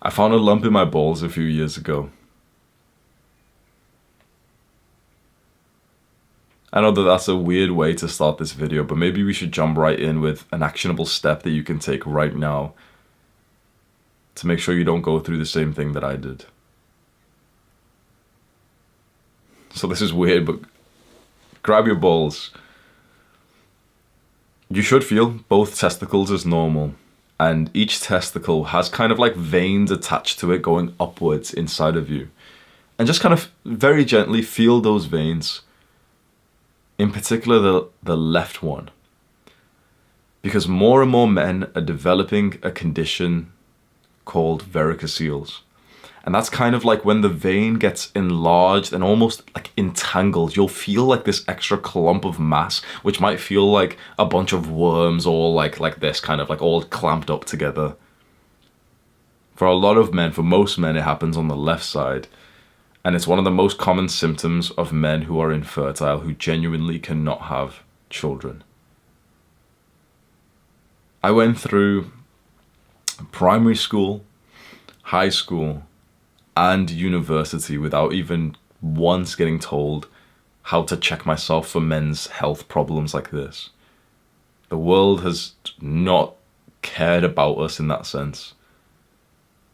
I found a lump in my balls a few years ago. I know that that's a weird way to start this video, but maybe we should jump right in with an actionable step that you can take right now to make sure you don't go through the same thing that I did. So this is weird, but grab your balls. You should feel both testicles as normal, and each testicle has kind of like veins attached to it going upwards inside of you. And just kind of very gently feel those veins, in particular the left one. Because more and more men are developing a condition called varicoceles. And that's kind of like when the vein gets enlarged and almost like entangled. You'll feel like this extra clump of mass, which might feel like a bunch of worms all like this, kind of like all clamped up together. For a lot of men, for most men, it happens on the left side. And it's one of the most common symptoms of men who are infertile, who genuinely cannot have children. I went through primary school, high school, and university without even once getting told how to check myself for men's health problems like this. The world has not cared about us in that sense.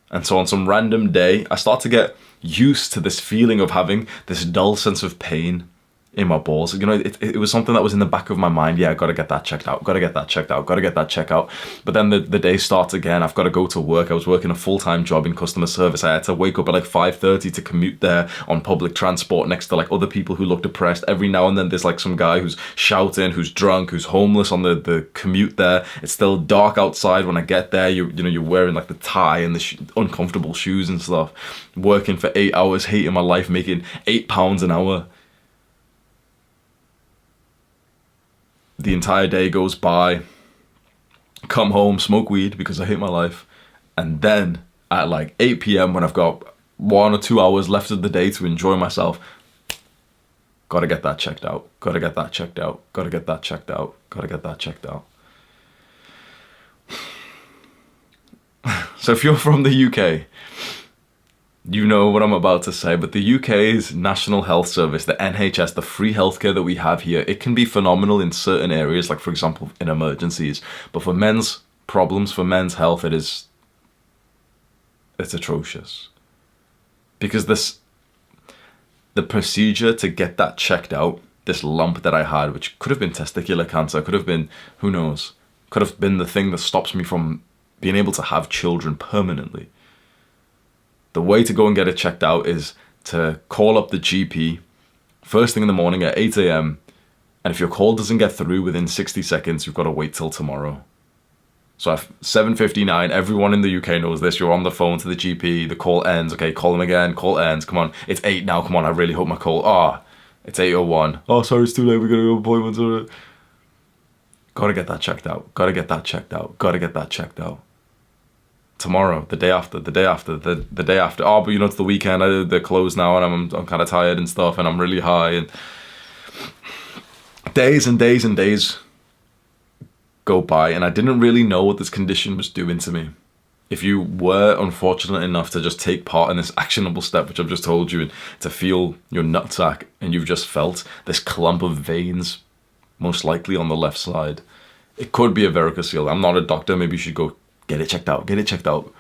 And so on some random day, I start to get used to this feeling of having this dull sense of pain in my balls. You know, it was something that was in the back of my mind. Yeah, I got to get that checked out. Got to get that checked out. Got to get that checked out. But then the day starts again. I've got to go to work. I was working a full-time job in customer service. I had to wake up at like 5:30 to commute there on public transport next to like other people who look depressed. Every now and then there's like some guy who's shouting, who's drunk, who's homeless on the commute there. It's still dark outside when I get there. You're wearing like the tie and the uncomfortable shoes and stuff. Working for 8 hours, hating my life, making £8 an hour. The entire day goes by, come home, smoke weed because I hate my life, and then at like 8 p.m. when I've got 1 or 2 hours left of the day to enjoy myself, gotta get that checked out, gotta get that checked out, gotta get that checked out, gotta get that checked out. So if you're from the UK, you know what I'm about to say, but the UK's National Health Service, the NHS, the free healthcare that we have here, it can be phenomenal in certain areas, like for example in emergencies. But for men's problems, for men's health, it's atrocious. Because the procedure to get that checked out, this lump that I had, which could have been testicular cancer, could have been, who knows, could have been the thing that stops me from being able to have children permanently. The way to go and get it checked out is to call up the GP first thing in the morning at 8 a.m. And if your call doesn't get through within 60 seconds, you've got to wait till tomorrow. So at 7:59, everyone in the UK knows this. You're on the phone to the GP, the call ends. Okay, call him again, call ends. Come on, it's 8 now. Come on, I really hope my call. It's 8:01. Oh, sorry, it's too late. We got to go appointments. Got to get that checked out. Got to get that checked out. Got to get that checked out. Tomorrow, the day after, the day after, the day after. Oh, but it's the weekend. They're closed now, and I'm kind of tired and stuff, and I'm really high. And days and days and days go by, and I didn't really know what this condition was doing to me. If you were unfortunate enough to just take part in this actionable step, which I've just told you, and to feel your nutsack, and you've just felt this clump of veins, most likely on the left side, it could be a varicocele. I'm not a doctor. Maybe you should go get it checked out. Get it checked out.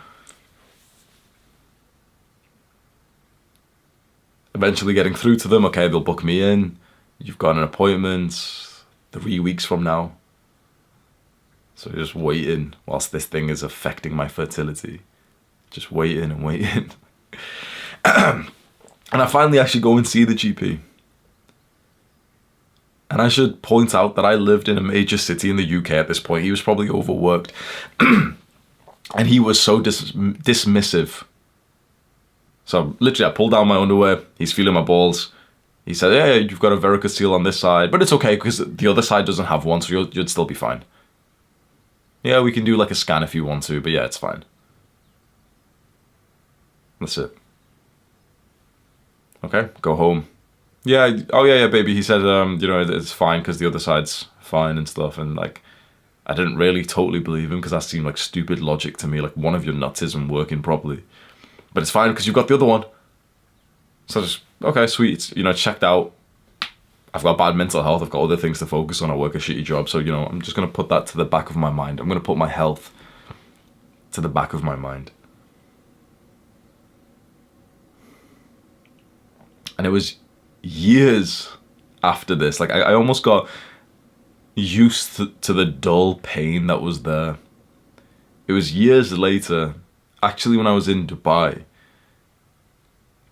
Eventually getting through to them. Okay, they'll book me in. You've got an appointment 3 weeks from now. So you're just waiting whilst this thing is affecting my fertility. Just waiting and waiting. And I finally actually go and see the GP. And I should point out that I lived in a major city in the UK at this point. He was probably overworked. And he was so dismissive. So literally I pulled down my underwear. He's feeling my balls. He said, yeah, you've got a varicocele on this side. But it's okay because the other side doesn't have one. So you'd still be fine. Yeah, we can do like a scan if you want to. But yeah, it's fine. That's it. Okay, go home. Yeah, oh yeah, baby. He said, it's fine because the other side's fine and stuff. And like, I didn't really totally believe him because that seemed like stupid logic to me. Like, one of your nuts isn't working properly. But it's fine because you've got the other one. So just, okay, sweet. It's, you know, checked out. I've got bad mental health. I've got other things to focus on. I work a shitty job. So, you know, I'm just going to put that to the back of my mind. I'm going to put my health to the back of my mind. And it was years after this. Like, I almost got used to the dull pain that was there. It was years later, actually when I was in Dubai,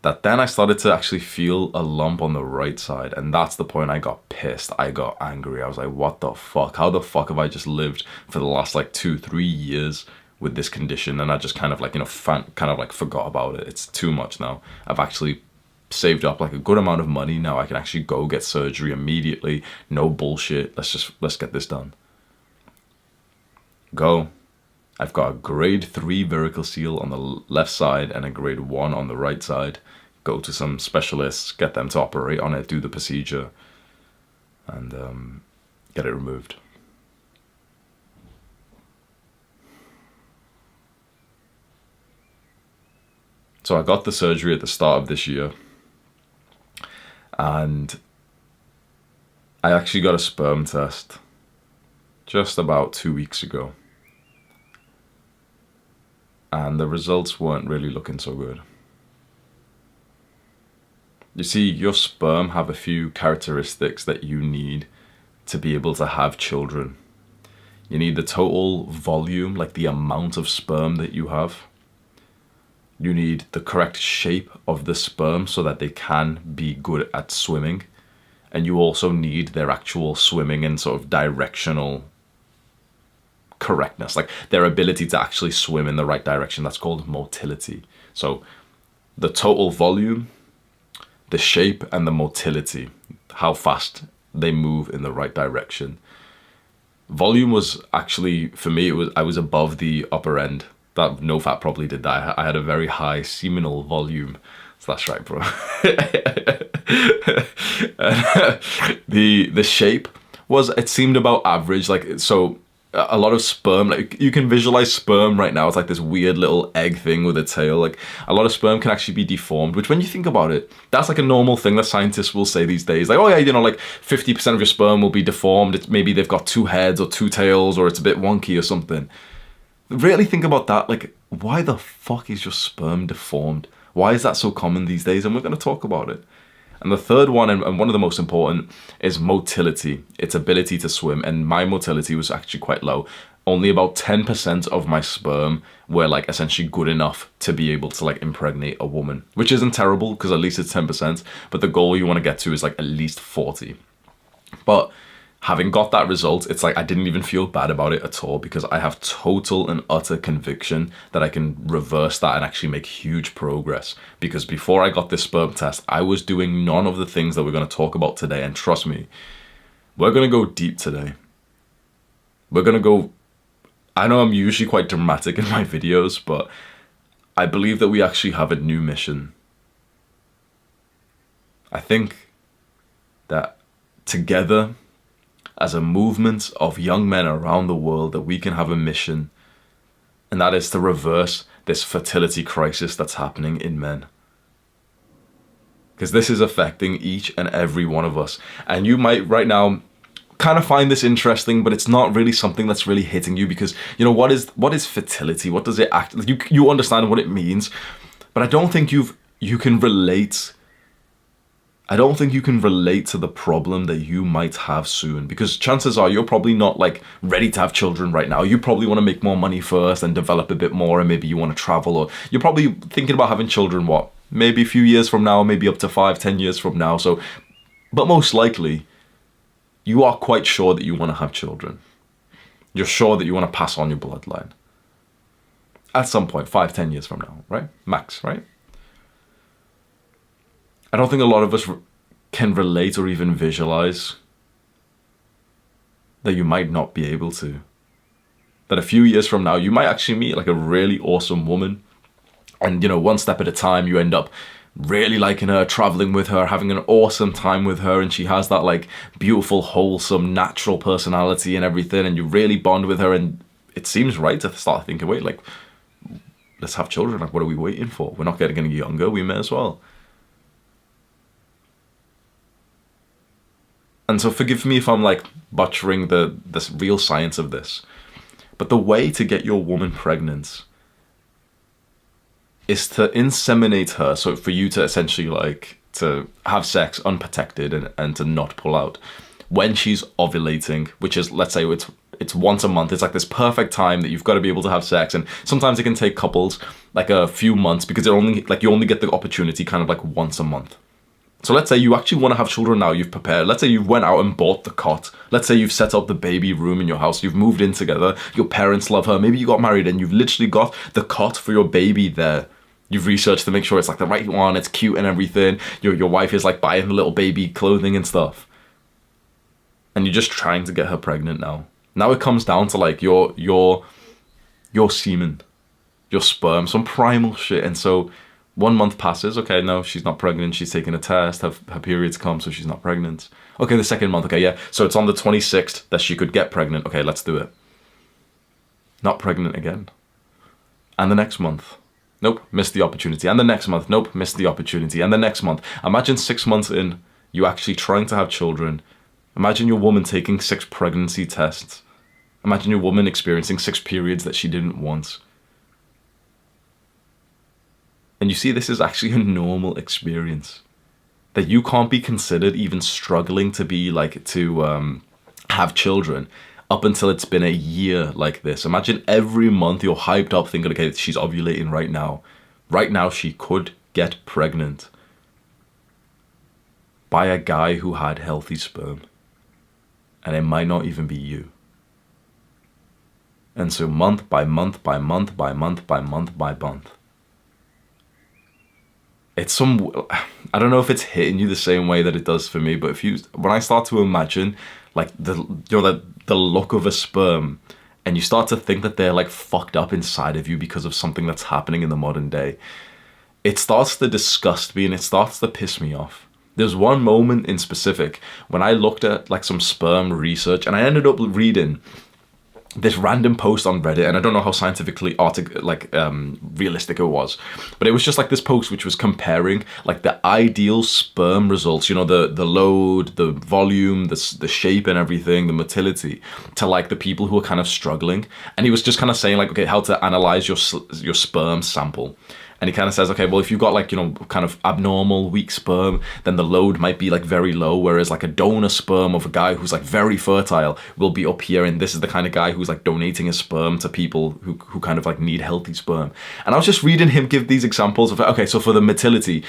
that then I started to actually feel a lump on the right side. And that's the point I got pissed. I got angry. I was like, what the fuck? How the fuck have I just lived for the last like 2-3 years with this condition? And I just kind of like, you know, kind of like forgot about it. It's too much now. I've actually saved up like a good amount of money. Now I can actually go get surgery immediately. No bullshit. Let's get this done. Go. I've got a grade 3 varicocele on the left side and a grade 1 on the right side. Go to some specialists, get them to operate on it, do the procedure, and get it removed. So I got the surgery at the start of this year, and I actually got a sperm test just about 2 weeks ago. And the results weren't really looking so good. You see, your sperm have a few characteristics that you need to be able to have children. You need the total volume, like the amount of sperm that you have. You need the correct shape of the sperm so that they can be good at swimming. And you also need their actual swimming and sort of directional correctness, like their ability to actually swim in the right direction. That's called motility. So the total volume, the shape, and the motility, how fast they move in the right direction. Volume was actually, for me, I was above the upper end. That no fat probably did that. I had a very high seminal volume. So that's right, bro. The shape was, it seemed about average. Like, so a lot of sperm, like you can visualize sperm right now. It's like this weird little egg thing with a tail. Like, a lot of sperm can actually be deformed, which when you think about it, that's like a normal thing that scientists will say these days. Like, oh yeah, you know, like 50% of your sperm will be deformed. It's maybe they've got 2 heads or 2 tails, or it's a bit wonky or something. Really think about that. Like, why the fuck is your sperm deformed? Why is that so common these days? And we're going to talk about it. And the third one, and one of the most important, is motility. Its ability to swim. And my motility was actually quite low. Only about 10% of my sperm were like essentially good enough to be able to like impregnate a woman, which isn't terrible because at least it's 10%. But the goal you want to get to is like at least 40. But having got that result, it's like I didn't even feel bad about it at all, because I have total and utter conviction that I can reverse that and actually make huge progress. Because before I got this sperm test, I was doing none of the things that we're going to talk about today. And trust me, we're going to go deep today. We're going to go, I know I'm usually quite dramatic in my videos, but I believe that we actually have a new mission. I think that together, as a movement of young men around the world, that we can have a mission, and that is to reverse this fertility crisis that's happening in men. Because this is affecting each and every one of us. And you might right now kind of find this interesting, but it's not really something that's really hitting you, because, you know, what is fertility? What does it act? You understand what it means, but I don't think you can relate. I don't think you can relate to the problem that you might have soon, because chances are you're probably not like ready to have children right now. You probably want to make more money first and develop a bit more, and maybe you want to travel, or you're probably thinking about having children, maybe a few years from now, maybe up to 5-10 years from now. So, but most likely you are quite sure that you want to have children. You're sure that you want to pass on your bloodline at some point, 5-10 years from now, right? Max, right? I don't think a lot of us can relate or even visualize that you might not be able to. That a few years from now, you might actually meet like a really awesome woman, and, you know, one step at a time, you end up really liking her, traveling with her, having an awesome time with her, and she has that like beautiful, wholesome, natural personality and everything, and you really bond with her, and it seems right to start thinking, wait, like, let's have children. Like, what are we waiting for? We're not getting any younger. We may as well. And so forgive me if I'm like butchering the real science of this, but the way to get your woman pregnant is to inseminate her. So for you to essentially like to have sex unprotected and to not pull out when she's ovulating, which is, let's say it's once a month. It's like this perfect time that you've got to be able to have sex. And sometimes it can take couples like a few months because you only get the opportunity kind of like once a month. So let's say you actually want to have children now, you've prepared. Let's say you went out and bought the cot. Let's say you've set up the baby room in your house. You've moved in together. Your parents love her. Maybe you got married and you've literally got the cot for your baby there. You've researched to make sure it's like the right one. It's cute and everything. Your wife is like buying the little baby clothing and stuff. And you're just trying to get her pregnant now. Now it comes down to like your semen, your sperm, some primal shit. And so 1 month passes. Okay, no, she's not pregnant. She's taking a test. Her periods come, so she's not pregnant. Okay, the second month. Okay, yeah. So it's on the 26th that she could get pregnant. Okay, let's do it. Not pregnant again. And the next month. Nope, missed the opportunity. And the next month. Nope, missed the opportunity. And the next month. Imagine 6 months in, you actually trying to have children. Imagine your woman taking 6 pregnancy tests. Imagine your woman experiencing 6 periods that she didn't want. And you see, this is actually a normal experience. That you can't be considered even struggling to be like, to have children up until it's been a year like this. Imagine every month you're hyped up thinking, okay, she's ovulating right now. Right now she could get pregnant by a guy who had healthy sperm. And it might not even be you. And so month by month by month by month by month by month. It's I don't know if it's hitting you the same way that it does for me, but when I start to imagine like the look of a sperm, and you start to think that they're like fucked up inside of you because of something that's happening in the modern day, it starts to disgust me and it starts to piss me off. There's one moment in specific when I looked at like some sperm research, and I ended up reading this random post on Reddit, and I don't know how scientifically realistic it was, but it was just like this post which was comparing like the ideal sperm results, you know, the load, the volume, the shape and everything, the motility, to like the people who are kind of struggling. And he was just kind of saying like, okay, how to analyze your sperm sample. And he kind of says, okay, well, if you've got like, you know, kind of abnormal, weak sperm, then the load might be like very low. Whereas like a donor sperm of a guy who's like very fertile will be up here. And this is the kind of guy who's like donating his sperm to people who kind of like need healthy sperm. And I was just reading him give these examples of, okay, so for the motility,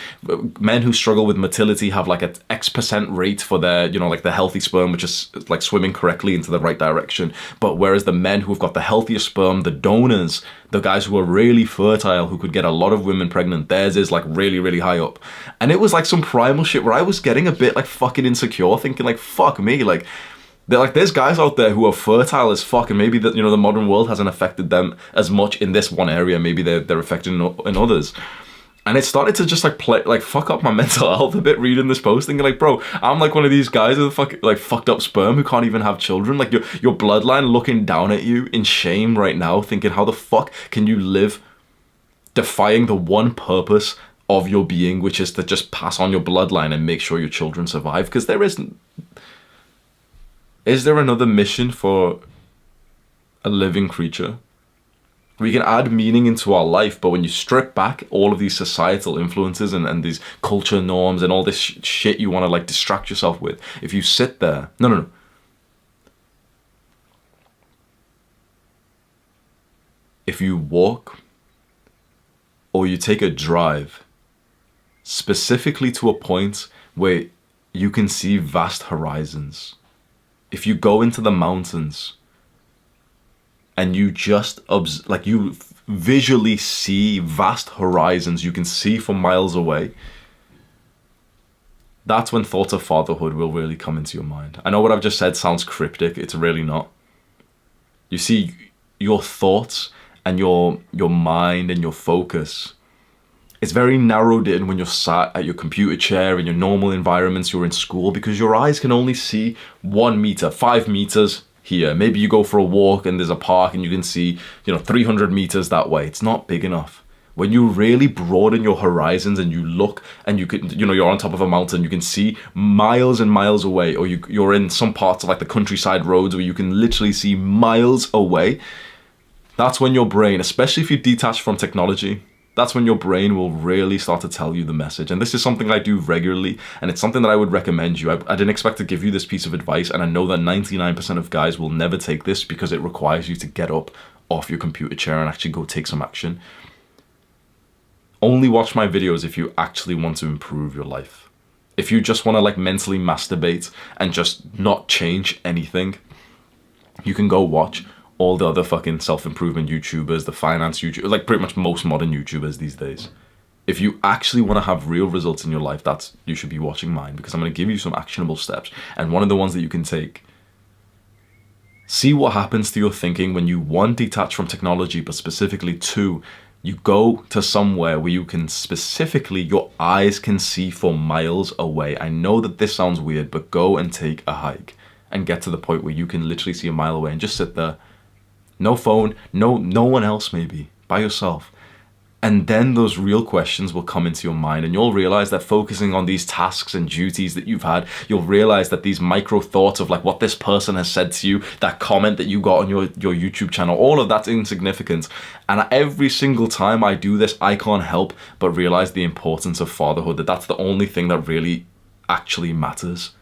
men who struggle with motility have like an X% rate for their, you know, like the healthy sperm, which is like swimming correctly into the right direction. But whereas the men who've got the healthiest sperm, the donors, the guys who are really fertile, who could get a lot of women pregnant, theirs is like really, really high up. And it was like some primal shit where I was getting a bit like fucking insecure, thinking like, fuck me, like, they're like, there's guys out there who are fertile as fuck, and maybe that, you know, the modern world hasn't affected them as much in this one area. Maybe they're affected in others. And it started to just like fuck up my mental health a bit reading this post, thinking like, bro, I'm like one of these guys with fucked up sperm who can't even have children. Like your bloodline looking down at you in shame right now, thinking, how the fuck can you live defying the one purpose of your being, which is to just pass on your bloodline and make sure your children survive? Because there isn't. Is there another mission for a living creature? We can add meaning into our life, but when you strip back all of these societal influences and these culture norms and all this shit you want to like distract yourself with, if you sit there, no. If you walk or you take a drive specifically to a point where you can see vast horizons, if you go into the mountains and you just you visually see vast horizons you can see from miles away, that's when thoughts of fatherhood will really come into your mind. I know what I've just said sounds cryptic. It's really not. You see, your thoughts and your mind and your focus It's very narrowed in when you're sat at your computer chair in your normal environments, you're in school, because your eyes can only see 1 meter, 5 meters here. Maybe you go for a walk and there's a park and you can see, 300 meters that way. It's not big enough. When you really broaden your horizons and you look and you can, you're on top of a mountain, you can see miles and miles away, or you're in some parts of like the countryside roads where you can literally see miles away. That's when your brain, especially if you detach from technology, that's when your brain will really start to tell you the message. And this is something I do regularly, and it's something that I would recommend you. I didn't expect to give you this piece of advice, and I know that 99% of guys will never take this because it requires you to get up off your computer chair and actually go take some action. Only watch my videos if you actually want to improve your life. If you just want to like mentally masturbate and just not change anything, you can go watch all the other fucking self-improvement YouTubers, the finance YouTubers, like pretty much most modern YouTubers these days. If you actually want to have real results in your life, you should be watching mine, because I'm going to give you some actionable steps. And one of the ones that you can take, see what happens to your thinking when you, one, detach from technology, but specifically two, you go to somewhere where you can specifically, your eyes can see for miles away. I know that this sounds weird, but go and take a hike and get to the point where you can literally see a mile away and just sit there. No phone, no one else, maybe by yourself. And then those real questions will come into your mind, and you'll realize that focusing on these tasks and duties that you've had, you'll realize that these micro thoughts of like what this person has said to you, that comment that you got on your YouTube channel, all of that's insignificant. And every single time I do this, I can't help but realize the importance of fatherhood, that's the only thing that really actually matters.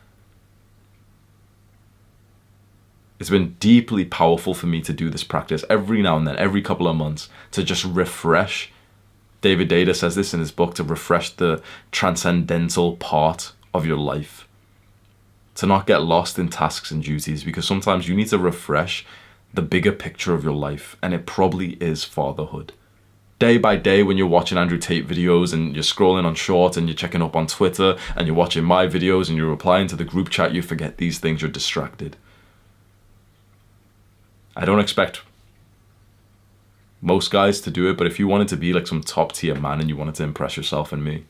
It's been deeply powerful for me to do this practice every now and then, every couple of months, to just refresh. David Data says this in his book, to refresh the transcendental part of your life. To not get lost in tasks and duties, because sometimes you need to refresh the bigger picture of your life, and it probably is fatherhood. Day by day, when you're watching Andrew Tate videos and you're scrolling on Shorts and you're checking up on Twitter and you're watching my videos and you're replying to the group chat, you forget these things, you're distracted. I don't expect most guys to do it, but if you wanted to be like some top tier man and you wanted to impress yourself and me,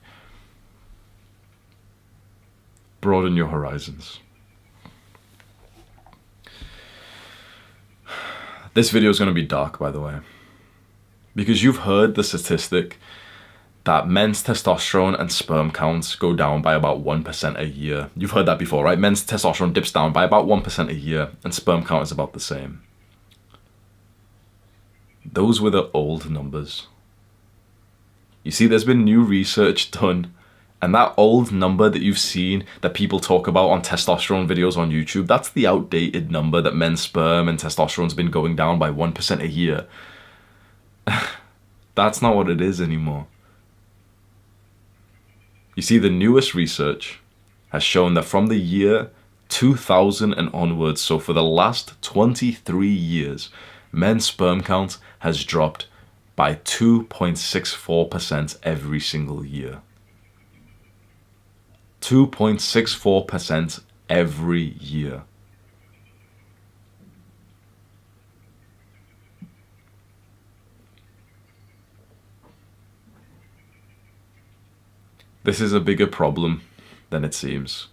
broaden your horizons. This video is going to be dark, by the way, because you've heard the statistic that men's testosterone and sperm counts go down by about 1% a year. You've heard that before, right? Men's testosterone dips down by about 1% a year, and sperm count is about the same. Those were the old numbers. You see, there's been new research done, and that old number that you've seen that people talk about on testosterone videos on YouTube, that's the outdated number that men's sperm and testosterone's been going down by 1% a year. That's not what it is anymore. You see, the newest research has shown that from the year 2000 and onwards, so for the last 23 years, men's sperm count has dropped by 2.64% every single year. 2.64% every year. This is a bigger problem than it seems.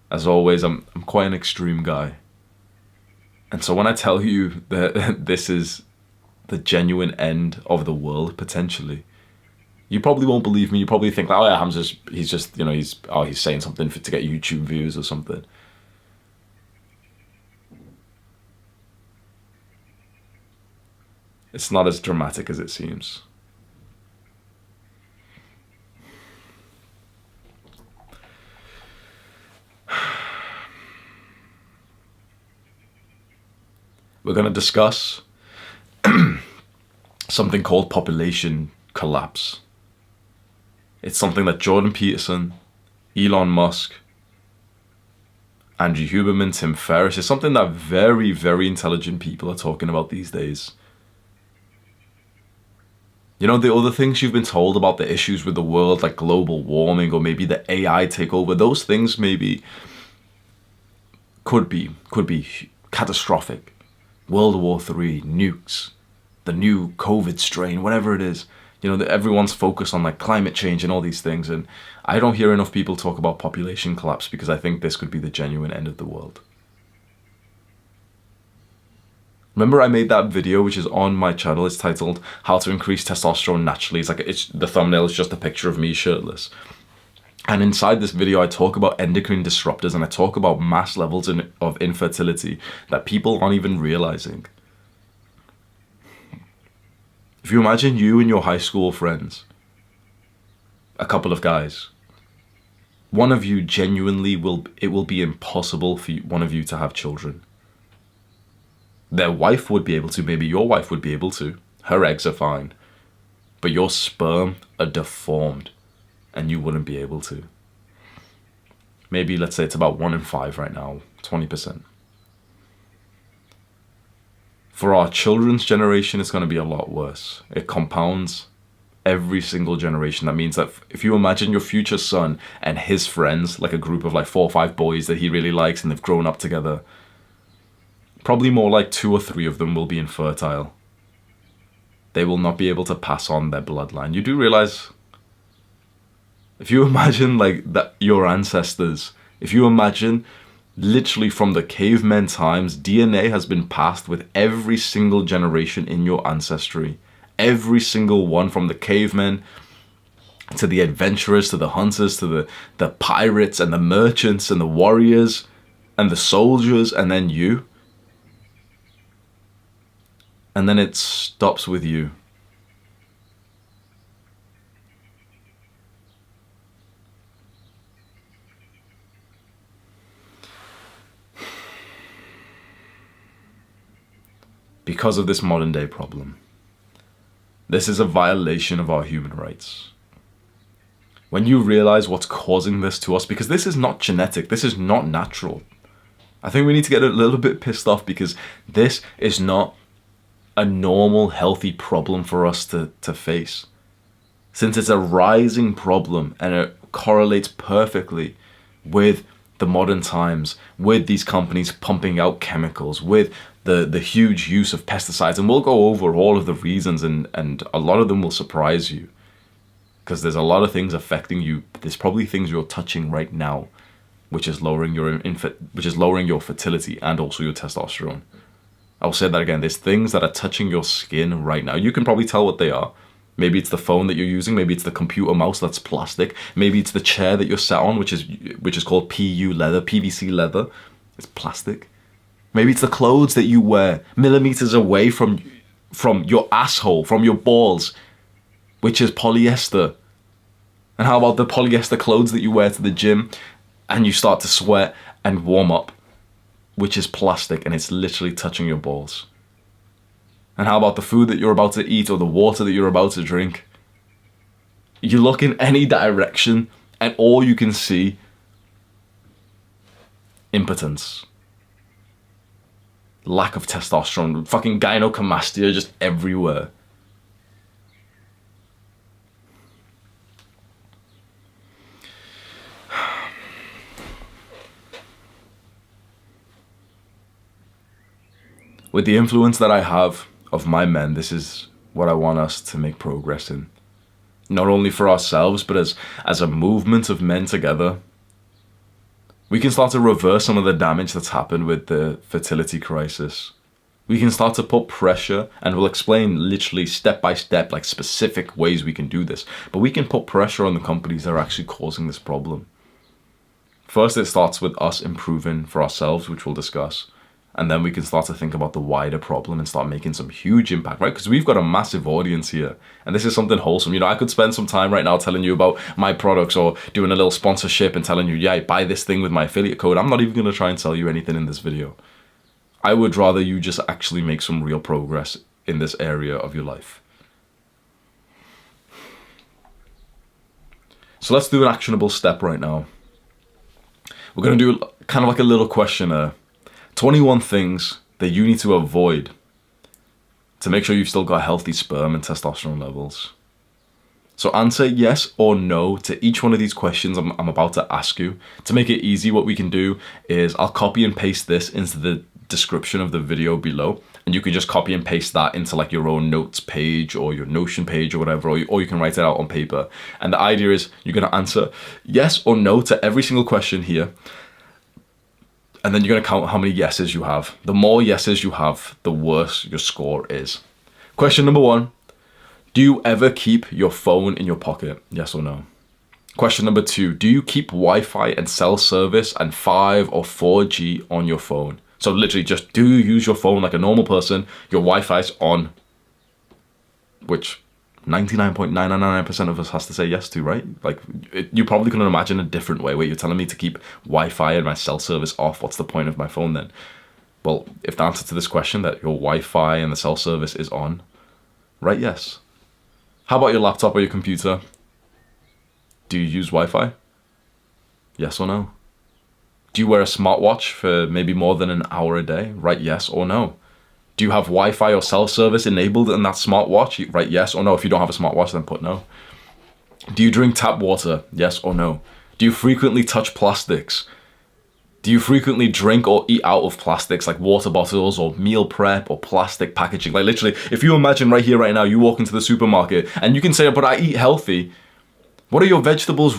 As always, I'm quite an extreme guy. And so when I tell you that this is the genuine end of the world, potentially, you probably won't believe me. You probably think, oh yeah, Hamza's, he's just, he's saying something to get YouTube views or something. It's not as dramatic as it seems. We're going to discuss something called population collapse. It's something that Jordan Peterson, Elon Musk, Andrew Huberman, Tim Ferriss, it's something that very, very intelligent people are talking about these days. The other things you've been told about the issues with the world, like global warming or maybe the AI takeover, those things maybe could be catastrophic. World War III, nukes, the new COVID strain, whatever it is. You know, that everyone's focused on like climate change and all these things, and I don't hear enough people talk about population collapse, because I think this could be the genuine end of the world. Remember I made that video, which is on my channel. It's titled How to Increase Testosterone Naturally. It's the thumbnail is just a picture of me shirtless. And inside this video, I talk about endocrine disruptors, and I talk about mass levels of infertility that people aren't even realizing. If you imagine you and your high school friends, a couple of guys, one of you genuinely it will be impossible for one of you to have children. Their wife would be able to, maybe your wife would be able to. Her eggs are fine. But your sperm are deformed and you wouldn't be able to. Maybe let's say it's about 1 in 5 right now, 20%. For our children's generation, it's going to be a lot worse. It compounds every single generation. That means that if you imagine your future son and his friends, like a group of like 4 or 5 boys that he really likes and they've grown up together, probably more like 2 or 3 of them will be infertile. They will not be able to pass on their bloodline. You do realize, if you imagine like that, your ancestors, if you imagine literally from the cavemen times, DNA has been passed with every single generation in your ancestry. Every single one, from the cavemen to the adventurers, to the hunters, to the pirates and the merchants and the warriors and the soldiers, and then you. And then it stops with you. Because of this modern day problem. This is a violation of our human rights. When you realize what's causing this to us, because this is not genetic, this is not natural. I think we need to get a little bit pissed off, because this is not a normal, healthy problem for us to face. Since it's a rising problem and it correlates perfectly with the modern times, with these companies pumping out chemicals, with the huge use of pesticides, and we'll go over all of the reasons, and a lot of them will surprise you, because there's a lot of things affecting you. There's probably things you're touching right now, which is lowering your fertility and also your testosterone. I'll say that again. There's things that are touching your skin right now. You can probably tell what they are. Maybe it's the phone that you're using. Maybe it's the computer mouse that's plastic. Maybe it's the chair that you're sat on, which is called PU leather, PVC leather. It's plastic. Maybe it's the clothes that you wear millimeters away from your asshole, from your balls, which is polyester. And how about the polyester clothes that you wear to the gym and you start to sweat and warm up, which is plastic, and it's literally touching your balls. And how about the food that you're about to eat, or the water that you're about to drink? You look in any direction and all you can see, impotence. Lack of testosterone, fucking gynecomastia just everywhere. With the influence that I have of my men, this is what I want us to make progress in. Not only for ourselves, but as a movement of men together. We can start to reverse some of the damage that's happened with the fertility crisis. We can start to put pressure, and we'll explain literally step by step, like specific ways we can do this. But we can put pressure on the companies that are actually causing this problem. First, it starts with us improving for ourselves, which we'll discuss. And then we can start to think about the wider problem and start making some huge impact, right? Because we've got a massive audience here. And this is something wholesome. You know, I could spend some time right now telling you about my products, or doing a little sponsorship and telling you, yeah, buy this thing with my affiliate code. I'm not even going to try and sell you anything in this video. I would rather you just actually make some real progress in this area of your life. So let's do an actionable step right now. We're going to do kind of like a little questionnaire. 21 things that you need to avoid to make sure you've still got healthy sperm and testosterone levels. So answer yes or no to each one of these questions I'm about to ask you. To make it easy, what we can do is I'll copy and paste this into the description of the video below, and you can just copy and paste that into like your own notes page or your Notion page or whatever, or you can write it out on paper. And the idea is you're going to answer yes or no to every single question here. And then you're going to count how many yeses you have. The more yeses you have, the worse your score is. Question number 1. Do you ever keep your phone in your pocket? Yes or no? Question number 2. Do you keep Wi-Fi and cell service and 5 or 4G on your phone? So literally just, do you use your phone like a normal person? Your Wi-Fi's on, which 99.999% of us has to say yes to, right? Like, you probably couldn't imagine a different way where you're telling me to keep Wi-Fi and my cell service off. What's the point of my phone then? Well, if the answer to this question, that your Wi-Fi and the cell service is on, right, yes. How about your laptop or your computer? Do you use Wi-Fi? Yes or no? Do you wear a smartwatch for maybe more than an hour a day? Right, yes or no? Do you have Wi-Fi or cell service enabled in that smartwatch? Right, yes or no? If you don't have a smartwatch, then put no. Do you drink tap water? Yes or no? Do you frequently touch plastics? Do you frequently drink or eat out of plastics like water bottles or meal prep or plastic packaging? Like literally, if you imagine right here, right now, you walk into the supermarket and you can say, but I eat healthy. What are your vegetables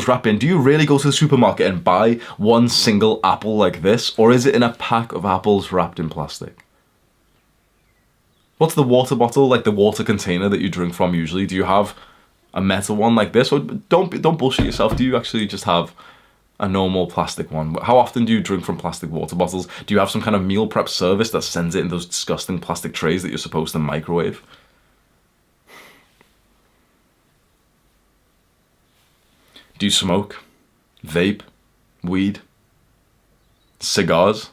wrapped in? Do you really go to the supermarket and buy one single apple like this? Or is it in a pack of apples wrapped in plastic? What's the water bottle, like the water container that you drink from usually? Do you have a metal one like this? Or don't bullshit yourself. Do you actually just have a normal plastic one? How often do you drink from plastic water bottles? Do you have some kind of meal prep service that sends it in those disgusting plastic trays that you're supposed to microwave? Do you smoke? Vape? Weed? Cigars?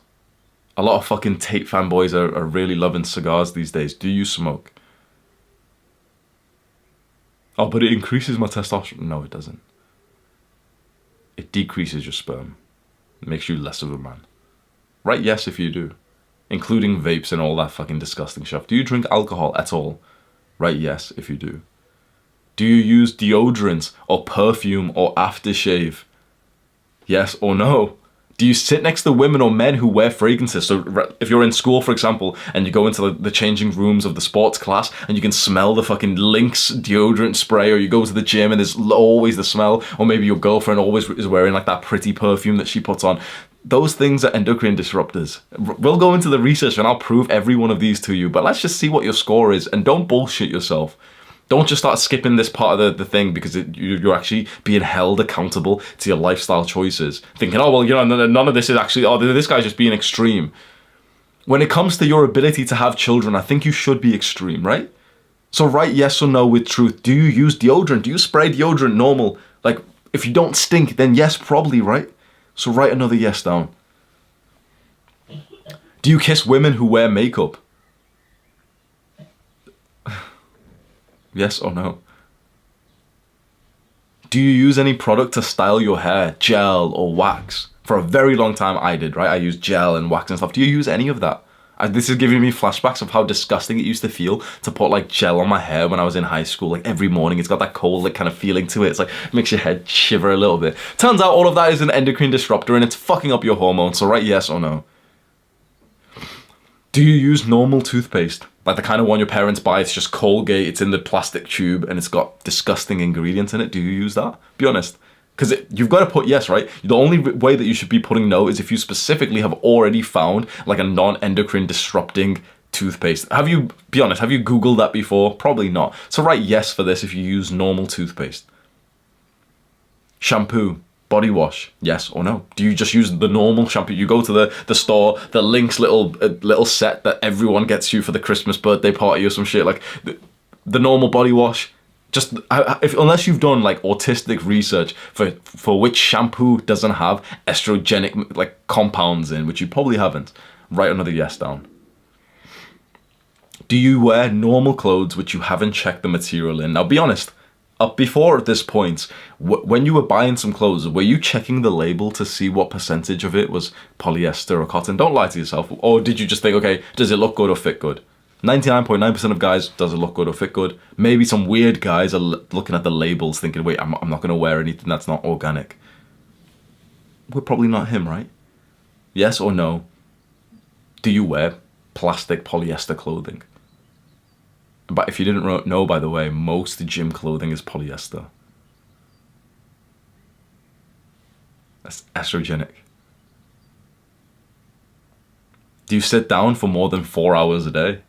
A lot of fucking Tate fanboys are really loving cigars these days. Do you smoke? Oh, but it increases my testosterone. No, it doesn't. It decreases your sperm. It makes you less of a man. Right, yes, if you do. Including vapes and all that fucking disgusting stuff. Do you drink alcohol at all? Right, yes, if you do. Do you use deodorant or perfume or aftershave? Yes or no? Do you sit next to women or men who wear fragrances? So if you're in school, for example, and you go into the changing rooms of the sports class and you can smell the fucking Lynx deodorant spray, or you go to the gym and there's always the smell, or maybe your girlfriend always is wearing like that pretty perfume that she puts on. Those things are endocrine disruptors. We'll go into the research and I'll prove every one of these to you, but let's just see what your score is, and don't bullshit yourself. Don't just start skipping this part of the thing because you're actually being held accountable to your lifestyle choices. Thinking, oh, well, you know, none of this is actually, oh, this guy's just being extreme. When it comes to your ability to have children, I think you should be extreme, right? So write yes or no with truth. Do you use deodorant? Do you spray deodorant normal? Like, if you don't stink, then yes, probably, right? So write another yes down. Do you kiss women who wear makeup? Yes or no? Do you use any product to style your hair? Gel or wax? For a very long time I did, right? I used gel and wax and stuff. Do you use any of that? This is giving me flashbacks of how disgusting it used to feel to put like gel on my hair when I was in high school. Like every morning, it's got that cold like kind of feeling to it. It's like, it makes your head shiver a little bit. Turns out all of that is an endocrine disruptor and it's fucking up your hormones. So write yes or no. Do you use normal toothpaste? Like the kind of one your parents buy, it's just Colgate, it's in the plastic tube, and it's got disgusting ingredients in it. Do you use that? Be honest. Because you've got to put yes, right? The only way that you should be putting no is if you specifically have already found like a non-endocrine disrupting toothpaste. Be honest, have you Googled that before? Probably not. So write yes for this if you use normal toothpaste. Shampoo. Body wash, yes or no? Do you just use the normal shampoo? You go to the store, the Lynx little set that everyone gets you for the Christmas birthday party or some shit, like the normal body wash. Just unless you've done like autistic research for which shampoo doesn't have estrogenic like compounds in, which you probably haven't, write another yes down. Do you wear normal clothes which you haven't checked the material in? Now be honest. Up before this point, when you were buying some clothes, were you checking the label to see what percentage of it was polyester or cotton? Don't lie to yourself. Or did you just think, okay, does it look good or fit good? 99.9% of guys, does it look good or fit good? Maybe some weird guys are looking at the labels thinking, wait, I'm not going to wear anything that's not organic. We're probably not him, right? Yes or no? Do you wear plastic polyester clothing. But if you didn't know, by the way, most gym clothing is polyester. That's estrogenic. Do you sit down for more than 4 hours a day?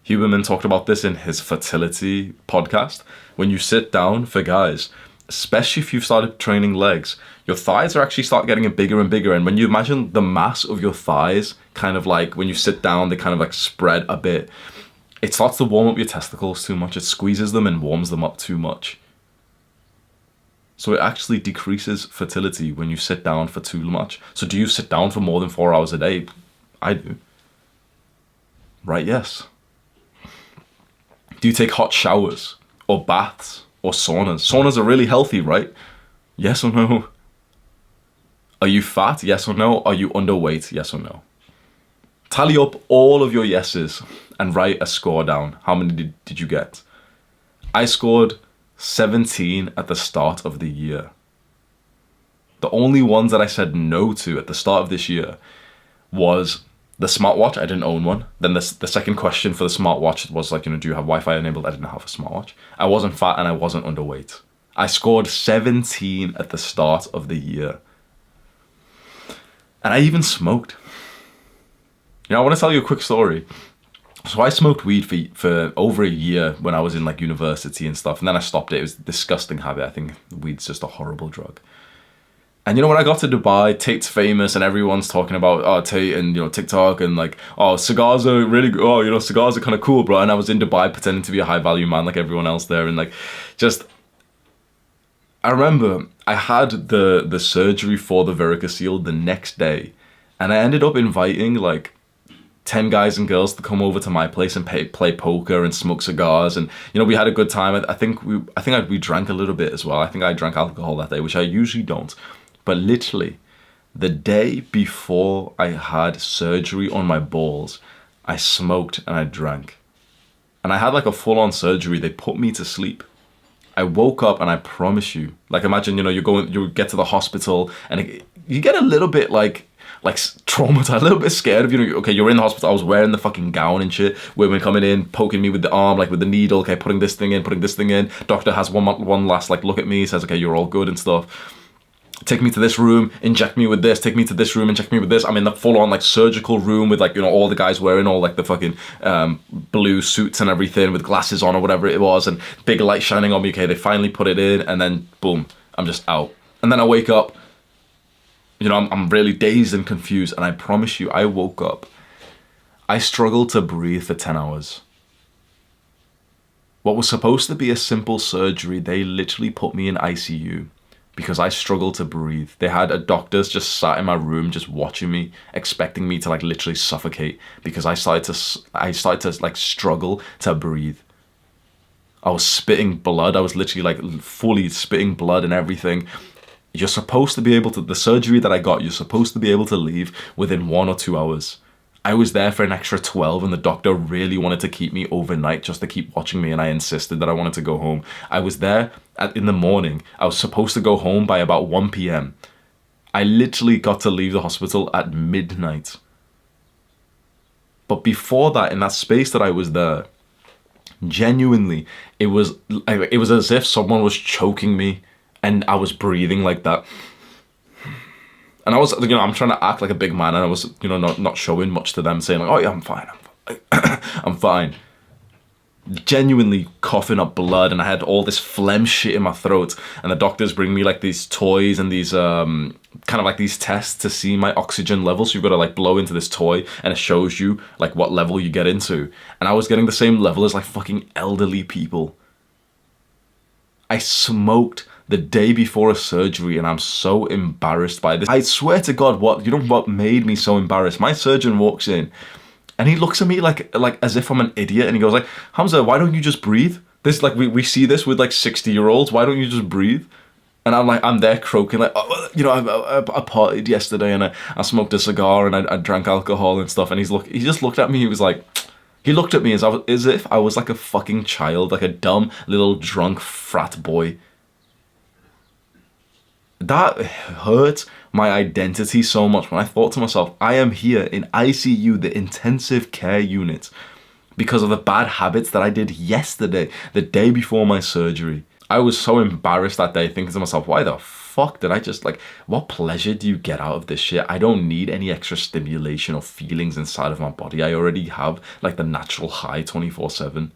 Huberman talked about this in his fertility podcast. When you sit down, for guys, especially if you've started training legs, your thighs are actually start getting bigger and bigger. And when you imagine the mass of your thighs, kind of like when you sit down, they kind of like spread a bit. It starts to warm up your testicles too much. It squeezes them and warms them up too much. So it actually decreases fertility when you sit down for too much. So do you sit down for more than 4 hours a day? I do. Right, yes. Do you take hot showers or baths or saunas? Saunas are really healthy, right? Yes or no? Are you fat? Yes or no? Are you underweight? Yes or no? Tally up all of your yeses and write a score down. How many did you get? I scored 17 at the start of the year. The only ones that I said no to at the start of this year was the smartwatch. I didn't own one. Then the second question for the smartwatch was like, do you have Wi-Fi enabled? I didn't have a smartwatch. I wasn't fat and I wasn't underweight. I scored 17 at the start of the year. And I even smoked. I want to tell you a quick story. So I smoked weed for over a year when I was in like university and stuff. And then I stopped it. It was a disgusting habit. I think weed's just a horrible drug. And when I got to Dubai, Tate's famous and everyone's talking about Tate and TikTok and like, cigars are really good. Cigars are kind of cool, bro. And I was in Dubai pretending to be a high value man like everyone else there. And like, I remember I had the surgery for the varicocele the next day. And I ended up inviting like 10 guys and girls to come over to my place and play poker and smoke cigars, and we had a good time. I think we drank a little bit as well. I think I drank alcohol that day, which I usually don't. But literally, the day before I had surgery on my balls, I smoked and I drank. And I had like a full-on surgery. They put me to sleep. I woke up and I promise you, like imagine, you get to the hospital and you get a little bit like traumatized, a little bit scared of, okay, you're in the hospital. I was wearing the fucking gown and shit. Women coming in, poking me with the arm, like with the needle, okay, putting this thing in. Doctor has one last like look at me, says, okay, you're all good and stuff. Take me to this room, inject me with this, take me to this room, inject me with this. I'm in the full-on like surgical room with like, all the guys wearing all like the fucking blue suits and everything with glasses on or whatever it was, and big light shining on me. Okay, they finally put it in, and then boom, I'm just out. And then I wake up, I'm really dazed and confused, and I promise you, I woke up. I struggled to breathe for 10 hours. What was supposed to be a simple surgery, they literally put me in ICU because I struggled to breathe. They had doctors just sat in my room just watching me, expecting me to like literally suffocate because I started to like struggle to breathe. I was spitting blood. I was literally like fully spitting blood and everything. You're supposed to be able to, the surgery that I got, you're supposed to be able to leave within 1 or 2 hours. I was there for an extra 12 and the doctor really wanted to keep me overnight just to keep watching me, and I insisted that I wanted to go home. I was there in the morning. I was supposed to go home by about 1 p.m. I literally got to leave the hospital at midnight. But before that, in that space that I was there, genuinely, it was as if someone was choking me and I was breathing like that. And I was, I'm trying to act like a big man, and I was, not showing much to them, saying like, oh yeah, I'm fine. I'm fine. Genuinely coughing up blood, and I had all this phlegm shit in my throat, and the doctors bring me like these toys and these kind of like these tests to see my oxygen level. So you've got to like blow into this toy and it shows you like what level you get into. And I was getting the same level as like fucking elderly people. I smoked the day before a surgery, and I'm so embarrassed by this. I swear to God, what made me so embarrassed? My surgeon walks in and he looks at me like as if I'm an idiot, and he goes like, Hamza, why don't you just breathe? This, like, we see this with like 60-year-olds. Why don't you just breathe? And I'm there croaking like, I partied yesterday and I smoked a cigar and I drank alcohol and stuff. And he just looked at me. He looked at me as if I was like a fucking child, like a dumb little drunk frat boy. That hurt my identity so much when I thought to myself, I am here in ICU, the intensive care unit, because of the bad habits that I did yesterday, the day before my surgery. I was so embarrassed that day, thinking to myself, why the fuck did I just, like, what pleasure do you get out of this shit? I don't need any extra stimulation or feelings inside of my body. I already have, like, the natural high 24/7.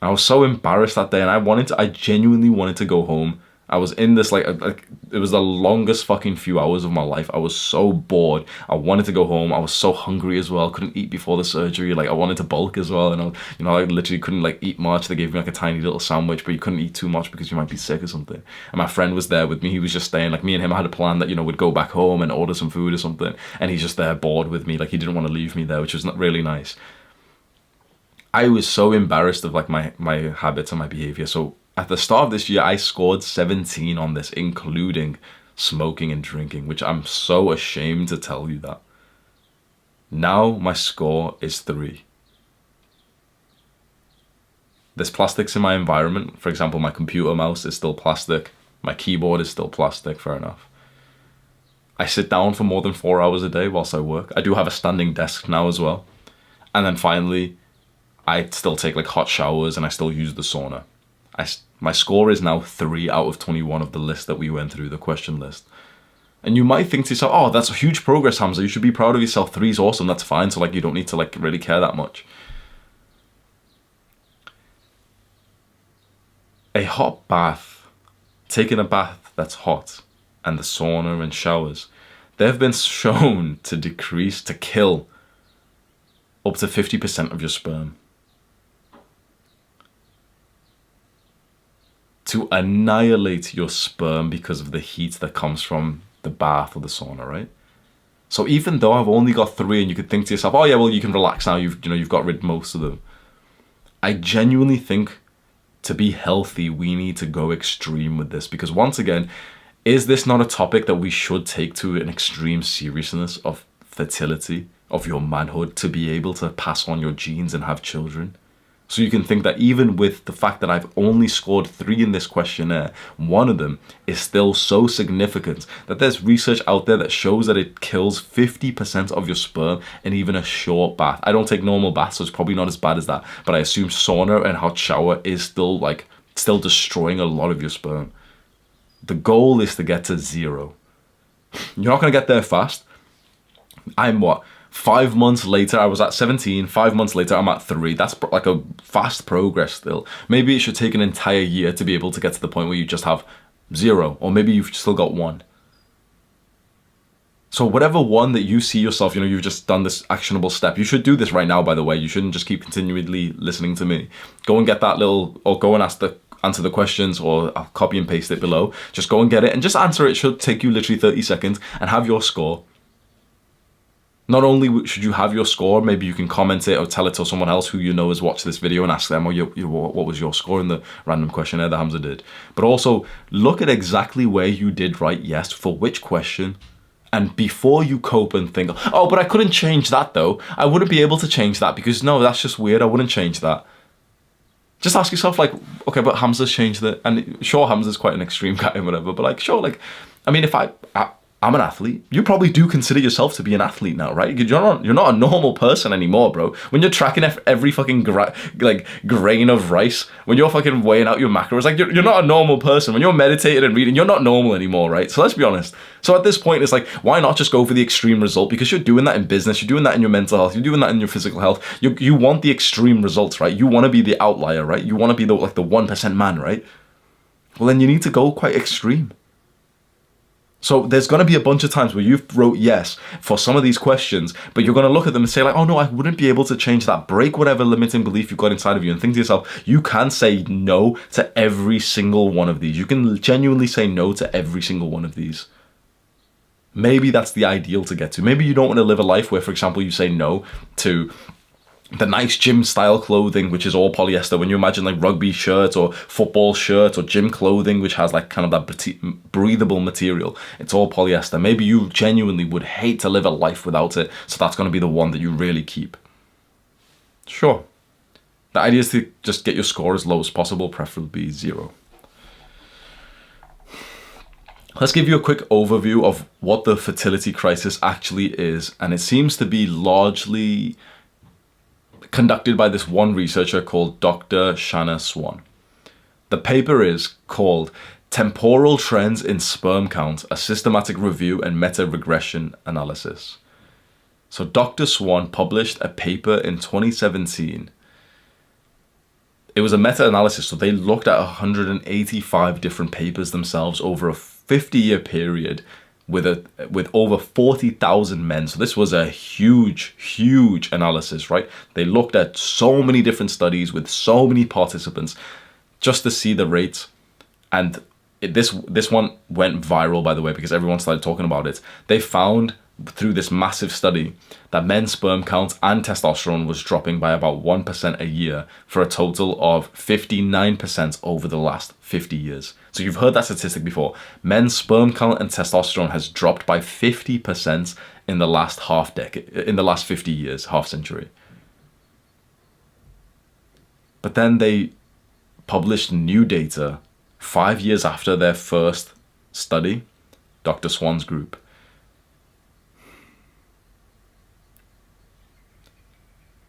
I was so embarrassed that day, and I genuinely wanted to go home. I was in this, like it was the longest fucking few hours of my life. I was so bored. I wanted to go home. I was so hungry as well. Couldn't eat before the surgery. Like, I wanted to bulk as well. And I literally couldn't, like, eat much. They gave me, like, a tiny little sandwich, but you couldn't eat too much because you might be sick or something. And my friend was there with me. He was just staying, like, me and him had a plan that, we'd go back home and order some food or something. And he's just there bored with me. Like, he didn't want to leave me there, which was not really nice. I was so embarrassed of, like, my habits and my behavior. So at the start of this year, I scored 17 on this, including smoking and drinking, which I'm so ashamed to tell you that. Now my score is 3. There's plastics in my environment. For example, my computer mouse is still plastic. My keyboard is still plastic, fair enough. I sit down for more than 4 hours a day whilst I work. I do have a standing desk now as well. And then finally, I still take, like, hot showers, and I still use the sauna. My score is now 3 out of 21 of the list that we went through, the question list. And you might think to yourself, oh, that's a huge progress, Hamza. You should be proud of yourself. 3 is awesome. That's fine. So, like, you don't need to, like, really care that much. A hot bath, taking a bath that's hot, and the sauna and showers, they've been shown to kill up to 50% of your sperm. To annihilate your sperm because of the heat that comes from the bath or the sauna, right? So even though I've only got 3, and you could think to yourself, oh yeah, well, you can relax now, you've got rid of most of them. I genuinely think to be healthy, we need to go extreme with this, because once again, is this not a topic that we should take to an extreme seriousness of fertility, of your manhood, to be able to pass on your genes and have children? So you can think that even with the fact that I've only scored 3 in this questionnaire, one of them is still so significant that there's research out there that shows that it kills 50% of your sperm in even a short bath. I don't take normal baths, so it's probably not as bad as that. But I assume sauna and hot shower is still destroying a lot of your sperm. The goal is to get to 0. You're not going to get there fast. I'm 5 months later, I was at 17. 5 months later, I'm at 3. That's like a fast progress still. Maybe it should take an entire year to be able to get to the point where you just have 0. Or maybe you've still got 1. So whatever one that you see yourself, you've just done this actionable step. You should do this right now, by the way. You shouldn't just keep continually listening to me. Go and get that or go and answer the questions, or I'll copy and paste it below. Just go and get it and just answer it. It should take you literally 30 seconds and have your score. Not only should you have your score, maybe you can comment it or tell it to someone else who you know has watched this video and ask them, what was your score in the random questionnaire that Hamza did. But also, look at exactly where you did right, yes, for which question. And before you cope and think, oh, but I couldn't change that though. I wouldn't be able to change that because, no, that's just weird. I wouldn't change that. Just ask yourself, like, okay, but Hamza's changed it. And sure, Hamza's quite an extreme guy and whatever, but, like, sure, like, I mean, if I'm an athlete. You probably do consider yourself to be an athlete now, right? You're not a normal person anymore, bro. When you're tracking every fucking grain of rice, when you're fucking weighing out your macros, like, you're not a normal person. When you're meditating and reading, you're not normal anymore, right? So let's be honest. So at this point, it's like, why not just go for the extreme result? Because you're doing that in business, you're doing that in your mental health, you're doing that in your physical health. You want the extreme results, right? You want to be the outlier, right? You want to be the 1% man, right? Well, then you need to go quite extreme. So there's going to be a bunch of times where you've wrote yes for some of these questions, but you're going to look at them and say, like, oh no, I wouldn't be able to change that. Break whatever limiting belief you've got inside of you and think to yourself, you can say no to every single one of these. You can genuinely say no to every single one of these. Maybe that's the ideal to get to. Maybe you don't want to live a life where, for example, you say no to the nice gym style clothing, which is all polyester. When you imagine like rugby shirts or football shirts or gym clothing, which has like kind of that breathable material, it's all polyester. Maybe you genuinely would hate to live a life without it. So that's going to be the one that you really keep. Sure. The idea is to just get your score as low as possible, preferably 0. Let's give you a quick overview of what the fertility crisis actually is, and it seems to be largely conducted by this one researcher called Dr. Shanna Swan. The paper is called Temporal Trends in Sperm Count, a Systematic Review and Meta-Regression Analysis. So Dr. Swan published a paper in 2017. It was a meta-analysis, so they looked at 185 different papers themselves over a 50-year period with over 40,000 men. So this was a huge analysis, right? They looked at so many different studies with so many participants just to see the rates. And this one went viral, by the way, because everyone started talking about it. They found through this massive study that men's sperm count and testosterone was dropping by about 1% a year for a total of 59% over the last 50 years. So you've heard that statistic before. Men's sperm count and testosterone has dropped by 50% in the last in the last 50 years, half century. But then they published new data 5 years after their first study, Dr. Swan's group.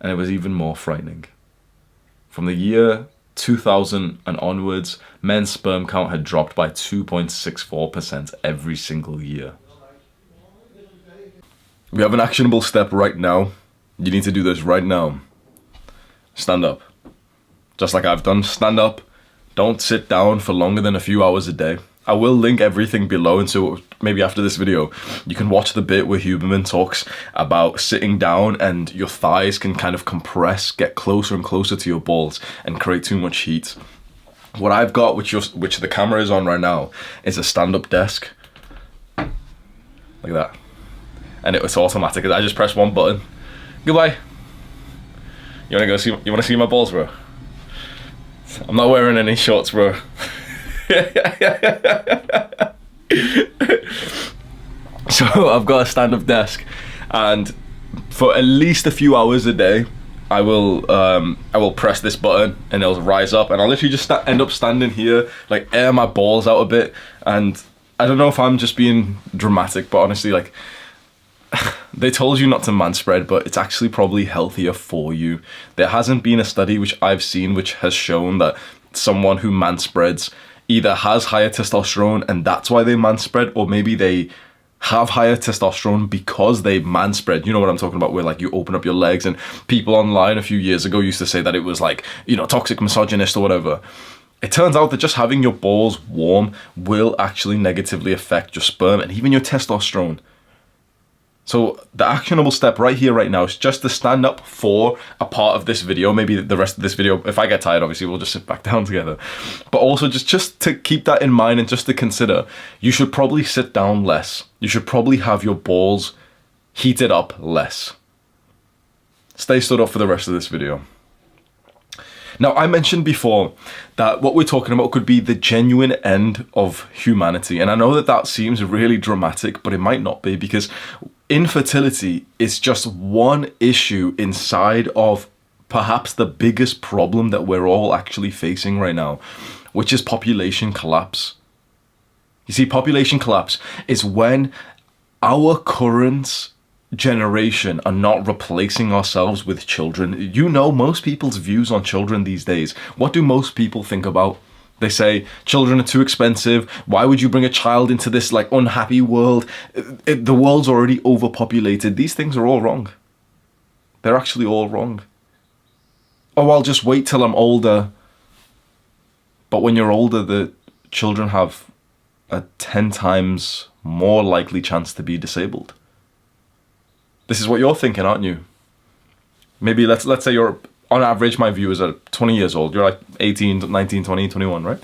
And it was even more frightening. From the year 2000 and onwards, men's sperm count had dropped by 2.64% every single year. We have an actionable step right now. You need to do this right now. Stand up. Just like I've done, stand up. Don't sit down for longer than a few hours a day. I will link everything below, and so maybe after this video you can watch the bit where Huberman talks about sitting down and your thighs can kind of compress, get closer and closer to your balls and create too much heat. What I've got, which the camera is on right now, is a stand-up desk like that, and it's automatic. I just press one button. Goodbye. You want to see my balls, bro? I'm not wearing any shorts, bro. So I've got a stand-up desk, and for at least a few hours a day I will press this button and it'll rise up, and I'll literally just end up standing here, like air my balls out a bit. And I don't know if I'm just being dramatic, but honestly, like, they told you not to manspread, but it's actually probably healthier for you. There hasn't been a study which I've seen which has shown that someone who manspreads either has higher testosterone and that's why they manspread, or maybe they have higher testosterone because they manspread. You know what I'm talking about, where like you open up your legs, and people online a few years ago used to say that it was like, you know, toxic misogynist or whatever. It turns out that just having your balls warm will actually negatively affect your sperm and even your testosterone. So the actionable step right here, right now, is just to stand up for a part of this video. Maybe the rest of this video, if I get tired, obviously, we'll just sit back down together. But also just to keep that in mind and just to consider, you should probably sit down less. You should probably have your balls heated up less. Stay stood up for the rest of this video. Now, I mentioned before that what we're talking about could be the genuine end of humanity. And I know that that seems really dramatic, but it might not be, because infertility is just one issue inside of perhaps the biggest problem that we're all actually facing right now, which is population collapse. You see, population collapse is when our current generation are not replacing ourselves with children. You know, most people's views on children these days. What do most people think about? They say children are too expensive. Why would you bring a child into this like unhappy world? The world's already overpopulated. These things are all wrong. They're actually all wrong. Oh, I'll just wait till I'm older. But when you're older, the children have a 10 times more likely chance to be disabled. This is what you're thinking, aren't you? Maybe let's say you're, on average, my viewers are 20 years old. You're like 18, 19, 20, 21, right?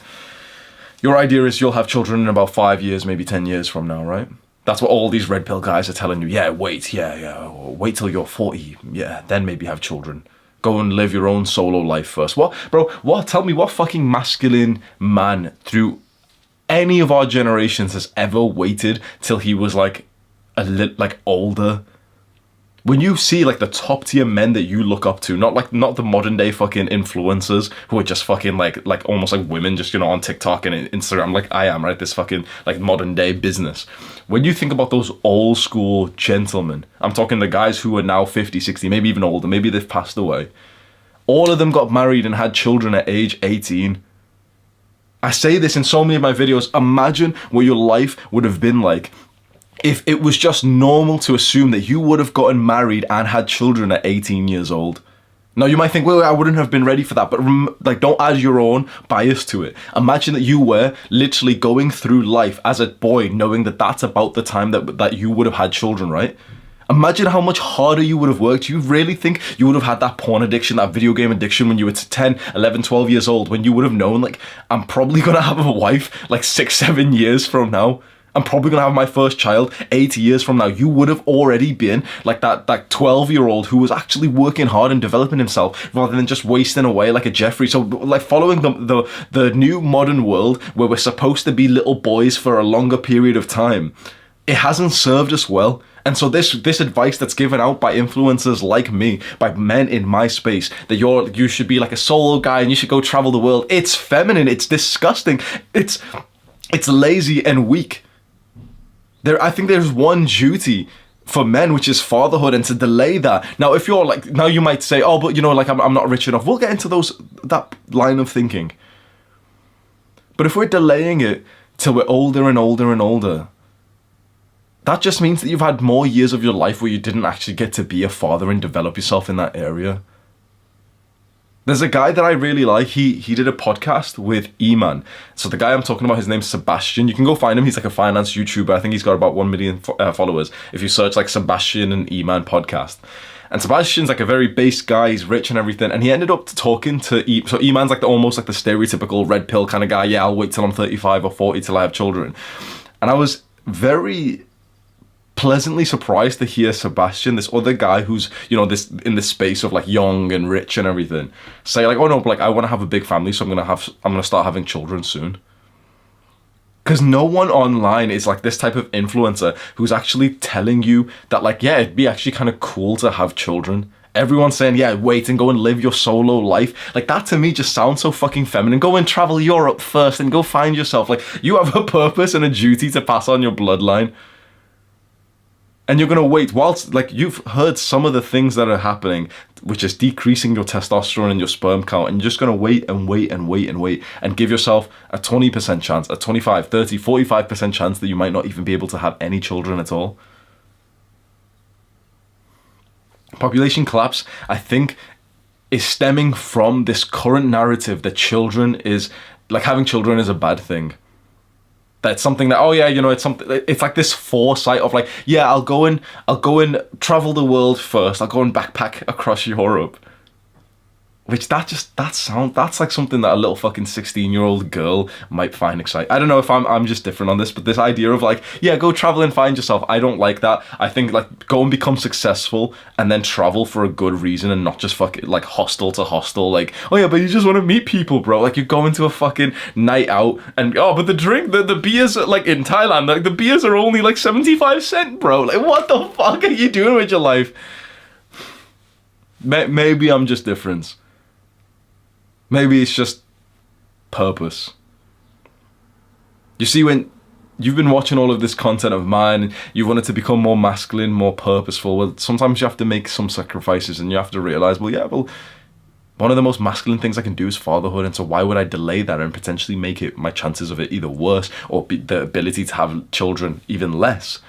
Your idea is you'll have children in about 5 years, maybe 10 years from now, right? That's what all these red pill guys are telling you. Yeah, wait till you're 40. Yeah, then maybe have children. Go and live your own solo life first. What, bro? What? Tell me, what fucking masculine man through any of our generations has ever waited till he was like older? when you see like the top tier men that you look up to, not the modern day fucking influencers who are just fucking like almost like women just, you know, on TikTok and Instagram, like I am, right? This fucking like modern day business. When you think about those old school gentlemen, I'm talking the guys who are now 50, 60, maybe even older, maybe they've passed away. All of them got married and had children at age 18. I say this in so many of my videos. Imagine what your life would have been like if it was just normal to assume that you would have gotten married and had children at 18 years old. Now, you might think, well, I wouldn't have been ready for that, but like, don't add your own bias to it. Imagine that you were literally going through life as a boy, knowing that that's about the time that you would have had children, right? Imagine how much harder you would have worked. You really think you would have had that porn addiction, that video game addiction when you were 10, 11, 12 years old, when you would have known, like, I'm probably going to have a wife like 6, 7 years from now. I'm probably going to have my first child 80 years from now. You would have already been like that 12-year-old who was actually working hard and developing himself rather than just wasting away like a Jeffrey. So like following the new modern world where we're supposed to be little boys for a longer period of time, it hasn't served us well. And so this advice that's given out by influencers like me, by men in my space, that you should be like a solo guy and you should go travel the world, it's feminine, it's disgusting, it's lazy and weak. I think there's one duty for men, which is fatherhood, and to delay that. Now, if you're like, now you might say, oh, but you know, like I'm not rich enough. We'll get into that line of thinking. But if we're delaying it till we're older and older and older, that just means that you've had more years of your life where you didn't actually get to be a father and develop yourself in that area. There's a guy that I really like. He did a podcast with E-Man. So the guy I'm talking about, his name's Sebastian. You can go find him. He's like a finance YouTuber. I think he's got about 1 million followers if you search like Sebastian and E-Man podcast. And Sebastian's like a very base guy. He's rich and everything. And he ended up talking to so E-Man's like almost like the stereotypical red pill kind of guy. Yeah, I'll wait till I'm 35 or 40 till I have children. And I was very pleasantly surprised to hear Sebastian, this other guy who's, you know, this in this space of like young and rich and everything, say like, oh no, like I want to have a big family, so I'm gonna start having children soon. Because no one online is like this type of influencer who's actually telling you that like, yeah, it'd be actually kind of cool to have children. Everyone's saying, yeah, wait and go and live your solo life. Like that to me just sounds so fucking feminine. Go and travel Europe first and go find yourself. Like you have a purpose and a duty to pass on your bloodline. And you're going to wait whilst, like, you've heard some of the things that are happening, which is decreasing your testosterone and your sperm count, and you're just going to wait and wait and wait and wait and give yourself a 20% chance, a 25, 30, 45% chance that you might not even be able to have any children at all. Population collapse, I think, is stemming from this current narrative that having children is a bad thing. That's something that, oh yeah, you know, it's like this foresight of like, yeah, I'll go and travel the world first. I'll go and backpack across Europe. Which that's like something that a little fucking 16-year-old girl might find exciting. I don't know if I'm just different on this, but this idea of like, yeah, go travel and find yourself, I don't like that. I think like go and become successful and then travel for a good reason and not just fucking like hostel to hostel. Like, oh yeah, but you just want to meet people, bro. Like you're going to a fucking night out and oh, but the beers are, like in Thailand, like the beers are only like 75 cents, bro. Like what the fuck are you doing with your life? Maybe I'm just different. Maybe it's just purpose. You see, when you've been watching all of this content of mine and you wanted to become more masculine, more purposeful, well, sometimes you have to make some sacrifices and you have to realize, well, one of the most masculine things I can do is fatherhood, and so why would I delay that and potentially make my chances of it either worse or the ability to have children even less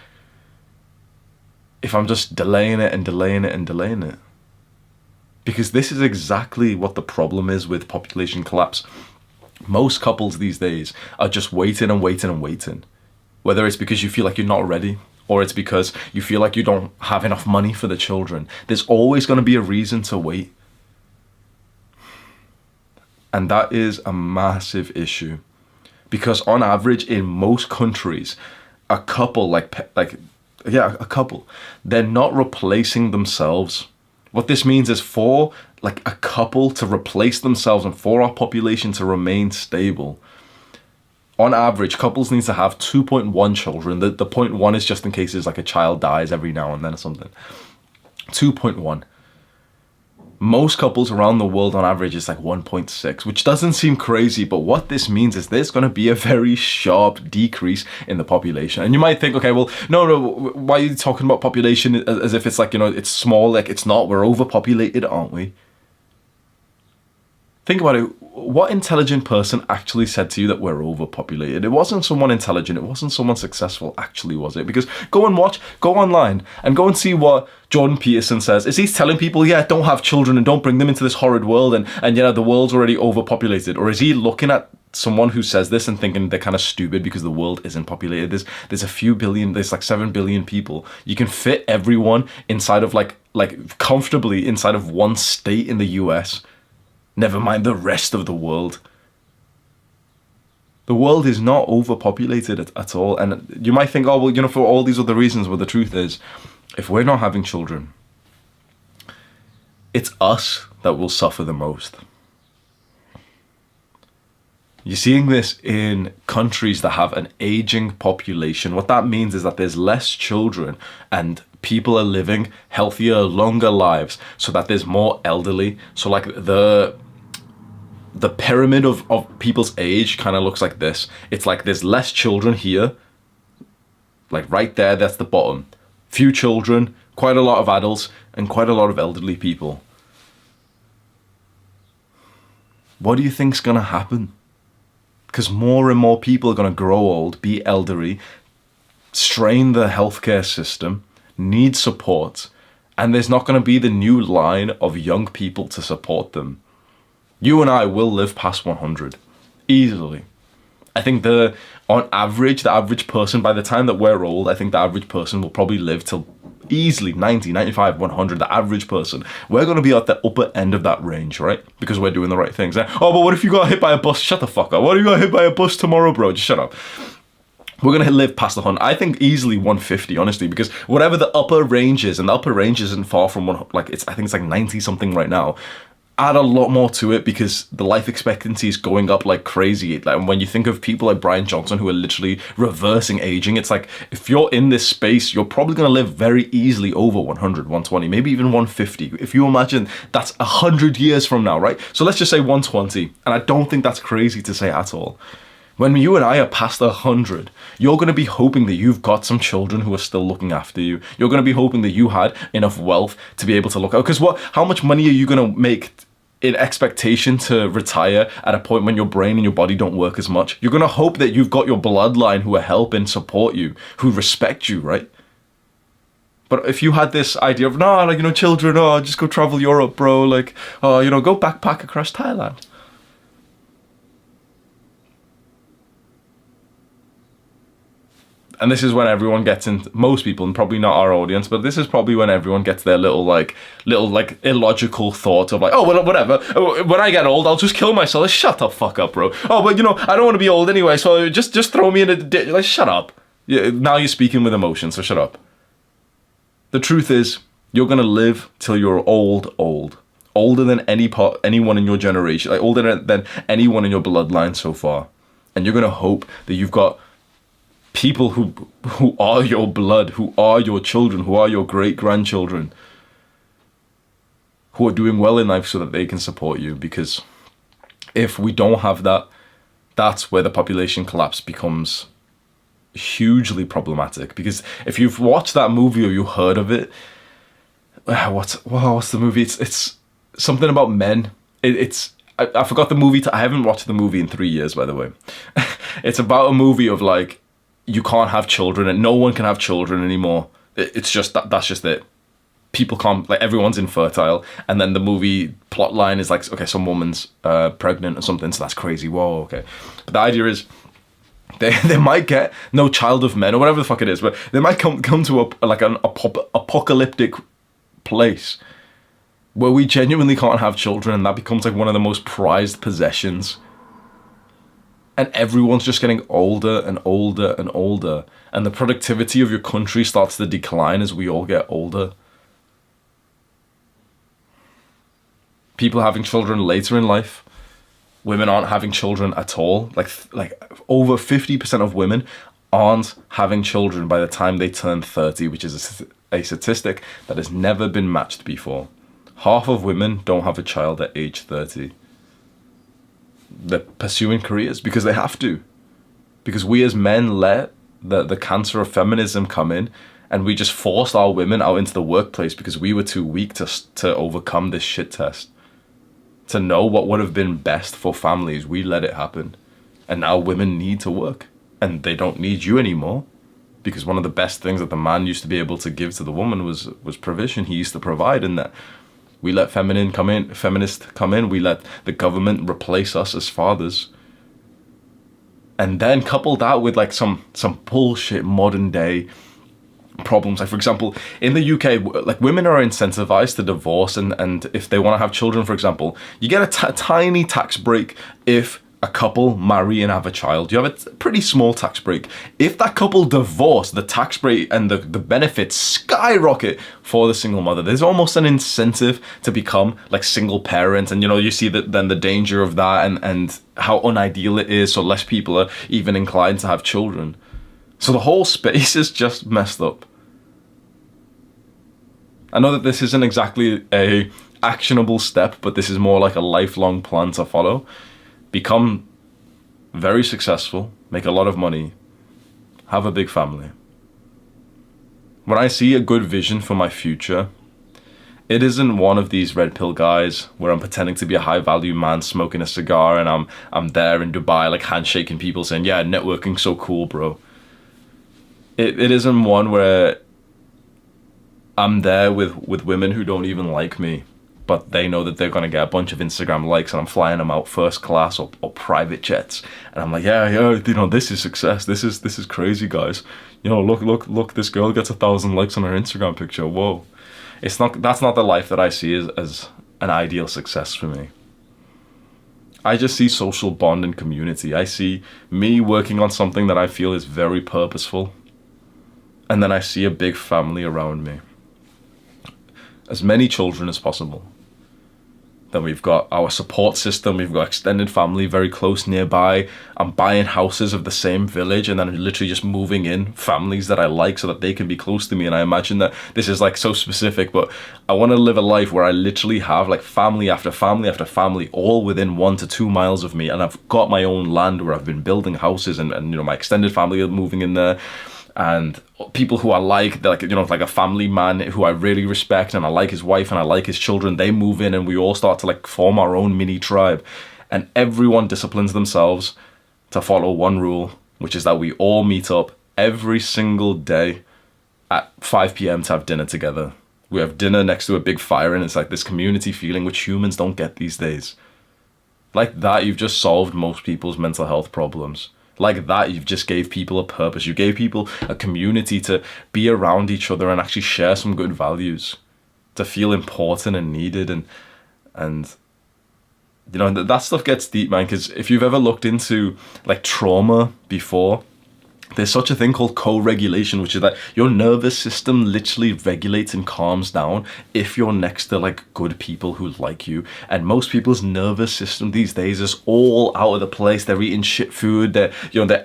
if I'm just delaying it and delaying it and delaying it? Because this is exactly what the problem is with population collapse. Most couples these days are just waiting and waiting and waiting. Whether it's because you feel like you're not ready, or it's because you feel like you don't have enough money for the children. There's always going to be a reason to wait. And that is a massive issue. Because on average, in most countries, a couple, a couple, they're not replacing themselves. What this means is for like a couple to replace themselves and for our population to remain stable, on average, couples need to have 2.1 children. The 0.1 is just in case there's like a child dies every now and then or something. 2.1. Most couples around the world on average is like 1.6, which doesn't seem crazy, but what this means is there's going to be a very sharp decrease in the population. And you might think, okay, well, no, why are you talking about population as if it's like, you know, it's small? Like, it's not. We're overpopulated, aren't we? Think about it. What intelligent person actually said to you that we're overpopulated? It wasn't someone intelligent. It wasn't someone successful, actually, was it? Because go online and go and see what Jordan Peterson says. Is he telling people, yeah, don't have children and don't bring them into this horrid world and you know, the world's already overpopulated? Or is he looking at someone who says this and thinking they're kind of stupid because the world isn't populated? There's a few billion, there's like 7 billion people. You can fit everyone inside of like comfortably inside of one state in the US. Never mind the rest of the world. The world is not overpopulated at all. And you might think, oh, well, you know, for all these other reasons, well, the truth is, if we're not having children, it's us that will suffer the most. You're seeing this in countries that have an aging population. What that means is that there's less children and people are living healthier, longer lives, so that there's more elderly. So like the pyramid of people's age kind of looks like this. It's like there's less children here, like right there, that's the bottom. Few children, quite a lot of adults, and quite a lot of elderly people. What do you think's gonna happen? Because more and more people are gonna grow old, be elderly, strain the healthcare system, need support, and there's not gonna be the new line of young people to support them. You and I will live past 100 easily. I think on average, the average person, by the time that we're old, I think the average person will probably live till easily 90, 95, 100, the average person. We're going to be at the upper end of that range, right? Because we're doing the right things. Oh, but what if you got hit by a bus? Shut the fuck up. What if you got hit by a bus tomorrow, bro? Just shut up. We're going to live past the 100. I think easily 150, honestly, because whatever the upper range is, and the upper range isn't far from I think it's like 90 something right now. Add a lot more to it because the life expectancy is going up like crazy. Like when you think of people like Brian Johnson who are literally reversing aging, it's like if you're in this space, you're probably going to live very easily over 100, 120, maybe even 150. If you imagine that's 100 years from now, right? So let's just say 120. And I don't think that's crazy to say at all. When you and I are past 100, you're going to be hoping that you've got some children who are still looking after you. You're going to be hoping that you had enough wealth to be able to look out. Because how much money are you going to make in expectation to retire at a point when your brain and your body don't work as much? You're going to hope that you've got your bloodline who are helping support you, who respect you, right? But if you had this idea of, no, like, you know, children, oh, just go travel Europe, bro, like, oh, you know, go backpack across Thailand. And this is when everyone gets into, most people, and probably not our audience, but this is probably when everyone gets their little illogical thought of like, oh, well, whatever. When I get old, I'll just kill myself. Shut the fuck up, bro. Oh, but you know, I don't want to be old anyway, so just throw me in a ditch. Like, shut up. Yeah, now you're speaking with emotion, so shut up. The truth is, you're gonna live till you're old. Older than anyone in your generation, like older than anyone in your bloodline so far. And you're gonna hope that you've got people who are your blood, who are your children, who are your great-grandchildren, who are doing well in life so that they can support you. Because if we don't have that, that's where the population collapse becomes hugely problematic. Because if you've watched that movie or you heard of it, what's the movie? It's something about men. I forgot the movie. I haven't watched the movie in 3 years, by the way. It's about a movie of like, you can't have children and no one can have children anymore. It's just that's just it. People can't, like, everyone's infertile, and then the movie plot line is like, okay, some woman's pregnant or something, so that's crazy. Whoa, okay. But the idea is they might get no child of men or whatever the fuck it is, but they might come to an apocalyptic place where we genuinely can't have children, and that becomes like one of the most prized possessions. And everyone's just getting older and older and older. And the productivity of your country starts to decline as we all get older. People having children later in life. Women aren't having children at all. Like over 50% of women aren't having children by the time they turn 30, which is a statistic that has never been matched before. Half of women don't have a child at age 30. They're pursuing careers because they have to. Because we as men let the cancer of feminism come in, and we just forced our women out into the workplace because we were too weak to overcome this shit test. To know what would have been best for families, we let it happen. And now women need to work. And they don't need you anymore. Because one of the best things that the man used to be able to give to the woman was provision. He used to provide, and that we let feminists come in, we let the government replace us as fathers. And then couple that with like some bullshit modern day problems. Like, for example, in the UK, like, women are incentivized to divorce, and if they want to have children, for example, you get a tiny tax break if a couple marry and have a child. You have a pretty small tax break. If that couple divorce, the tax break and the benefits skyrocket for the single mother. There's almost an incentive to become like single parent, and you see that then the danger of that and how unideal it is, so less people are even inclined to have children. So the whole space is just messed up. I know that this isn't exactly a actionable step, but this is more like a lifelong plan to follow. Become very successful, make a lot of money, have a big family. When I see a good vision for my future, it isn't one of these red pill guys where I'm pretending to be a high value man smoking a cigar and I'm there in Dubai like handshaking people saying, yeah, networking's so cool, bro. It isn't one where I'm there with women who don't even like me, but they know that they're going to get a bunch of Instagram likes and I'm flying them out first class or private jets. And I'm like, yeah, this is success. This is crazy, guys. Look, this girl gets 1,000 likes on her Instagram picture. Whoa. That's not the life that I see as an ideal success for me. I just see social bond and community. I see me working on something that I feel is very purposeful. And then I see a big family around me. As many children as possible. Then we've got our support system, we've got extended family very close nearby. I'm buying houses of the same village and then literally just moving in families that I like so that they can be close to me. And I imagine that this is like so specific, but I want to live a life where I literally have like family after family after family all within 1 to 2 miles of me. And I've got my own land where I've been building houses and my extended family are moving in there. And people who I like a family man who I really respect, and I like his wife and I like his children, they move in and we all start to like form our own mini tribe. And everyone disciplines themselves to follow one rule, which is that we all meet up every single day at 5 p.m. to have dinner together. We have dinner next to a big fire, and it's like this community feeling which humans don't get these days. Like that, you've just solved most people's mental health problems. Like that, you've just gave people a purpose. You gave people a community to be around each other and actually share some good values, to feel important and needed. And that stuff gets deep, man, because if you've ever looked into like trauma before, there's such a thing called co-regulation, which is that your nervous system literally regulates and calms down if you're next to like good people who like you. And most people's nervous system these days is all out of the place. They're eating shit food. They're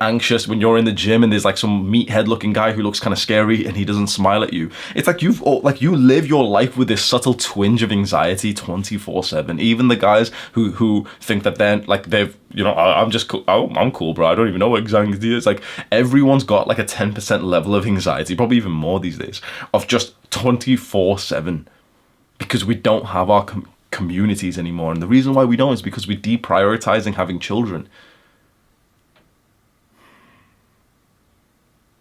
anxious when you're in the gym and there's like some meathead looking guy who looks kind of scary and he doesn't smile at you. It's like you live your life with this subtle twinge of anxiety 24/7. Even the guys who think that I'm just cool. I'm cool, bro. I don't even know what anxiety is. Like everyone's got like a 10% level of anxiety, probably even more these days, of just 24/7, because we don't have our communities anymore. And the reason why we don't is because we're deprioritizing having children.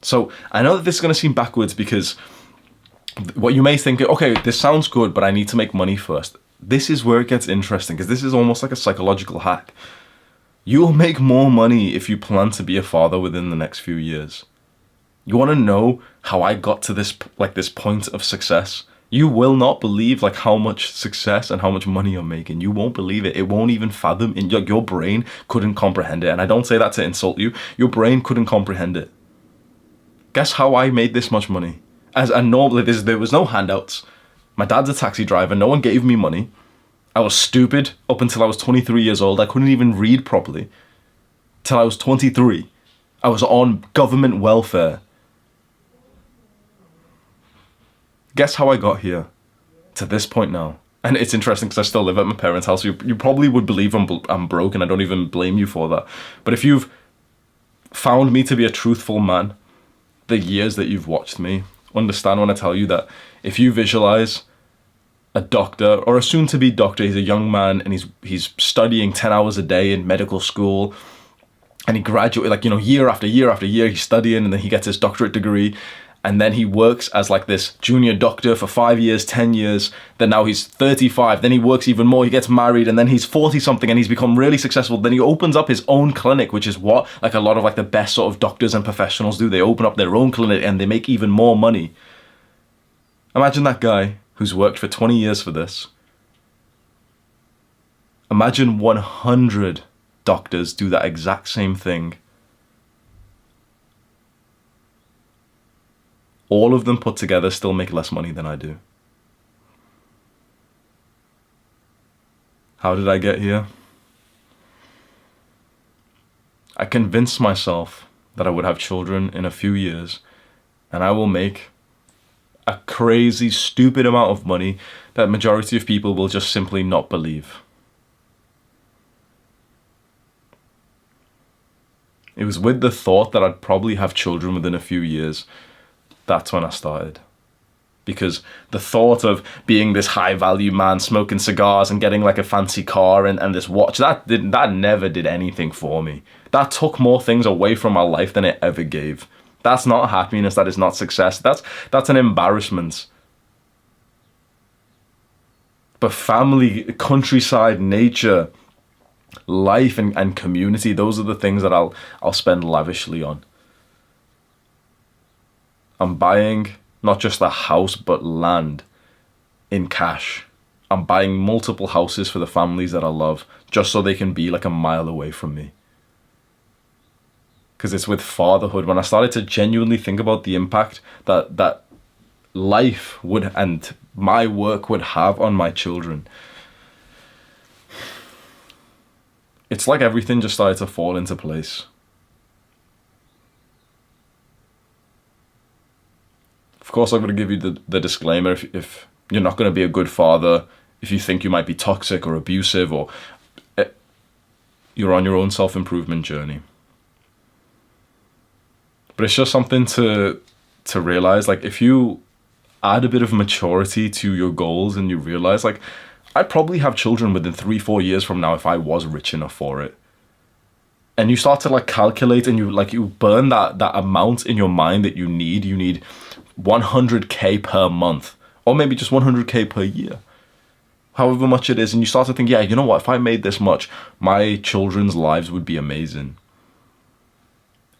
So I know that this is going to seem backwards, because what you may think, okay, this sounds good, but I need to make money first. This is where it gets interesting, because this is almost like a psychological hack. You'll make more money if you plan to be a father within the next few years. You want to know how I got to this point of success? You will not believe like how much success and how much money you're making. You won't believe it. It won't even fathom. Your brain couldn't comprehend it. And I don't say that to insult you. Your brain couldn't comprehend it. Guess how I made this much money? There was no handouts. My dad's a taxi driver. No one gave me money. I was stupid up until I was 23 years old. I couldn't even read properly. Till I was 23. I was on government welfare. Guess how I got here to this point now. And it's interesting because I still live at my parents' house. You probably would believe I'm broke, and I don't even blame you for that. But if you've found me to be a truthful man, the years that you've watched me, understand when I tell you that if you visualize a doctor, or a soon-to-be doctor, he's a young man and he's studying 10 hours a day in medical school, and he graduated, like, you know, year after year after year, he's studying, and then he gets his doctorate degree, and then he works as like this junior doctor for 5 years, 10 years, then now he's 35, then he works even more, he gets married, and then he's 40 something and he's become really successful. Then he opens up his own clinic, which is what like a lot of like the best sort of doctors and professionals do. They open up their own clinic and they make even more money. Imagine that guy who's worked for 20 years for this. Imagine 100 doctors do that exact same thing. All of them put together still make less money than I do. How did I get here? I convinced myself that I would have children in a few years, and I will make a crazy, stupid amount of money that majority of people will just simply not believe. It was with the thought that I'd probably have children within a few years. That's when I started. Because the thought of being this high value man, smoking cigars and getting like a fancy car and this watch, that never did anything for me. That took more things away from my life than it ever gave. That's not happiness, that is not success. That's an embarrassment. But family, countryside, nature, life and community, those are the things that I'll spend lavishly on. I'm buying not just a house, but land in cash. I'm buying multiple houses for the families that I love, just so they can be like a mile away from me. Because it's with fatherhood, when I started to genuinely think about the impact that life would and my work would have on my children, it's like everything just started to fall into place. Of course, I'm going to give you the disclaimer. If you're not going to be a good father, if you think you might be toxic or abusive, or you're on your own self-improvement journey. But it's just something to realize, like, if you add a bit of maturity to your goals and you realize, like, I'd probably have children within 3-4 years from now if I was rich enough for it. And you start to like calculate and you burn that amount in your mind that you need 100k per month, or maybe just 100k per year, however much it is. And you start to think, yeah, you know what, if I made this much, my children's lives would be amazing.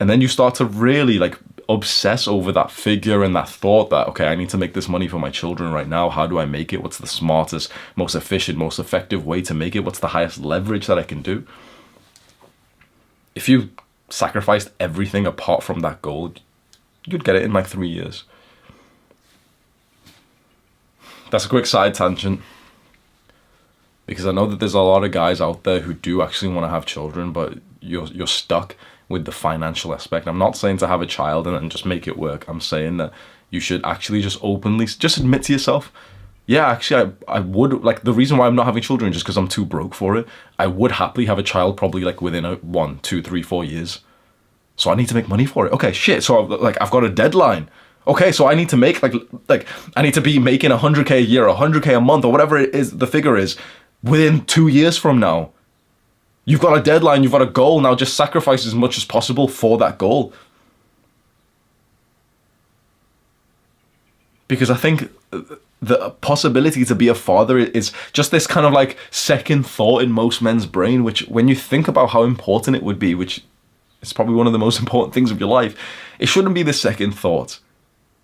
And then you start to really like obsess over that figure and that thought that, okay, I need to make this money for my children right now. How do I make it? What's the smartest, most efficient, most effective way to make it? What's the highest leverage that I can do? If you sacrificed everything apart from that goal, you'd get it in like 3 years. That's a quick side tangent, because I know that there's a lot of guys out there who do actually want to have children, but you're stuck with the financial aspect. I'm not saying to have a child and just make it work. I'm saying that you should actually just openly just admit to yourself, yeah, actually I would, like, the reason why I'm not having children is just because I'm too broke for it. I would happily have a child probably like within 1, 2, 3, 4 years. So I need to make money for it. Okay, shit. So I've got a deadline. Okay, so I need to make like I need to be making 100k a year, 100k a month, or whatever it is the figure is, within 2 years from now. You've got a deadline, you've got a goal. Now just sacrifice as much as possible for that goal. Because I think the possibility to be a father is just this kind of like second thought in most men's brain, which when you think about how important it would be, which is probably one of the most important things of your life, it shouldn't be the second thought.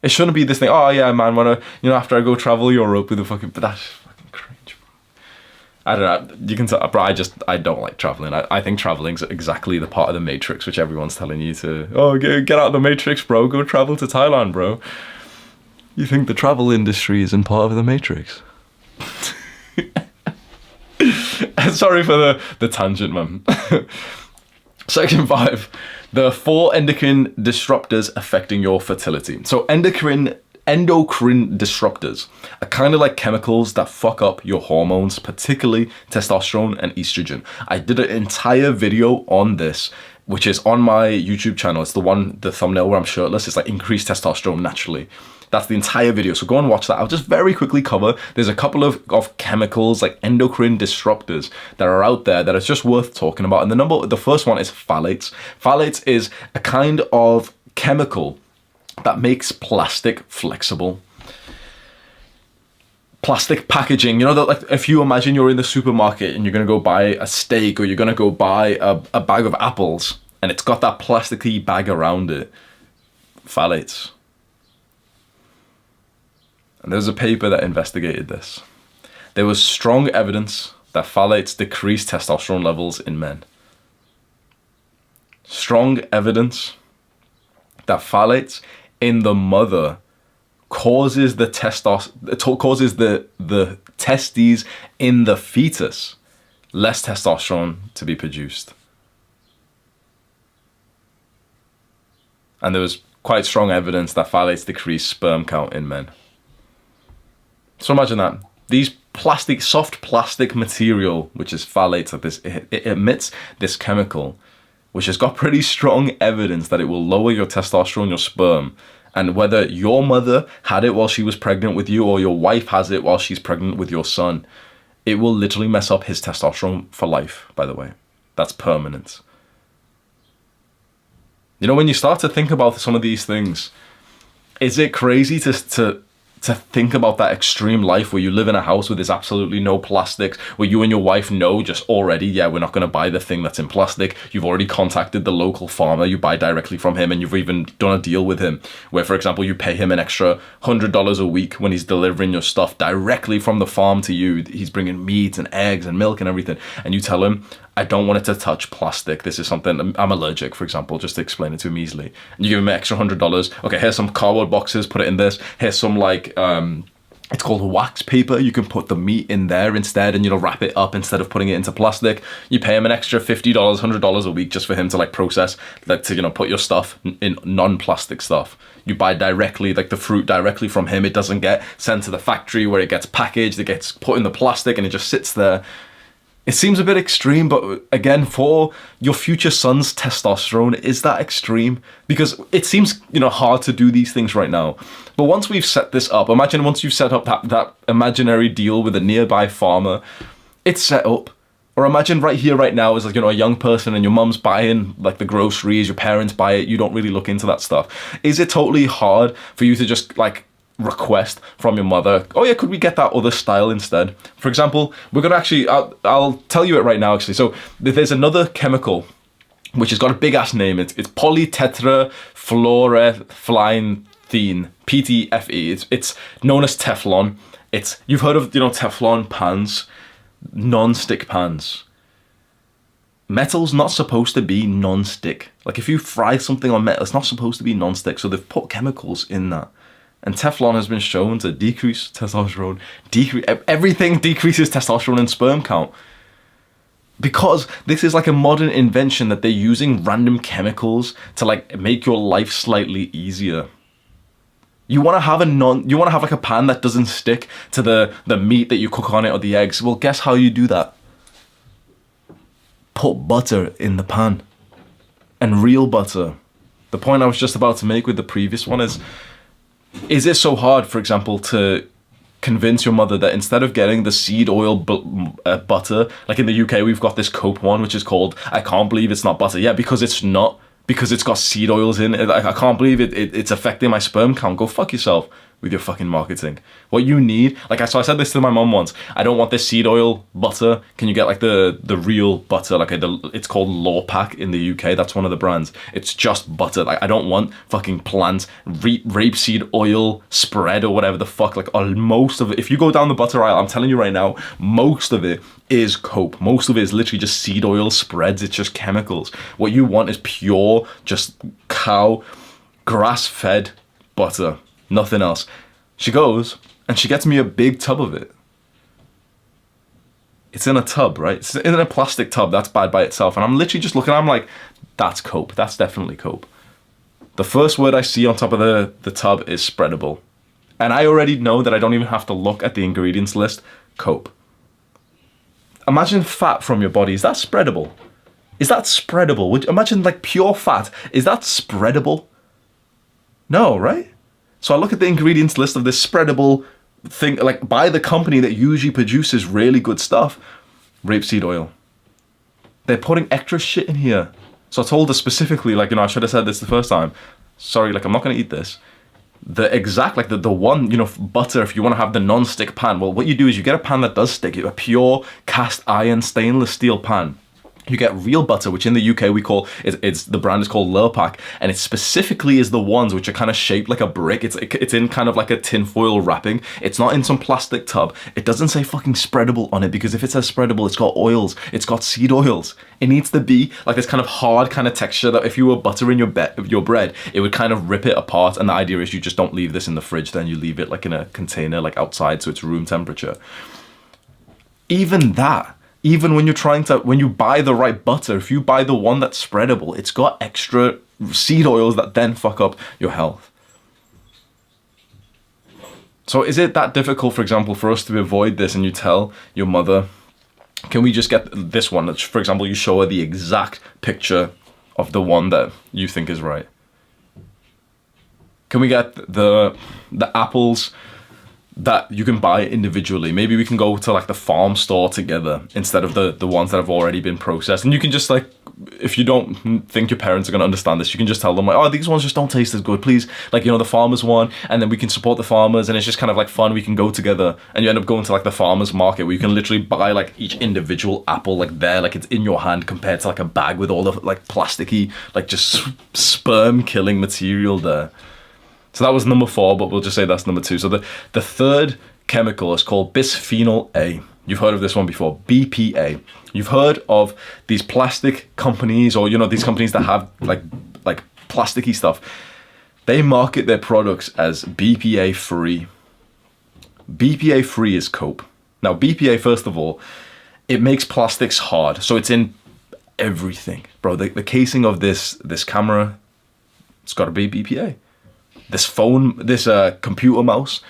It shouldn't be this thing, oh yeah, man, after I go travel Europe with a fucking, but that's fucking cringe, bro. I don't know, you can tell, bro, I don't like traveling. I think traveling's exactly the part of the Matrix which everyone's telling you to, oh, get out of the Matrix, bro, go travel to Thailand, bro. You think the travel industry isn't part of the Matrix? Sorry for the tangent, man. Section 5, the 4 endocrine disruptors affecting your fertility. So endocrine Endocrine disruptors are kind of like chemicals that fuck up your hormones, particularly testosterone and estrogen. I did an entire video on this, which is on my YouTube channel. It's the thumbnail where I'm shirtless. It's like increased testosterone naturally. That's the entire video. So go and watch that. I'll just very quickly cover. There's a couple of chemicals like endocrine disruptors that are out there that are just worth talking about. And the first one is phthalates. Phthalates is a kind of chemical that makes plastic flexible. Plastic packaging, you know, that like if you imagine you're in the supermarket and you're gonna go buy a steak or you're gonna go buy a bag of apples and it's got that plasticky bag around it. Phthalates. And there's a paper that investigated this. There was strong evidence that phthalates decrease testosterone levels in men. Strong evidence that phthalates in the mother causes the testes in the fetus less testosterone to be produced. And there was quite strong evidence that phthalates decrease sperm count in men. So imagine that. These soft plastic material, which is phthalates, like this, it emits this chemical, which has got pretty strong evidence that it will lower your testosterone, your sperm. And whether your mother had it while she was pregnant with you or your wife has it while she's pregnant with your son, it will literally mess up his testosterone for life, by the way. That's permanent. You know, when you start to think about some of these things, is it crazy to think about that extreme life where you live in a house where there's absolutely no plastics, where you and your wife know just already, yeah, we're not going to buy the thing that's in plastic. You've already contacted the local farmer, you buy directly from him, and you've even done a deal with him where, for example, you pay him an extra $100 a week when he's delivering your stuff directly from the farm to you. He's bringing meat and eggs and milk and everything. And you tell him, I don't want it to touch plastic. This is something, I'm allergic, for example, just to explain it to him easily. And you give him an extra $100. Okay, here's some cardboard boxes, put it in this. Here's some like, it's called wax paper. You can put the meat in there instead and, you know, wrap it up instead of putting it into plastic. You pay him an extra $50, $100 a week just for him to like process, like to, you know, put your stuff in non-plastic stuff. You buy directly, like the fruit directly from him. It doesn't get sent to the factory where it gets packaged. It gets put in the plastic and it just sits there. It seems a bit extreme, but again, for your future son's testosterone, is that extreme? Because it seems, you know, hard to do these things right now. But once we've set this up, imagine once you've set up that imaginary deal with a nearby farmer, it's set up. Or imagine right here, right now, as like, you know, a young person and your mum's buying like the groceries, your parents buy it, you don't really look into that stuff. Is it totally hard for you to just like request from your mother, oh yeah, could we get that other style instead? For example, we're gonna actually, I'll tell you it right now actually. So there's another chemical which has got a big ass name. It's polytetrafluoroethylene, PTFE. It's known as Teflon. You've heard of, you know, Teflon pans, non-stick pans. Metal's not supposed to be non-stick. Like if you fry something on metal, it's not supposed to be non-stick. So they've put chemicals in that. And Teflon has been shown to decrease testosterone. Everything decreases testosterone and sperm count. Because this is like a modern invention that they're using random chemicals to like make your life slightly easier. You want to have like a pan that doesn't stick to the meat that you cook on it or the eggs. Well, guess how you do that? Put butter in the pan. And real butter. The point I was just about to make with the previous one is it so hard, for example, to convince your mother that instead of getting the seed oil butter, like in the UK, we've got this Cope one, which is called, I can't believe it's not butter. Yeah, because it's not. Because it's got seed oils in it. I can't believe it's affecting my sperm count. Go fuck yourself with your fucking marketing. What you need, so I said this to my mom once, I don't want this seed oil butter. Can you get like the real butter? Like it's called Lawpack in the UK. That's one of the brands. It's just butter. Like I don't want fucking plant rapeseed oil spread or whatever the fuck. Like most of it, if you go down the butter aisle, I'm telling you right now, most of it is Cope. Most of it is literally just seed oil spreads. It's just chemicals. What you want is pure, just cow, grass-fed butter. Nothing else. She goes and she gets me a big tub of it. It's in a tub, right? It's in a plastic tub. That's bad by itself. And I'm literally just looking, I'm like, that's Cope. That's definitely Cope. The first word I see on top of the tub is spreadable. And I already know that I don't even have to look at the ingredients list. Cope. Imagine fat from your body. Is that spreadable? Is that spreadable? Imagine like pure fat. Is that spreadable? No, right? So I look at the ingredients list of this spreadable thing, like by the company that usually produces really good stuff. Rapeseed oil. They're putting extra shit in here. So I told her specifically, like, I should have said this the first time. Sorry, like, I'm not going to eat this. The exact, like, the one, butter, if you want to have the non-stick pan, well, what you do is you get a pan that does stick, a pure cast iron stainless steel pan. You get real butter, which in the UK we call, it's the brand is called Lurpak, and it specifically is the ones which are kind of shaped like a brick. It's in kind of like a tinfoil wrapping. It's not in some plastic tub. It doesn't say fucking spreadable on it, because if it says spreadable, it's got oils. It's got seed oils. It needs to be like this kind of hard kind of texture that if you were buttering your bread, it would kind of rip it apart. And the idea is you just don't leave this in the fridge, then you leave it like in a container, like outside, so it's room temperature. Even that. Even when when you buy the right butter, if you buy the one that's spreadable, it's got extra seed oils that then fuck up your health. So is it that difficult, for example, for us to avoid this, and you tell your mother, can we just get this one? For example, you show her the exact picture of the one that you think is right. Can we get the apples that you can buy individually? Maybe we can go to like the farm store together instead of the ones that have already been processed. And you can just, like, if you don't think your parents are going to understand this, you can just tell them, like, oh, these ones just don't taste as good, please. Like, the farmer's one, and then we can support the farmers, and it's just kind of like fun. We can go together, and you end up going to like the farmer's market where you can literally buy like each individual apple, like there, like it's in your hand, compared to like a bag with all the like plasticky, like just sperm killing material there. So that was number 4, but we'll just say that's number 2. So the third chemical is called bisphenol A. You've heard of this one before, BPA. You've heard of these plastic companies, or these companies that have like plasticky stuff. They market their products as BPA free. BPA free is Cope. Now BPA, first of all, it makes plastics hard, so it's in everything, bro. The casing of this camera, it's got to be BPA. This phone, this computer mouse,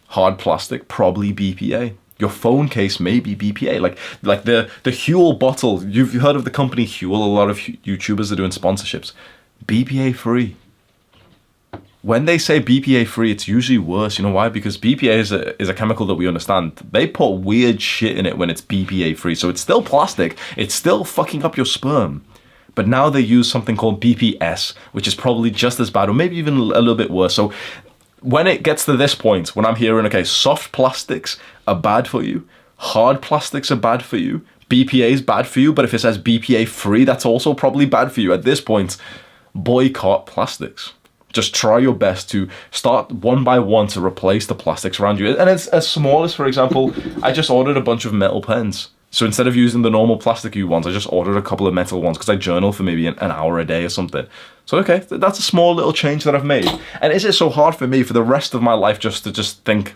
hard plastic, probably BPA. Your phone case may be BPA. Like the Huel bottle. You've heard of the company Huel. A lot of YouTubers are doing sponsorships. BPA free. When they say BPA free, it's usually worse. You know why? Because BPA is a chemical that we understand. They put weird shit in it when it's BPA free. So it's still plastic. It's still fucking up your sperm. But now they use something called BPS, which is probably just as bad, or maybe even a little bit worse. So when it gets to this point, when I'm hearing, okay, soft plastics are bad for you, hard plastics are bad for you, BPA is bad for you, but if it says BPA free, that's also probably bad for you. At this point, boycott plastics. Just try your best to start one by one to replace the plastics around you. And it's as small as, for example, I just ordered a bunch of metal pens. So instead of using the normal plasticky ones, I just ordered a couple of metal ones because I journal for maybe an hour a day or something. So, okay, that's a small little change that I've made. And is it so hard for me for the rest of my life just to think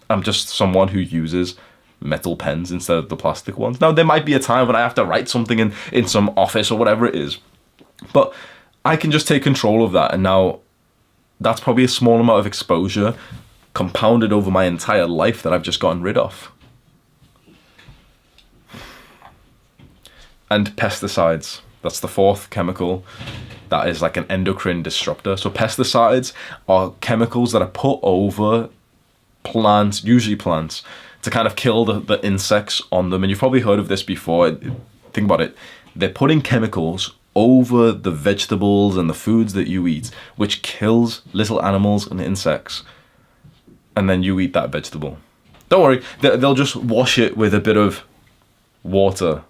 I'm just someone who uses metal pens instead of the plastic ones? Now, there might be a time when I have to write something in some office or whatever it is. But I can just take control of that. And now that's probably a small amount of exposure compounded over my entire life that I've just gotten rid of. And pesticides. That's the 4th chemical that is like an endocrine disruptor. So pesticides are chemicals that are put over plants, usually plants, to kind of kill the insects on them. And you've probably heard of this before. Think about it. They're putting chemicals over the vegetables and the foods that you eat, which kills little animals and insects. And then you eat that vegetable. Don't worry, they'll just wash it with a bit of water.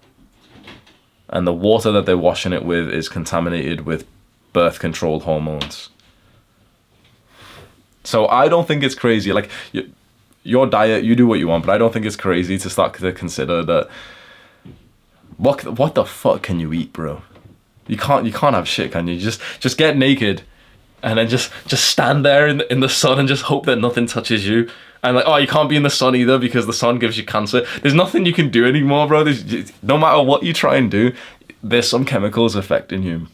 And the water that they're washing it with is contaminated with birth control hormones. So I don't think it's crazy. Like, your diet, you do what you want, but I don't think it's crazy to start to consider that. What the fuck can you eat, bro? You can't have shit, can you? Just get naked and then just stand there in the sun and just hope that nothing touches you. And like, oh, you can't be in the sun either because the sun gives you cancer. There's nothing you can do anymore, bro. No matter what you try and do, there's some chemicals affecting you.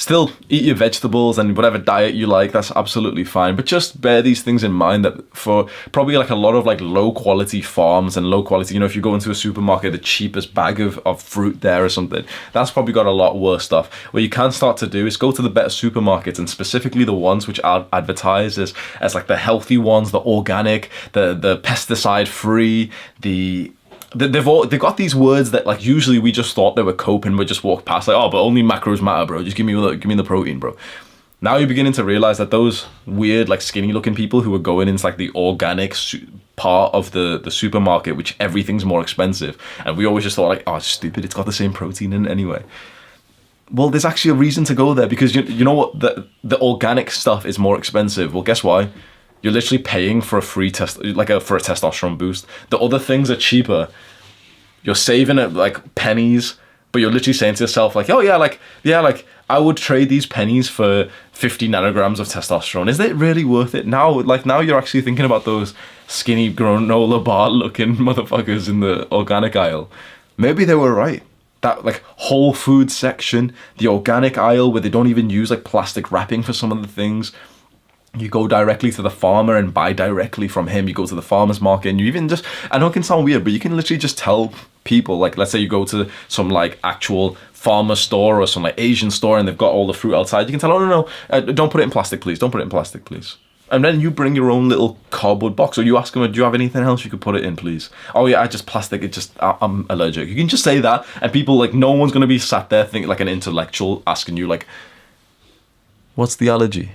Still eat your vegetables and whatever diet you like, that's absolutely fine. But just bear these things in mind, that for probably like a lot of like low quality farms and low quality, if you go into a supermarket, the cheapest bag of fruit there or something, that's probably got a lot worse stuff. What you can start to do is go to the better supermarkets, and specifically the ones which are advertised as like the healthy ones, the organic, the pesticide free, they've got these words that like usually we just thought they were cope and we just walk past like, oh, but only macros matter, bro. Just give me the protein, bro. Now you're beginning to realize that those weird like skinny looking people who are going into like the organic part of the supermarket, which everything's more expensive, and we always just thought like, oh, it's stupid, it's got the same protein in it anyway. Well, there's actually a reason to go there, because you know what, the organic stuff is more expensive. Well, guess why? You're literally paying for a free for a testosterone boost. The other things are cheaper. You're saving it like pennies, but you're literally saying to yourself like, oh yeah, I would trade these pennies for 50 nanograms of testosterone. Is it really worth it? Now you're actually thinking about those skinny granola bar looking motherfuckers in the organic aisle. Maybe they were right. That like whole food section, the organic aisle where they don't even use like plastic wrapping for some of the things. You go directly to the farmer and buy directly from him. You go to the farmer's market and you even just, I know it can sound weird, but you can literally just tell people, like, let's say you go to some like actual farmer store or some like Asian store and they've got all the fruit outside. You can tell, oh no, don't put it in plastic, please. Don't put it in plastic, please. And then you bring your own little cardboard box, or you ask them, do you have anything else you could put it in, please? Oh yeah, I just plastic, I'm allergic. You can just say that, and people, like, no one's going to be sat there thinking like an intellectual asking you like, what's the allergy?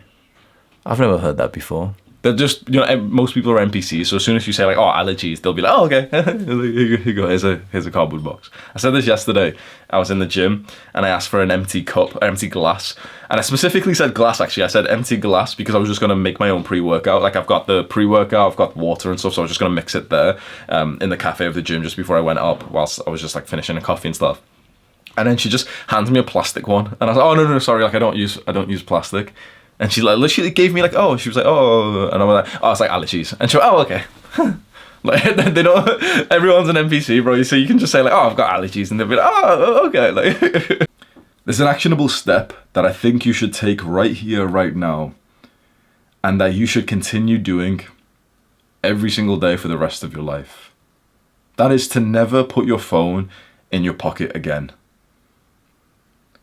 I've never heard that before. They're just, most people are NPCs, so as soon as you say like, oh, allergies, they'll be like, oh, okay, here you go, here's a cardboard box. I said this yesterday. I was in the gym and I asked for an empty glass. And I specifically said glass, actually. I said empty glass because I was just going to make my own pre-workout. Like, I've got the pre-workout, I've got water and stuff, so I was just going to mix it there in the cafe of the gym just before I went up, whilst I was just like finishing a coffee and stuff. And then she just hands me a plastic one. And I was like, oh, no, sorry, like, I don't use plastic. And she like literally gave me like, oh, she was like, oh, and I was like, oh, it's like allergies. And she went, oh, okay. Like, they don't, everyone's an NPC, bro. So you can just say like, oh, I've got allergies, and they'll be like, oh, okay. Like, there's an actionable step that I think you should take right here, right now, and that you should continue doing every single day for the rest of your life. That is to never put your phone in your pocket again.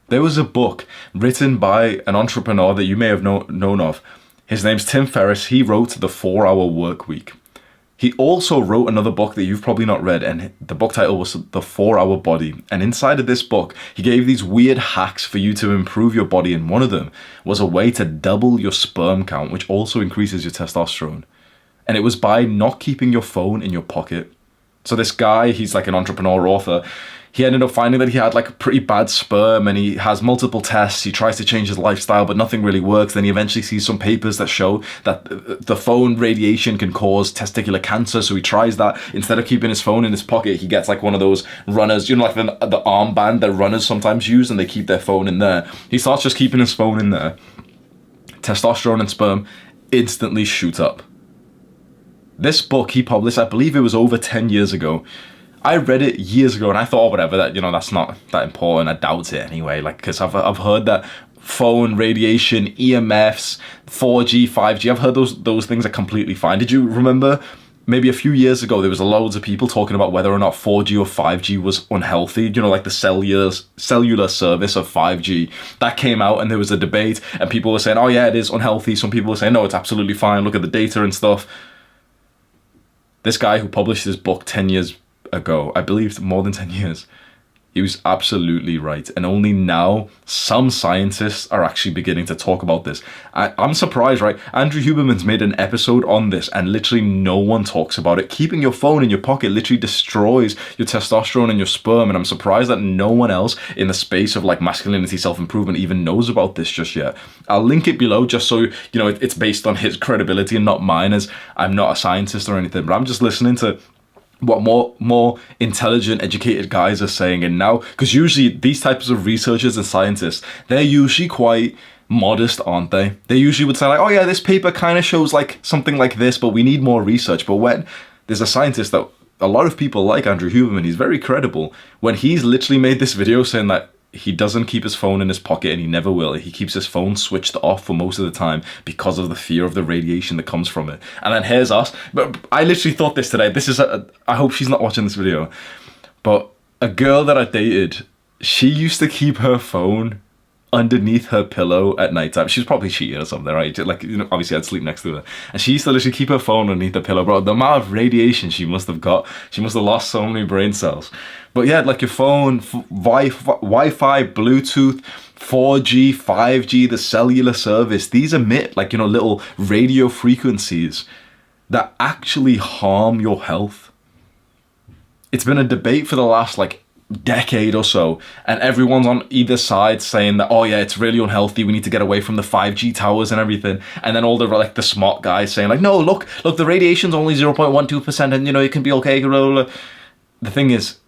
There was a book written by an entrepreneur that you may have known of. His name's Tim Ferriss. He wrote The 4-Hour Workweek. He also wrote another book that you've probably not read, and the book title was The 4-Hour Body. And inside of this book, he gave these weird hacks for you to improve your body, and one of them was a way to double your sperm count, which also increases your testosterone. And it was by not keeping your phone in your pocket. So this guy, he's like an entrepreneur author. He ended up finding that he had like pretty bad sperm, and he has multiple tests. He tries to change his lifestyle, but nothing really works. Then he eventually sees some papers that show that the phone radiation can cause testicular cancer. So he tries that. Instead of keeping his phone in his pocket, he gets like one of those runners, like the armband that runners sometimes use, and they keep their phone in there. He starts just keeping his phone in there. Testosterone and sperm instantly shoot up. This book he published, I believe it was over 10 years ago. I read it years ago and I thought, whatever, that, that's not that important. I doubt it anyway, like, because I've heard that phone radiation, EMFs, 4G, 5G, I've heard those things are completely fine. Did you remember maybe a few years ago there was loads of people talking about whether or not 4G or 5G was unhealthy, like the cellular service of 5G that came out, and there was a debate and people were saying, oh yeah, it is unhealthy. Some people were saying, no, it's absolutely fine, look at the data and stuff. This guy who published this book 10 years ago, I believe more than 10 years, he was absolutely right. And only now some scientists are actually beginning to talk about this. I'm surprised, right? Andrew Huberman's made an episode on this and literally no one talks about it. Keeping your phone in your pocket literally destroys your testosterone and your sperm, and I'm surprised that no one else in the space of like masculinity self-improvement even knows about this just yet. I'll link it below just so it's based on his credibility and not mine, as I'm not a scientist or anything, but I'm just listening to what more intelligent, educated guys are saying. And now, because usually these types of researchers and scientists, they're usually quite modest, aren't they? They usually would say like, oh yeah, this paper kind of shows like something like this, but we need more research. But when there's a scientist that a lot of people like, Andrew Huberman, he's very credible, when he's literally made this video saying that he doesn't keep his phone in his pocket, and he never will. He keeps his phone switched off for most of the time because of the fear of the radiation that comes from it. And then here's us. But I literally thought this today. I hope she's not watching this video. But a girl that I dated, she used to keep her phone underneath her pillow at night time. She was probably cheating or something, right? Like, you know, obviously I'd sleep next to her. And she used to literally keep her phone underneath the pillow, bro. The amount of radiation she must have got, she must have lost so many brain cells. But yeah, like your phone, Wi-Fi, Bluetooth, 4G, 5G, the cellular service, these emit like, you know, little radio frequencies that actually harm your health. It's been a debate for the last like decade or so, and everyone's on either side saying that, oh yeah, it's really unhealthy, we need to get away from the 5G towers and everything. And then all the like the smart guys saying like, no, look, the radiation's only 0.12%, and you know, it can be okay. The thing is,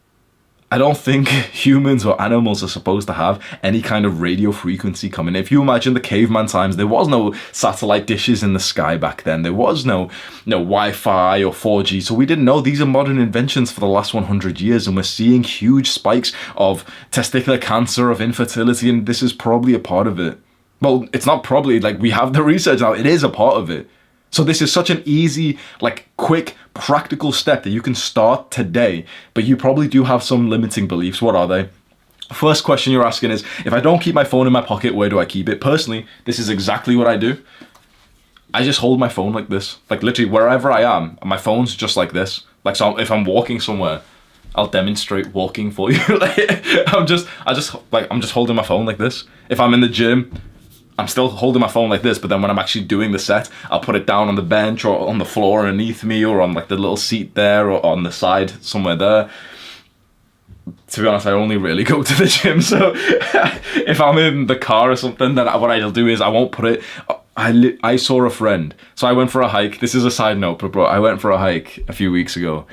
I don't think humans or animals are supposed to have any kind of radio frequency coming. If you imagine the caveman times, there was no satellite dishes in the sky back then. There was no Wi-Fi or 4G. So we didn't know. These are modern inventions for the last 100 years. And we're seeing huge spikes of testicular cancer, of infertility. And this is probably a part of it. Well, it's not probably, like, we have the research now. It is a part of it. So this is such an easy, like, quick, practical step that you can start today, but you probably do have some limiting beliefs. What are they? First question you're asking is, if I don't keep my phone in my pocket, where do I keep it? Personally, this is exactly what I do. I just hold my phone like this. Like, literally, wherever I am, my phone's just like this. Like, so if I'm walking somewhere, I'll demonstrate walking for you. Like, I'm just holding my phone like this. If I'm in the gym, I'm still holding my phone like this, but then when I'm actually doing the set, I'll put it down on the bench or on the floor underneath me, or on like the little seat there, or on the side somewhere there. To be honest, I only really go to the gym, so if I'm in the car or something, then what I'll do is I won't put it. I saw a friend, so I went for a hike. This is a side note, but bro, I went for a hike a few weeks ago,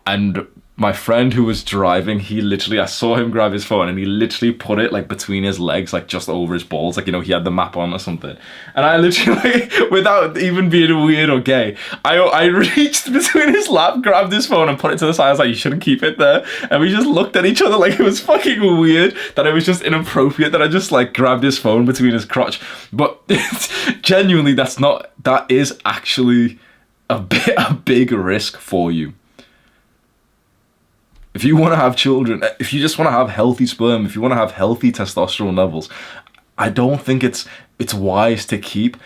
and my friend who was driving, I saw him grab his phone and he literally put it like between his legs, like just over his balls, like, you know, he had the map on or something. And I literally, like, without even being weird or gay, I reached between his lap, grabbed his phone and put it to the side. I was like, you shouldn't keep it there. And we just looked at each other like it was fucking weird, that it was just inappropriate that I just like grabbed his phone between his crotch. But genuinely, that is actually a big risk for you. If you want to have children, if you just want to have healthy sperm, if you want to have healthy testosterone levels, I don't think it's wise to keep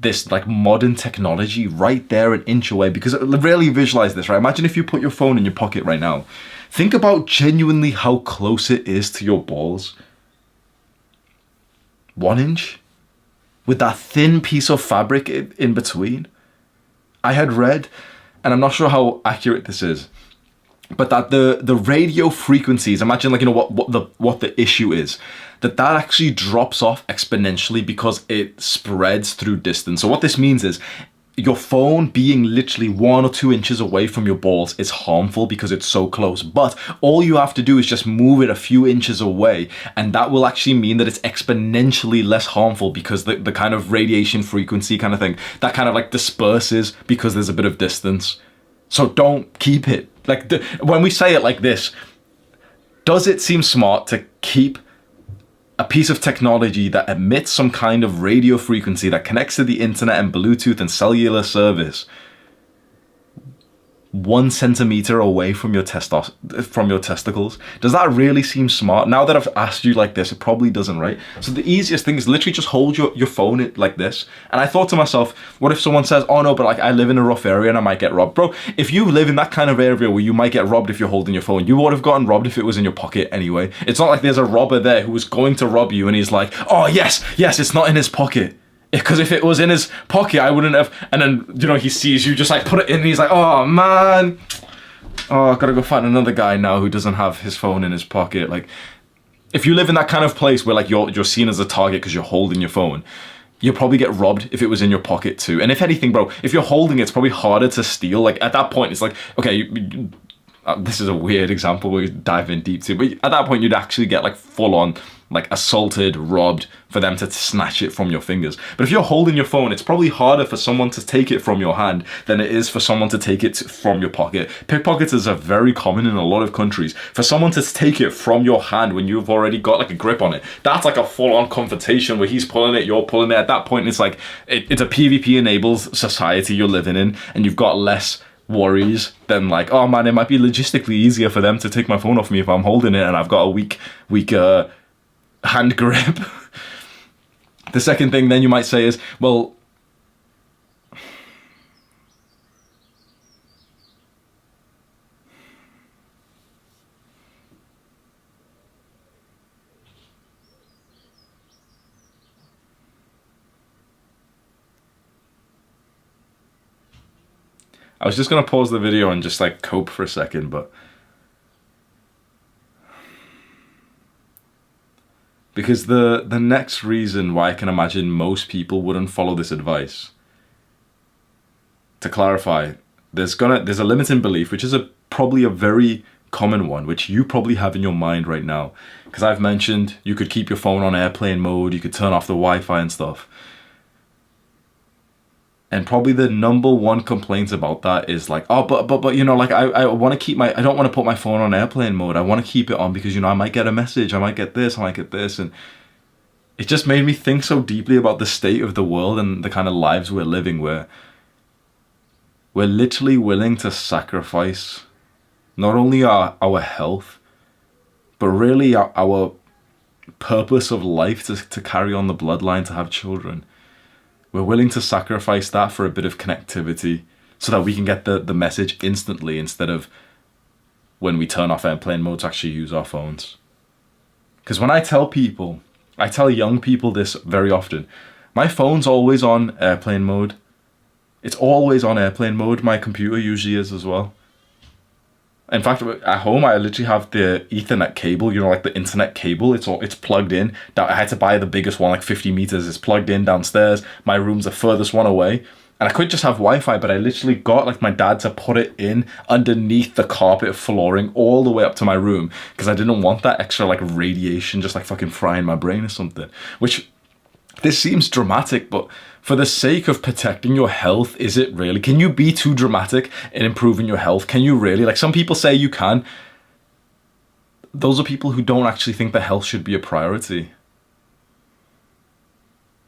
this like modern technology right there an inch away. Because really visualize this, right? Imagine if you put your phone in your pocket right now. Think about genuinely how close it is to your balls. 1 inch? With that thin piece of fabric in between. I had read, and I'm not sure how accurate this is, but that the radio frequencies, imagine like, you know, what the issue is, that actually drops off exponentially because it spreads through distance. So what this means is your phone being literally 1 or 2 inches away from your balls is harmful because it's so close. But all you have to do is just move it a few inches away, and that will actually mean that it's exponentially less harmful, because the kind of radiation frequency kind of thing, that kind of like disperses because there's a bit of distance. So don't keep it. Like, when we say it like this, does it seem smart to keep a piece of technology that emits some kind of radio frequency that connects to the internet and Bluetooth and cellular service 1 centimeter away from your testicles? Does that really seem smart? Now that I've asked you like this, it probably doesn't, right? So the easiest thing is literally just hold your phone like this. And I thought to myself, what if someone says, oh no, but like I live in a rough area and I might get robbed? Bro, if you live in that kind of area where you might get robbed if you're holding your phone, you would have gotten robbed if it was in your pocket anyway. It's not like there's a robber there who was going to rob you and he's like, oh yes, it's not in his pocket. Because if it was in his pocket, I wouldn't have. And then, you know, he sees you just like put it in and he's like, oh man, I've got to go find another guy now who doesn't have his phone in his pocket. Like, if you live in that kind of place where like you're seen as a target because you're holding your phone, you'll probably get robbed if it was in your pocket too. And if anything, bro, if you're holding it, it's probably harder to steal. Like, at that point, it's like, okay, This is a weird example we dive in deep to, but at that point you'd actually get like full on like assaulted, robbed, for them to snatch it from your fingers. But if you're holding your phone, it's probably harder for someone to take it from your hand than it is for someone to take it from your pocket. Pickpocketers are very common in a lot of countries. For someone to take it from your hand when you've already got like a grip on it, that's like a full-on confrontation where he's pulling it, you're pulling it. At that point, it's like it's a PvP-enabled society you're living in, and you've got less worries than like, oh man, it might be logistically easier for them to take my phone off me if I'm holding it and I've got a weak hand grip. The second thing then you might say is, well, I was just going to pause the video and just like cope for a second, but because the next reason why I can imagine most people wouldn't follow this advice, to clarify, there's a limiting belief, which is probably a very common one, which you probably have in your mind right now. Because I've mentioned you could keep your phone on airplane mode, you could turn off the Wi-Fi and stuff. And probably the number one complaint about that is like, oh, but you know, like I want to keep I don't want to put my phone on airplane mode. I want to keep it on because, you know, I might get a message, I might get this. And it just made me think so deeply about the state of the world and the kind of lives we're living, where we're literally willing to sacrifice not only our health, but really our purpose of life to carry on the bloodline, to have children. We're willing to sacrifice that for a bit of connectivity so that we can get the message instantly instead of when we turn off airplane mode to actually use our phones. Because when I tell young people this very often, my phone's always on airplane mode. It's always on airplane mode. My computer usually is as well. In fact, at home, I literally have the Ethernet cable, you know, like the internet cable. It's plugged in. I had to buy the biggest one, like 50 meters. It's plugged in downstairs. My room's the furthest one away. And I could just have Wi-Fi, but I literally got like my dad to put it in underneath the carpet flooring all the way up to my room because I didn't want that extra like radiation just like fucking frying my brain or something. Which, this seems dramatic, but for the sake of protecting your health, is it really? Can you be too dramatic in improving your health? Can you really? Like, some people say you can. Those are people who don't actually think that health should be a priority.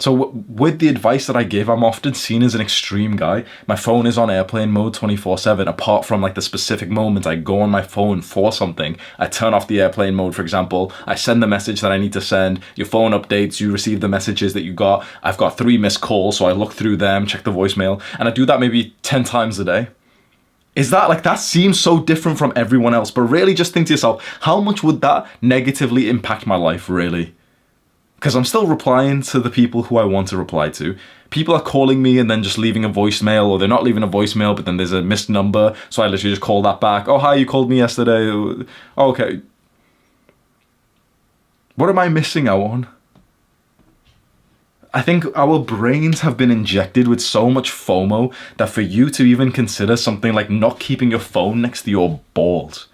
So with the advice that I give, I'm often seen as an extreme guy. My phone is on airplane mode 24/7. Apart from like the specific moment I go on my phone for something, I turn off the airplane mode, for example. I send the message that I need to send. Your phone updates, you receive the messages that you got. I've got 3 missed calls, so I look through them, check the voicemail, and I do that maybe 10 times a day. Is that like, that seems so different from everyone else, but really just think to yourself, how much would that negatively impact my life, really? Because I'm still replying to the people who I want to reply to. People are calling me and then just leaving a voicemail, or they're not leaving a voicemail, but then there's a missed number, so I literally just call that back. Oh, hi, you called me yesterday. Oh, okay. What am I missing out on? I think our brains have been injected with so much FOMO that for you to even consider something like not keeping your phone next to your balls,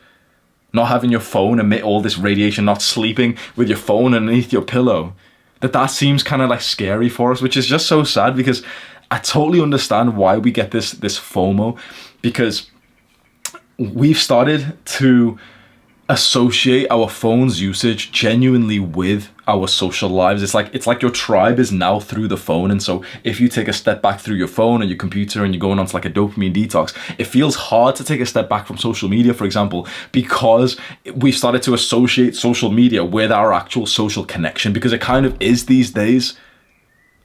not having your phone emit all this radiation, not sleeping with your phone underneath your pillow, that seems kind of like scary for us, which is just so sad, because I totally understand why we get this FOMO, because we've started to associate our phone's usage genuinely with our social lives. It's like your tribe is now through the phone, and so if you take a step back through your phone or your computer and you're going on to like a dopamine detox, it feels hard to take a step back from social media, for example, because we've started to associate social media with our actual social connection, because it kind of is these days.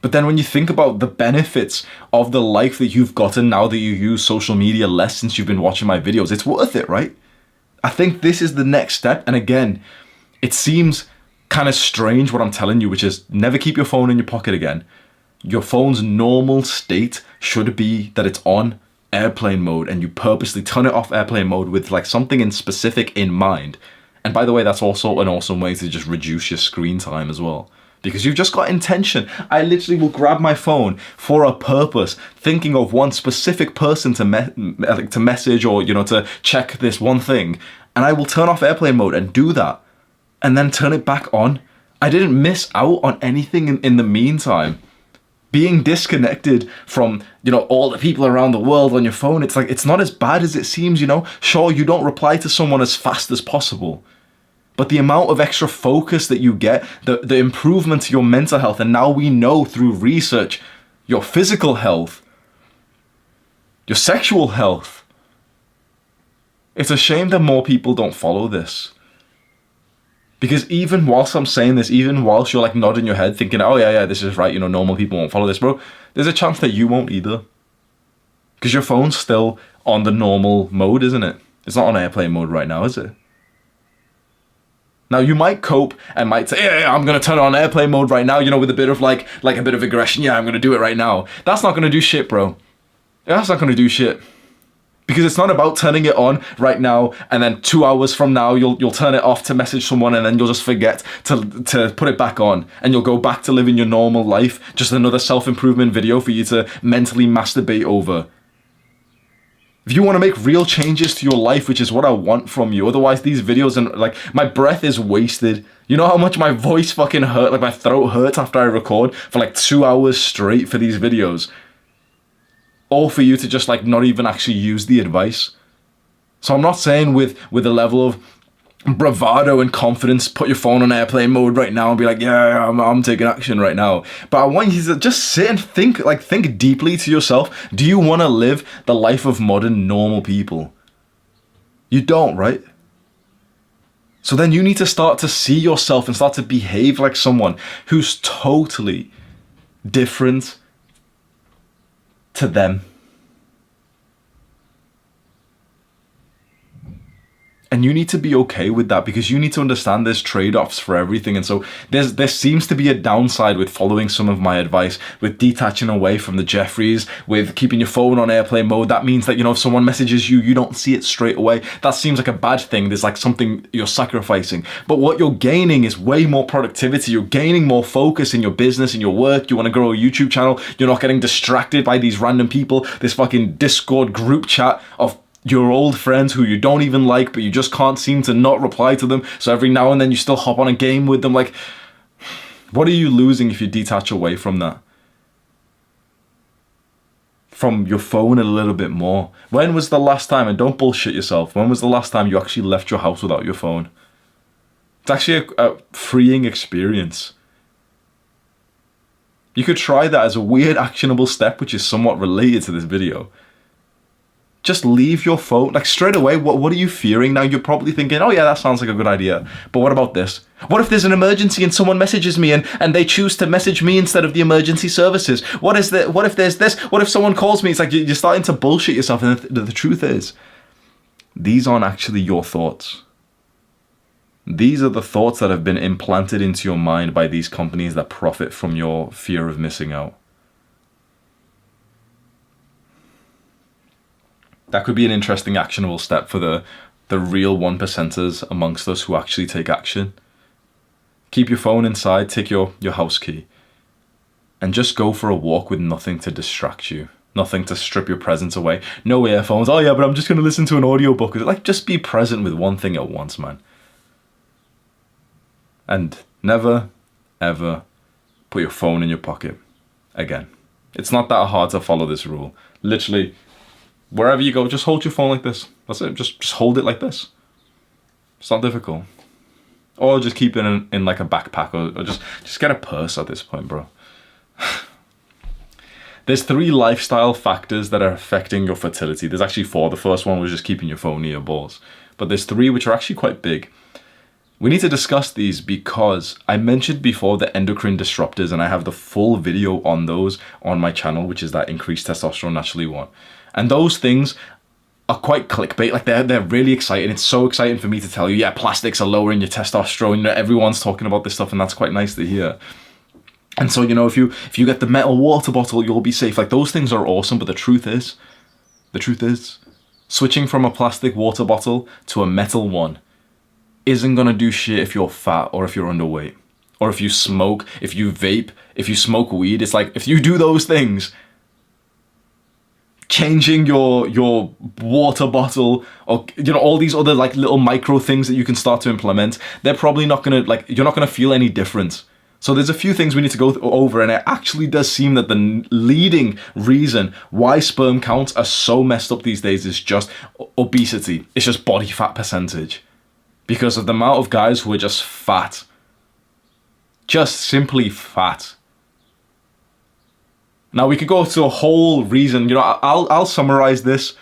But then when you think about the benefits of the life that you've gotten now that you use social media less since you've been watching my videos, it's worth it, right? I think this is the next step. And again, it seems kind of strange what I'm telling you, which is never keep your phone in your pocket again. Your phone's normal state should be that it's on airplane mode, and you purposely turn it off airplane mode with like something in specific in mind. And by the way, that's also an awesome way to just reduce your screen time as well, because you've just got intention. I literally will grab my phone for a purpose, thinking of one specific person to message, or, to check this one thing. And I will turn off airplane mode and do that, and then turn it back on. I didn't miss out on anything in the meantime. Being disconnected from, all the people around the world on your phone, it's like, it's not as bad as it seems, Sure, you don't reply to someone as fast as possible, but the amount of extra focus that you get, the improvement to your mental health, and now we know through research, your physical health, your sexual health. It's a shame that more people don't follow this. Because even whilst I'm saying this, even whilst you're like nodding your head thinking, oh yeah, this is right, normal people won't follow this, bro, there's a chance that you won't either. Because your phone's still on the normal mode, isn't it? It's not on airplane mode right now, is it? Now, you might cope and might say, yeah, I'm going to turn it on airplane mode right now, with a bit of like a bit of aggression. Yeah, I'm going to do it right now. That's not going to do shit, bro. That's not going to do shit. Because it's not about turning it on right now, and then 2 hours from now, you'll turn it off to message someone, and then you'll just forget to put it back on, and you'll go back to living your normal life. Just another self-improvement video for you to mentally masturbate over. If you want to make real changes to your life, which is what I want from you, otherwise these videos, and like, my breath is wasted. You know how much my voice fucking hurt, like my throat hurts after I record for like 2 hours straight for these videos. All for you to just like not even actually use the advice. So I'm not saying with a level of bravado and confidence, put your phone on airplane mode right now and be like, yeah, I'm taking action right now. But I want you to just sit and think deeply to yourself. Do you want to live the life of modern normal people? You don't, right? So then you need to start to see yourself and start to behave like someone who's totally different to them. And you need to be okay with that, because you need to understand there's trade-offs for everything. And so there seems to be a downside with following some of my advice, with detaching away from the Jeffries, with keeping your phone on airplane mode. That means that, if someone messages you, you don't see it straight away. That seems like a bad thing. There's like something you're sacrificing. But what you're gaining is way more productivity. You're gaining more focus in your business, in your work. You want to grow a YouTube channel. You're not getting distracted by these random people, this fucking Discord group chat of your old friends who you don't even like, but you just can't seem to not reply to them. So every now and then you still hop on a game with them. Like, what are you losing if you detach away from that? From your phone a little bit more. When was the last time, and don't bullshit yourself, when was the last time you actually left your house without your phone? It's actually a freeing experience. You could try that as a weird actionable step, which is somewhat related to this video. Just leave your phone, like straight away. What are you fearing now? You're probably thinking, oh yeah, that sounds like a good idea. But what about this? What if there's an emergency and someone messages me and they choose to message me instead of the emergency services? What if there's this? What if someone calls me? It's like you're starting to bullshit yourself. And the truth is, these aren't actually your thoughts. These are the thoughts that have been implanted into your mind by these companies that profit from your fear of missing out. That could be an interesting actionable step for the real 1%ers amongst us who actually take action. Keep your phone inside, take your house key, and just go for a walk with nothing to distract you, nothing to strip your presence away. No earphones. Oh yeah, but I'm just going to listen to an audiobook. Like, just be present with one thing at once, man. And never, ever put your phone in your pocket again. It's not that hard to follow this rule. Literally, wherever you go, just hold your phone like this. That's it. Just hold it like this. It's not difficult. Or just keep it in like a backpack, or just get a purse at this point, bro. There's 3 lifestyle factors that are affecting your fertility. There's actually 4. The first one was just keeping your phone near your balls. But there's 3 which are actually quite big. We need to discuss these because I mentioned before the endocrine disruptors, and I have the full video on those on my channel, which is that Increased Testosterone Naturally one. And those things are quite clickbait. Like, they're really exciting. It's so exciting for me to tell you, yeah, plastics are lowering your testosterone. Everyone's talking about this stuff, and that's quite nice to hear. And so, if you get the metal water bottle, you'll be safe. Like, those things are awesome, but the truth is, switching from a plastic water bottle to a metal one isn't gonna do shit if you're fat or if you're underweight. or if you smoke, if you vape, if you smoke weed, it's like, if you do those things, changing your water bottle, or all these other like little micro things that you can start to implement, they're probably not gonna, like, you're not gonna feel any difference. So there's a few things we need to go over, and it actually does seem that the leading reason why sperm counts are so messed up these days is just obesity. It's just body fat percentage, because of the amount of guys who are just fat, just simply fat. Now we could go to a whole reason, I'll summarize this,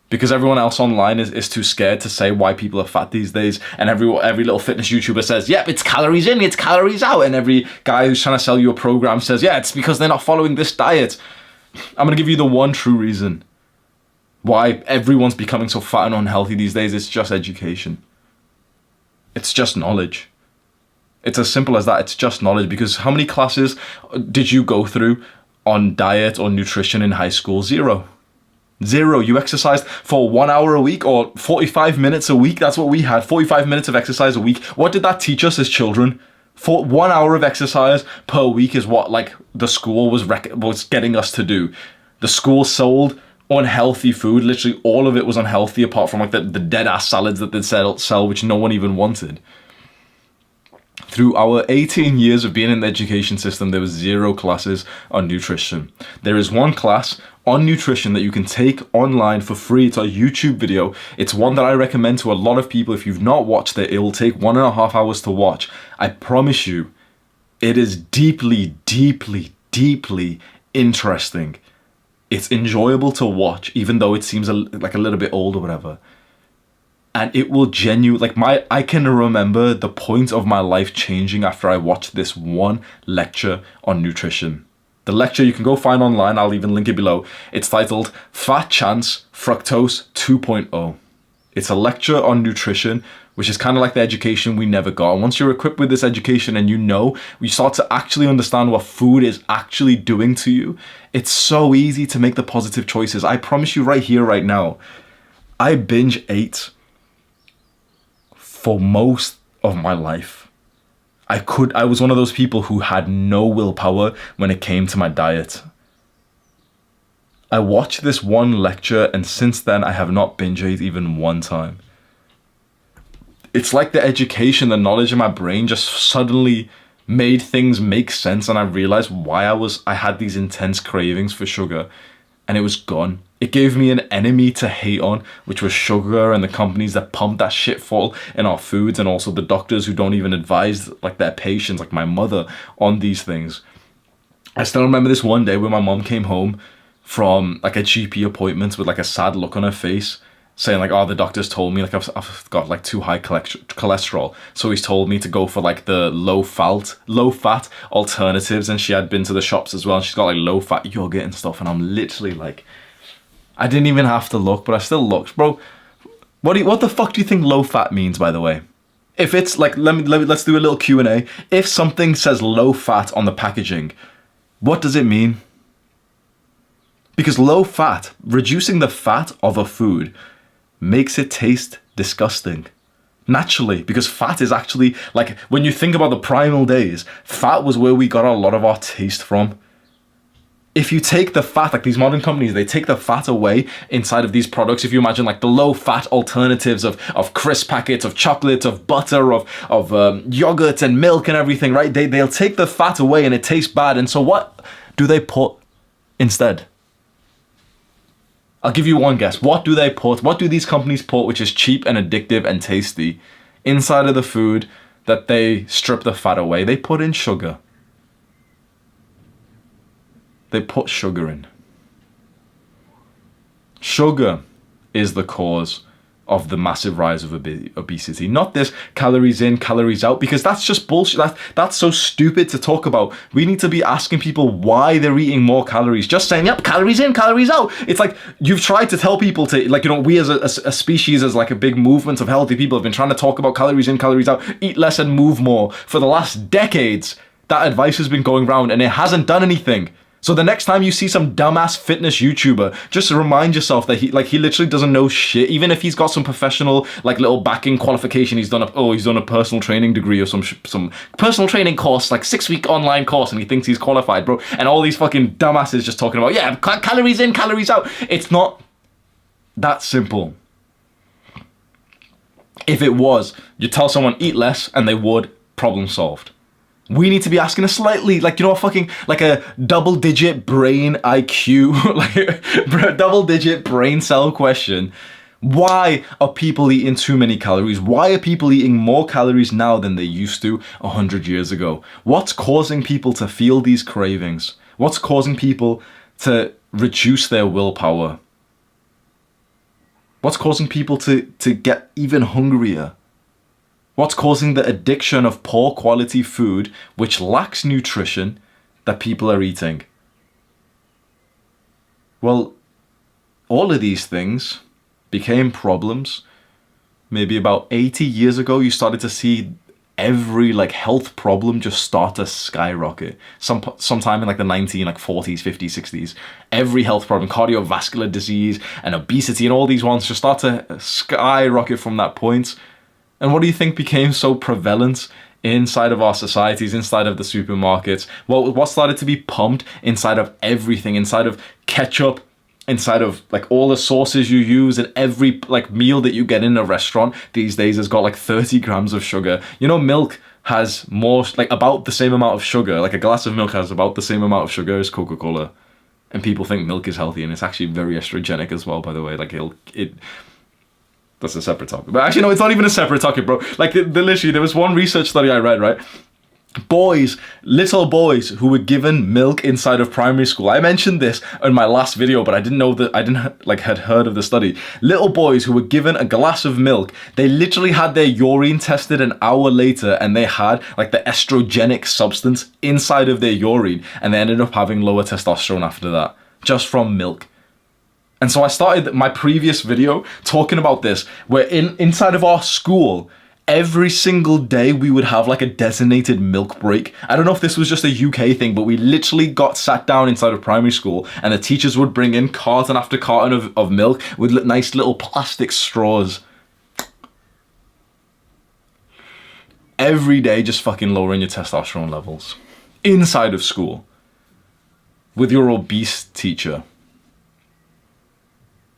because everyone else online is too scared to say why people are fat these days, and every little fitness YouTuber says, yep, it's calories in, it's calories out, and every guy who's trying to sell you a program says, yeah, it's because they're not following this diet. I'm gonna give you the one true reason why everyone's becoming so fat and unhealthy these days. It's just education. It's just knowledge. It's as simple as that. It's just knowledge. Because how many classes did you go through on diet or nutrition in high school? Zero. You exercised for 1 hour a week or 45 minutes a week. That's what we had, 45 minutes of exercise a week. What did that teach us as children? For 1 hour of exercise per week is what, like, the school was getting us to do. The school sold unhealthy food. Literally all of it was unhealthy, apart from like the dead ass salads that they'd sell, which no one even wanted. Through our 18 years of being in the education system, there was 0 classes on nutrition. There is one class on nutrition that you can take online for free. It's a YouTube video. It's one that I recommend to a lot of people. If you've not watched it, it will take 1.5 hours to watch. I promise you, it is deeply, deeply, deeply interesting. It's enjoyable to watch, even though it seems like a little bit old or whatever. And it will I can remember the point of my life changing after I watched this one lecture on nutrition. The lecture you can go find online, I'll even link it below. It's titled Fat Chance Fructose 2.0. It's a lecture on nutrition, which is kind of like the education we never got. And once you're equipped with this education and you start to actually understand what food is actually doing to you, it's so easy to make the positive choices. I promise you right here, right now, I binge ate for most of my life. I was one of those people who had no willpower when it came to my diet. I watched this one lecture, and since then I have not binge ate even one time. It's like the education, the knowledge in my brain just suddenly made things make sense, and I realized why I had these intense cravings for sugar, and it was gone. It gave me an enemy to hate on, which was sugar and the companies that pump that shit full in our foods, and also the doctors who don't even advise like their patients, like my mother, on these things. I still remember this one day when my mom came home from like a GP appointment with like a sad look on her face, saying like, oh, the doctor's told me like I've got like too high cholesterol, so he's told me to go for like the low fat alternatives. And she had been to the shops as well, and she's got like low fat yogurt and stuff, and I'm literally like, I didn't even have to look, but I still looked. Bro, what the fuck do you think low fat means, by the way? If it's like, let's do a little Q&A. If something says low fat on the packaging, what does it mean? Because low fat, reducing the fat of a food, makes it taste disgusting. Naturally, because fat is actually, like, when you think about the primal days, fat was where we got a lot of our taste from. If you take the fat, like these modern companies, they take the fat away inside of these products. If you imagine like the low fat alternatives of crisp packets, of chocolate, of butter, of yogurt and milk and everything, right? They'll take the fat away and it tastes bad. And so what do they put instead? I'll give you one guess. What do they put? What do these companies put, which is cheap and addictive and tasty, inside of the food that they strip the fat away? They put in sugar. They put sugar in. Sugar is the cause of the massive rise of obesity. Not this calories in, calories out, because that's just bullshit. That's so stupid to talk about. We need to be asking people why they're eating more calories. Just saying, yep, calories in, calories out. It's like you've tried to tell people to, like, we as a species, as like a big movement of healthy people, have been trying to talk about calories in, calories out, eat less and move more for the last decades. That advice has been going around and it hasn't done anything. So the next time you see some dumbass fitness YouTuber, just remind yourself that he literally doesn't know shit. Even if he's got some professional like little backing qualification, he's done a personal training degree or some personal training course, like 6-week online course, and he thinks he's qualified, bro. And all these fucking dumbasses just talking about, yeah, calories in, calories out. It's not that simple. If it was, you tell someone eat less and they would, problem solved. We need to be asking a slightly, like, you know, like a double-digit brain IQ, like a double-digit brain cell question. Why are people eating too many calories? Why are people eating more calories now than they used to 100 years ago? What's causing people to feel these cravings? What's causing people to reduce their willpower? What's causing people to get even hungrier? What's causing the addiction of poor quality food, which lacks nutrition, that people are eating? Well, all of these things became problems. Maybe about 80 years ago, you started to see every like health problem just start to skyrocket. Sometime in like the 40s, 50s, 60s, every health problem, cardiovascular disease and obesity and all these ones just start to skyrocket from that point. And what do you think became so prevalent inside of our societies, inside of the supermarkets? Well, what started to be pumped inside of everything, inside of ketchup, inside of like all the sauces you use, and every like meal that you get in a restaurant these days has got like 30 grams of sugar. You know, milk has more, like about the same amount of sugar. Like a glass of milk has about the same amount of sugar as Coca-Cola. And people think milk is healthy, and it's actually very estrogenic as well, by the way. Like that's a separate topic. But actually, no, it's not even a separate topic, bro. Like, literally, there was one research study I read, right? Little boys who were given milk inside of primary school. I mentioned this in my last video, but I didn't know that, had heard of the study. Little boys who were given a glass of milk, they literally had their urine tested an hour later, and they had like the estrogenic substance inside of their urine, and they ended up having lower testosterone after that, just from milk. And so I started my previous video talking about this, where inside of our school, every single day we would have like a designated milk break. I don't know if this was just a UK thing, but we literally got sat down inside of primary school, and the teachers would bring in carton after carton of milk with nice little plastic straws. Every day just fucking lowering your testosterone levels. Inside of school. With your obese teacher.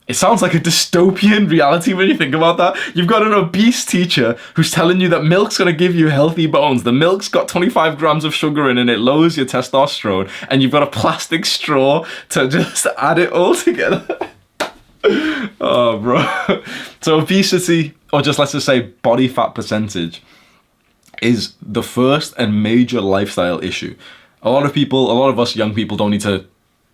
It sounds like a dystopian reality when you think about that. You've got an obese teacher who's telling you that milk's going to give you healthy bones. The milk's got 25 grams of sugar in and it lowers your testosterone. And you've got a plastic straw to just add it all together. Oh, bro. So obesity, or just let's just say body fat percentage, is the first and major lifestyle issue. A lot of us young people don't need to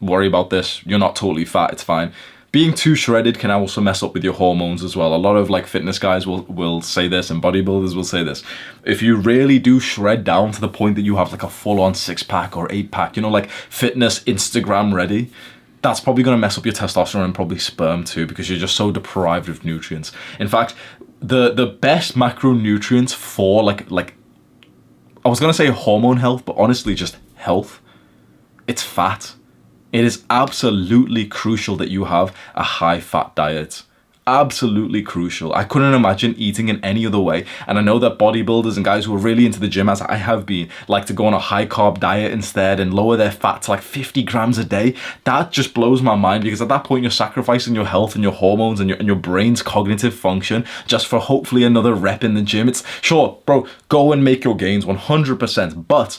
worry about this. You're not totally fat, it's fine. Being too shredded can also mess up with your hormones as well. A lot of like fitness guys will say this, and bodybuilders will say this. If you really do shred down to the point that you have like a full-on 6-pack or 8-pack, you know, like fitness Instagram ready, that's probably going to mess up your testosterone and probably sperm too, because you're just so deprived of nutrients. In fact, the best macronutrients for like I was going to say hormone health, but honestly just health, it's fat. It is absolutely crucial that you have a high-fat diet. Absolutely crucial. I couldn't imagine eating in any other way. And I know that bodybuilders and guys who are really into the gym, as I have been, like to go on a high-carb diet instead and lower their fat to like 50 grams a day. That just blows my mind, because at that point you're sacrificing your health and your hormones and your brain's cognitive function just for hopefully another rep in the gym. It's sure, bro, go and make your gains 100%, but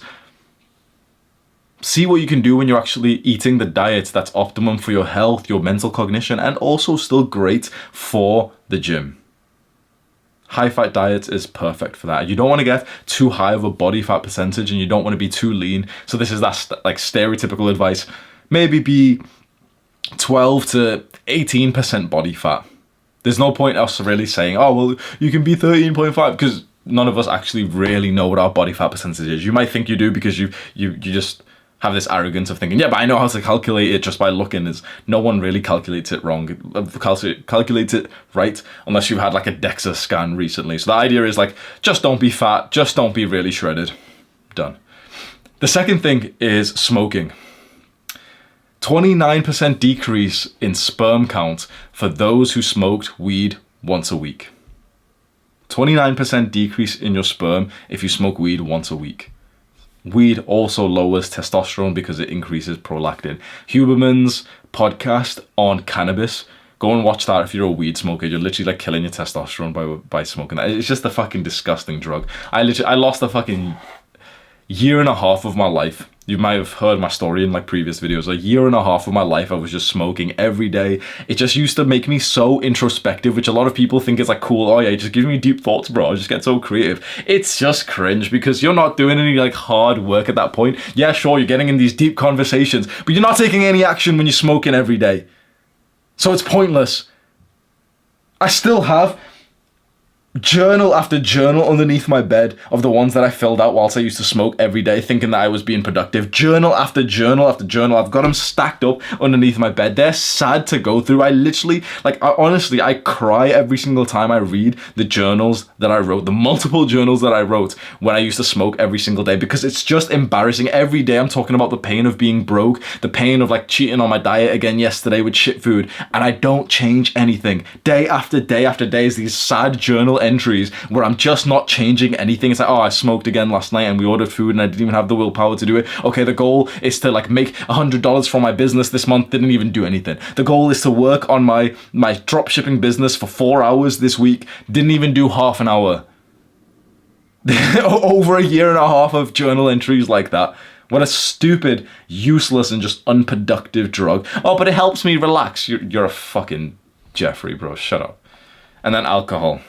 see what you can do when you're actually eating the diet that's optimum for your health, your mental cognition, and also still great for the gym. High-fat diet is perfect for that. You don't want to get too high of a body fat percentage, and you don't want to be too lean. So this is that like stereotypical advice. Maybe be 12 to 18% body fat. There's no point us really saying, oh, well, you can be 13.5, because none of us actually really know what our body fat percentage is. You might think you do because you just have this arrogance of thinking, yeah, but I know how to calculate it just by looking. No one really calculates it wrong. Calculates it right, unless you've had like a DEXA scan recently. So the idea is like, just don't be fat, just don't be really shredded. Done. The second thing is smoking. 29% decrease in sperm count for those who smoked weed once a week. 29% decrease in your sperm if you smoke weed once a week. Weed also lowers testosterone because it increases prolactin. Huberman's podcast on cannabis, go and watch that if you're a weed smoker. You're literally like killing your testosterone by smoking that. It's just a fucking disgusting drug. I lost a fucking year and a half of my life. You might have heard my story in like previous videos. A year and a half of my life I was just smoking every day. It just used to make me so introspective, which a lot of people think is like cool. Oh yeah, just give me deep thoughts, bro. I just get so creative. It's just cringe because you're not doing any like hard work at that point. Yeah, sure, you're getting in these deep conversations, but you're not taking any action when you're smoking every day. So it's pointless. I still have journal after journal underneath my bed of the ones that I filled out whilst I used to smoke every day, thinking that I was being productive. Journal after journal after journal. I've got them stacked up underneath my bed. They're sad to go through. I literally, honestly, I cry every single time I read the journals that I wrote, the multiple journals that I wrote when I used to smoke every single day, because it's just embarrassing. Every day I'm talking about the pain of being broke, the pain of like cheating on my diet again yesterday with shit food, and I don't change anything. Day after day after day is these sad journal entries where I'm just not changing anything. It's like, oh, I smoked again last night and we ordered food and I didn't even have the willpower to do it. Okay, the goal is to like make $100 from my business this month. Didn't even do anything. The goal is to work on my drop shipping business for 4 hours this week. Didn't even do half an hour. Over a year and a half of journal entries like that. What a stupid, useless and just unproductive drug. Oh, but it helps me relax. You're a fucking Jeffrey, bro. Shut up. And then alcohol.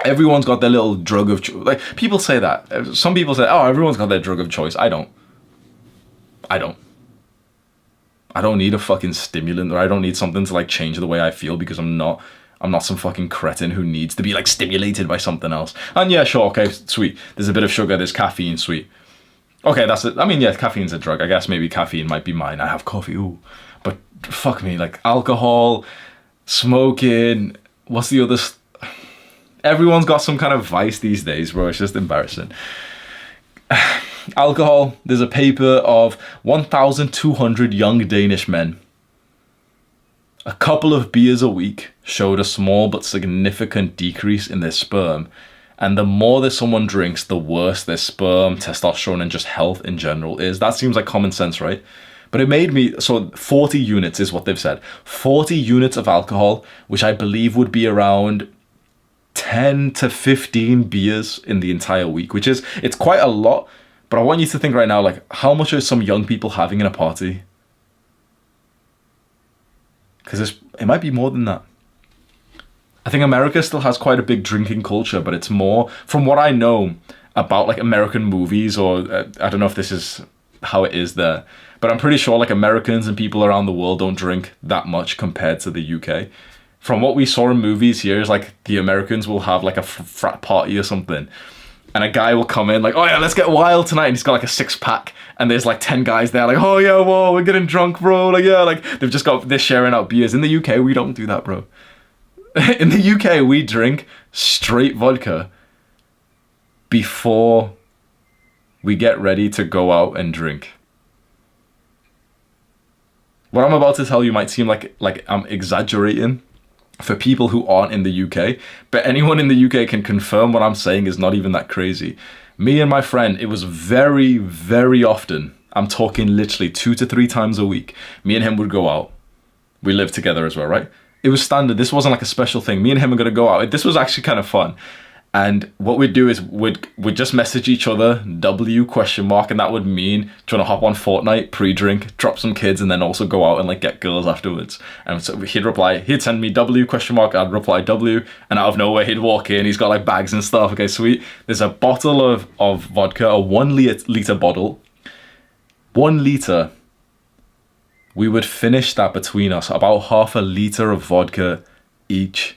Everyone's got their little drug of choice. Like, people say that. Some people say, oh, everyone's got their drug of choice. I don't need a fucking stimulant, or I don't need something to like change the way I feel, because I'm not some fucking cretin who needs to be like stimulated by something else. And yeah, sure, okay, sweet. There's a bit of sugar, there's caffeine, sweet. Okay, that's it. I mean, yeah, caffeine's a drug. I guess maybe caffeine might be mine. I have coffee, ooh. But fuck me, like alcohol, smoking, what's the other... Everyone's got some kind of vice these days, bro. It's just embarrassing. Alcohol. There's a paper of 1,200 young Danish men. A couple of beers a week showed a small but significant decrease in their sperm. And the more that someone drinks, the worse their sperm, testosterone, and just health in general is. That seems like common sense, right? But it made me... So 40 units is what they've said. 40 units of alcohol, which I believe would be around 10 to 15 beers in the entire week, which is, it's quite a lot. But I want you to think right now, like, how much are some young people having in a party? Because it might be more than that. I think America still has quite a big drinking culture, but it's more, from what I know about like American movies, or I don't know if this is how it is there, but I'm pretty sure like Americans and people around the world don't drink that much compared to the UK. From what we saw in movies here is like the Americans will have like a frat party or something, and a guy will come in like, oh yeah, let's get wild tonight, and he's got like a 6-pack, and there's like 10 guys there like, oh yeah, whoa, we're getting drunk, bro, like yeah, like they're sharing out beers. In the UK we don't do that, bro. In the UK we drink straight vodka before we get ready to go out and drink. What I'm about to tell you might seem like I'm exaggerating for people who aren't in the UK, but anyone in the UK can confirm what I'm saying is not even that crazy. Me and my friend, it was very, very often, I'm talking literally 2 to 3 times a week, me and him would go out. We lived together as well, right? It was standard. This wasn't like a special thing. Me and him are going to go out. This was actually kind of fun. And what we'd do is we'd just message each other, W ? And that would mean, do you want to hop on Fortnite, pre-drink, drop some kids, and then also go out and like get girls afterwards. And so he'd send me W ? I'd reply W, and out of nowhere he'd walk in, he's got like bags and stuff. Okay, sweet. There's a bottle of vodka, a 1 liter bottle. 1 liter. We would finish that between us, about half a liter of vodka each,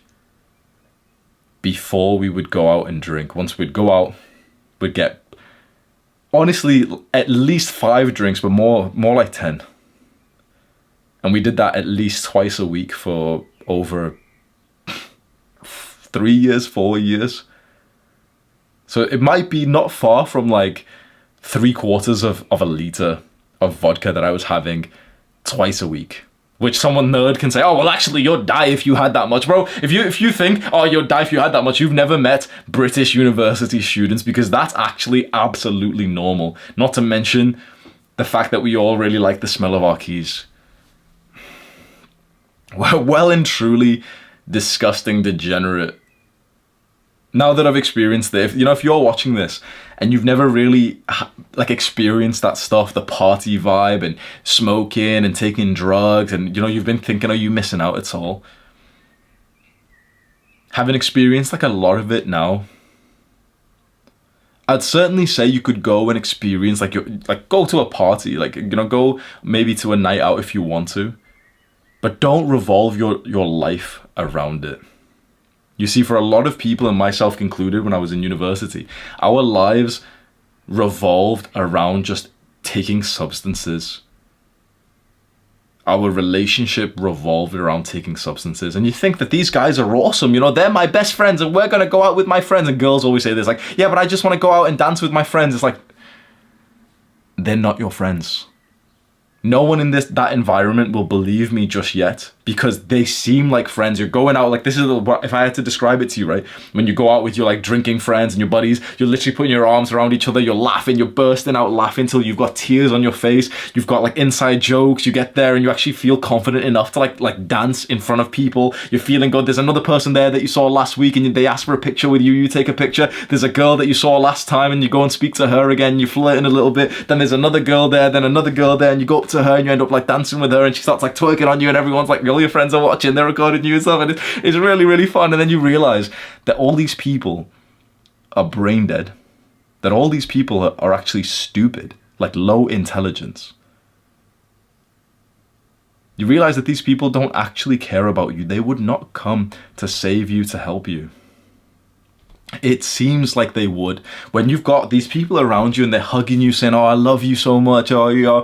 before we would go out and drink. Once we'd go out, we'd get, honestly, at least 5 drinks, but more like 10. And we did that at least twice a week for over 3 years, 4 years. So it might be not far from like 3/4 of a liter of vodka that I was having twice a week. Which someone nerd can say, oh, well, actually, you'd die if you had that much. Bro, if you think, oh, you'd die if you had that much, you've never met British university students, because that's actually absolutely normal. Not to mention the fact that we all really like the smell of our keys. Well and truly disgusting, degenerate. Now that I've experienced it, if you're watching this and you've never really experienced that stuff, the party vibe and smoking and taking drugs, and you've been thinking, are you missing out at all? Having experienced a lot of it now, I'd certainly say you could go and experience go to a party, go maybe to a night out if you want to, but don't revolve your life around it. You see, for a lot of people, and myself included when I was in university, our lives revolved around just taking substances. Our relationship revolved around taking substances. And you think that these guys are awesome, they're my best friends and we're going to go out with my friends. And girls always say this, yeah, but I just want to go out and dance with my friends. It's they're not your friends. No one in that environment will believe me just yet, because they seem like friends. You're going out, this is if I had to describe it to you, right? When you go out with your drinking friends and your buddies, you're literally putting your arms around each other, you're laughing, you're bursting out laughing till you've got tears on your face, you've got inside jokes, you get there and you actually feel confident enough to dance in front of people. You're feeling good. There's another person there that you saw last week and they ask for a picture with you, you take a picture. There's a girl that you saw last time and you go and speak to her again, you're flirting a little bit. Then there's another girl there, then another girl there, and you go up to her and you end up dancing with her and she starts twerking on you and everyone's all your friends are watching, they're recording you and stuff, and it's really, really fun. And then you realize that all these people are brain dead, that all these people are actually stupid, low intelligence. You realize that these people don't actually care about you. They would not come to save you, to help you. It seems like they would when you've got these people around you and they're hugging you, saying, oh, I love you so much, oh yeah,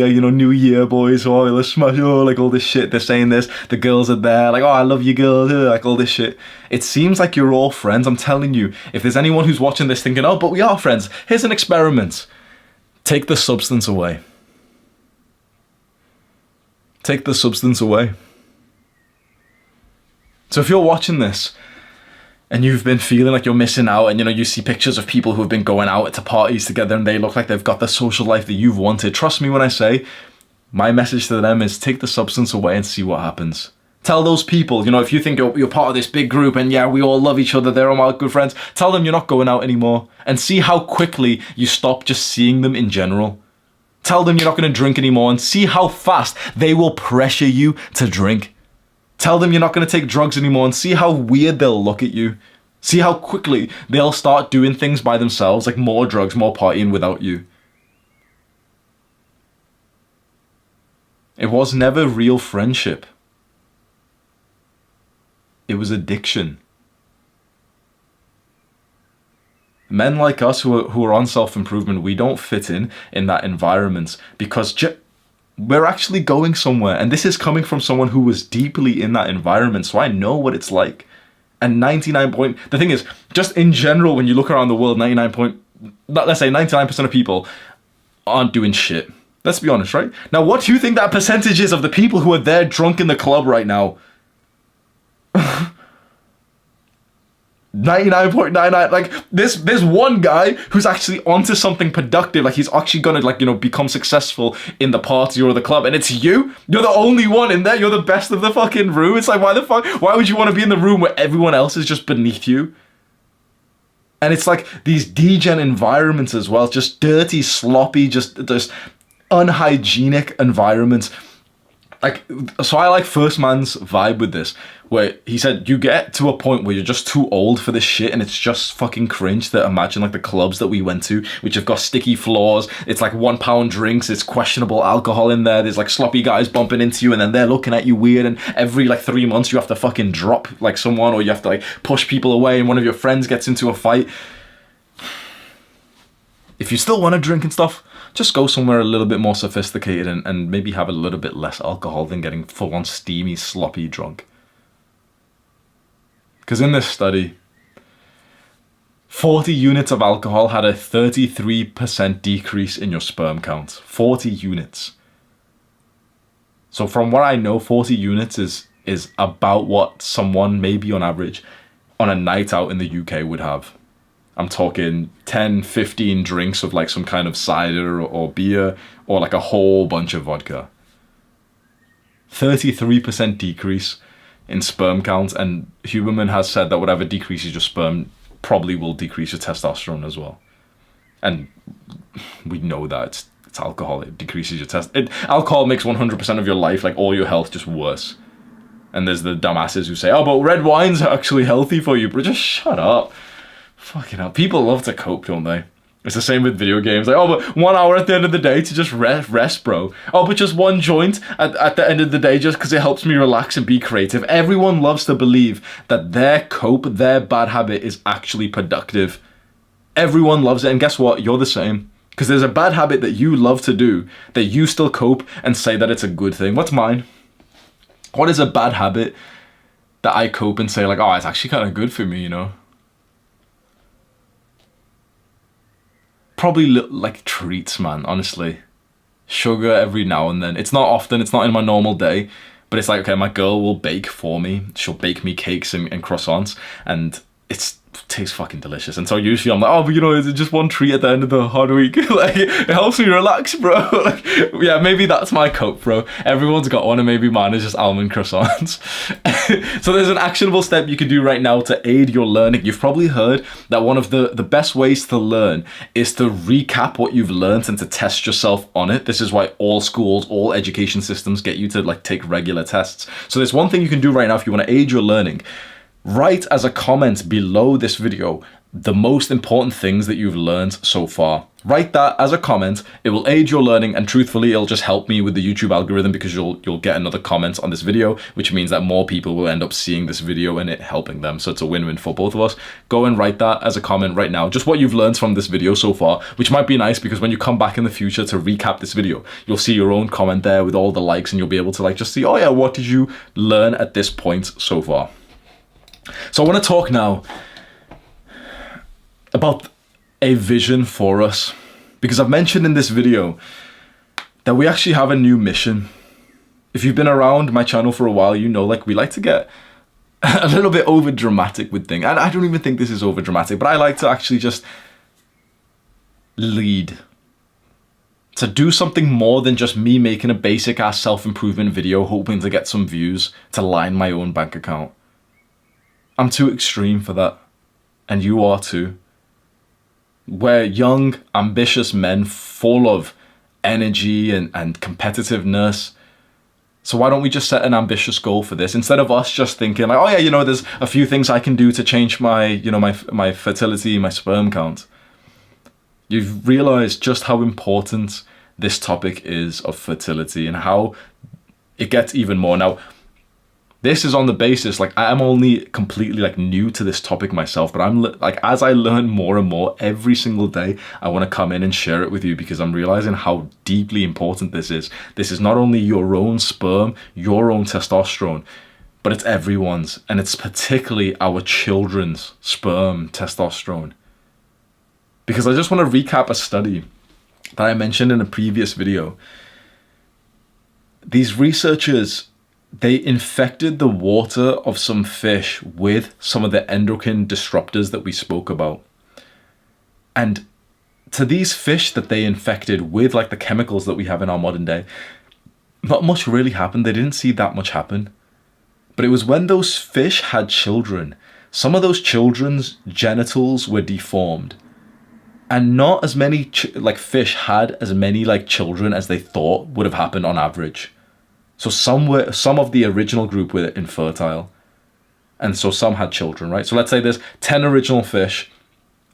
New Year, boys, oh, let's smash, oh, all this shit. They're saying this, the girls are there, oh, I love you, girls, all this shit. It seems like you're all friends. I'm telling you, if there's anyone who's watching this thinking, oh, but we are friends, here's an experiment. Take the substance away. Take the substance away. So if you're watching this and you've been feeling like you're missing out, and you see pictures of people who have been going out to parties together and they look like they've got the social life that you've wanted, trust me when I say, my message to them is take the substance away and see what happens. Tell those people, if you think you're part of this big group and yeah, we all love each other, they're all my good friends, tell them you're not going out anymore and see how quickly you stop just seeing them in general. Tell them you're not going to drink anymore and see how fast they will pressure you to drink. Tell them you're not going to take drugs anymore and see how weird they'll look at you. See how quickly they'll start doing things by themselves, more drugs, more partying without you. It was never real friendship. It was addiction. Men like us who are on self-improvement, we don't fit in that environment because we're actually going somewhere. And this is coming from someone who was deeply in that environment, so I know what it's like. And the thing is, just in general, when you look around the world, let's say 99% of people aren't doing shit. Let's be honest, right? Now, what do you think that percentage is of the people who are there drunk in the club right now? 99.99. There's one guy who's actually onto something productive, he's actually gonna become successful in the party or the club, and it's you. You're the only one in there. You're the best of the fucking room. It's why would you want to be in the room where everyone else is just beneath you? And it's these degen environments as well, just dirty, sloppy, just unhygienic environments. So I like First Man's vibe with this, where he said you get to a point where you're just too old for this shit and it's just fucking cringe to imagine the clubs that we went to, which have got sticky floors, it's £1 drinks, it's questionable alcohol in there, there's sloppy guys bumping into you and then they're looking at you weird, and every 3 months you have to fucking drop someone, or you have to push people away and one of your friends gets into a fight. If you still want to drink and stuff, just go somewhere a little bit more sophisticated and maybe have a little bit less alcohol than getting full-on steamy, sloppy drunk. Because in this study, 40 units of alcohol had a 33% decrease in your sperm count. 40 units. So from what I know, 40 units is about what someone maybe on average on a night out in the UK would have. I'm talking 10, 15 drinks of like some kind of cider or beer or like a whole bunch of vodka. 33% decrease in sperm count, and Huberman has said that whatever decreases your sperm probably will decrease your testosterone as well. And we know that it's alcohol. It decreases your alcohol makes 100% of your life, like all your health, just worse. And there's the dumbasses who say, oh, but red wine's actually healthy for you. Bro, just shut up. Fucking hell. People love to cope, don't they? It's the same with video games. Like, oh, but 1 hour at the end of the day to just rest, bro. Oh, but just one joint at the end of the day just because it helps me relax and be creative. Everyone loves to believe that their bad habit is actually productive. Everyone loves it. And guess what? You're the same. Because there's a bad habit that you love to do that you still cope and say that it's a good thing. What's mine? What is a bad habit that I cope and say like, oh, it's actually kind of good for me, you know? Probably like treats, man, honestly. Sugar every now and then. It's not often, it's not in my normal day, but it's like, okay, my girl will bake for me. She'll bake me cakes and croissants, and it tastes fucking delicious. And so usually I'm like, oh, but you know, it's just one treat at the end of the hard week. Like, it helps me relax, bro. Like, yeah, maybe that's my cope, bro. Everyone's got one, and maybe mine is just almond croissants. So there's an actionable step you can do right now to aid your learning. You've probably heard that one of the best ways to learn is to recap what you've learned and to test yourself on it. This is why all schools, all education systems get you to like take regular tests. So there's one thing you can do right now if you want to aid your learning. Write as a comment below this video the most important things that you've learned so far. Write that as a comment. It will aid your learning, and truthfully, it'll just help me with the YouTube algorithm because you'll get another comment on this video, which means that more people will end up seeing this video and it helping them. So it's a win-win for both of us. Go and write that as a comment right now. Just what you've learned from this video so far, which might be nice because when you come back in the future to recap this video, you'll see your own comment there with all the likes, and you'll be able to like just see, oh yeah, what did you learn at this point so far? So I want to talk now about a vision for us, because I've mentioned in this video that we actually have a new mission. If you've been around my channel for a while, you know, like we like to get a little bit over dramatic with things. And I don't even think this is over dramatic, but I like to actually just lead. To do something more than just me making a basic ass self-improvement video hoping to get some views to line my own bank account. I'm too extreme for that, and you are too. We're young, ambitious men full of energy and competitiveness. So why don't we just set an ambitious goal for this instead of us just thinking like, oh yeah, you know, there's a few things I can do to change my, you know, my fertility, my sperm count. You've realized just how important this topic is of fertility and how it gets even more. Now, this is on the basis, like, I am only completely, like, new to this topic myself, but I'm, like, as I learn more and more every single day, I want to come in and share it with you because I'm realizing how deeply important this is. This is not only your own sperm, your own testosterone, but it's everyone's, and it's particularly our children's sperm testosterone. Because I just want to recap a study that I mentioned in a previous video. These researchers, they infected the water of some fish with some of the endocrine disruptors that we spoke about. And to these fish that they infected with like the chemicals that we have in our modern day, not much really happened. They didn't see that much happen. But it was when those fish had children, some of those children's genitals were deformed. And not as many like fish had as many like children as they thought would have happened on average. So some of the original group were infertile, and so some had children, right? So let's say there's 10 original fish.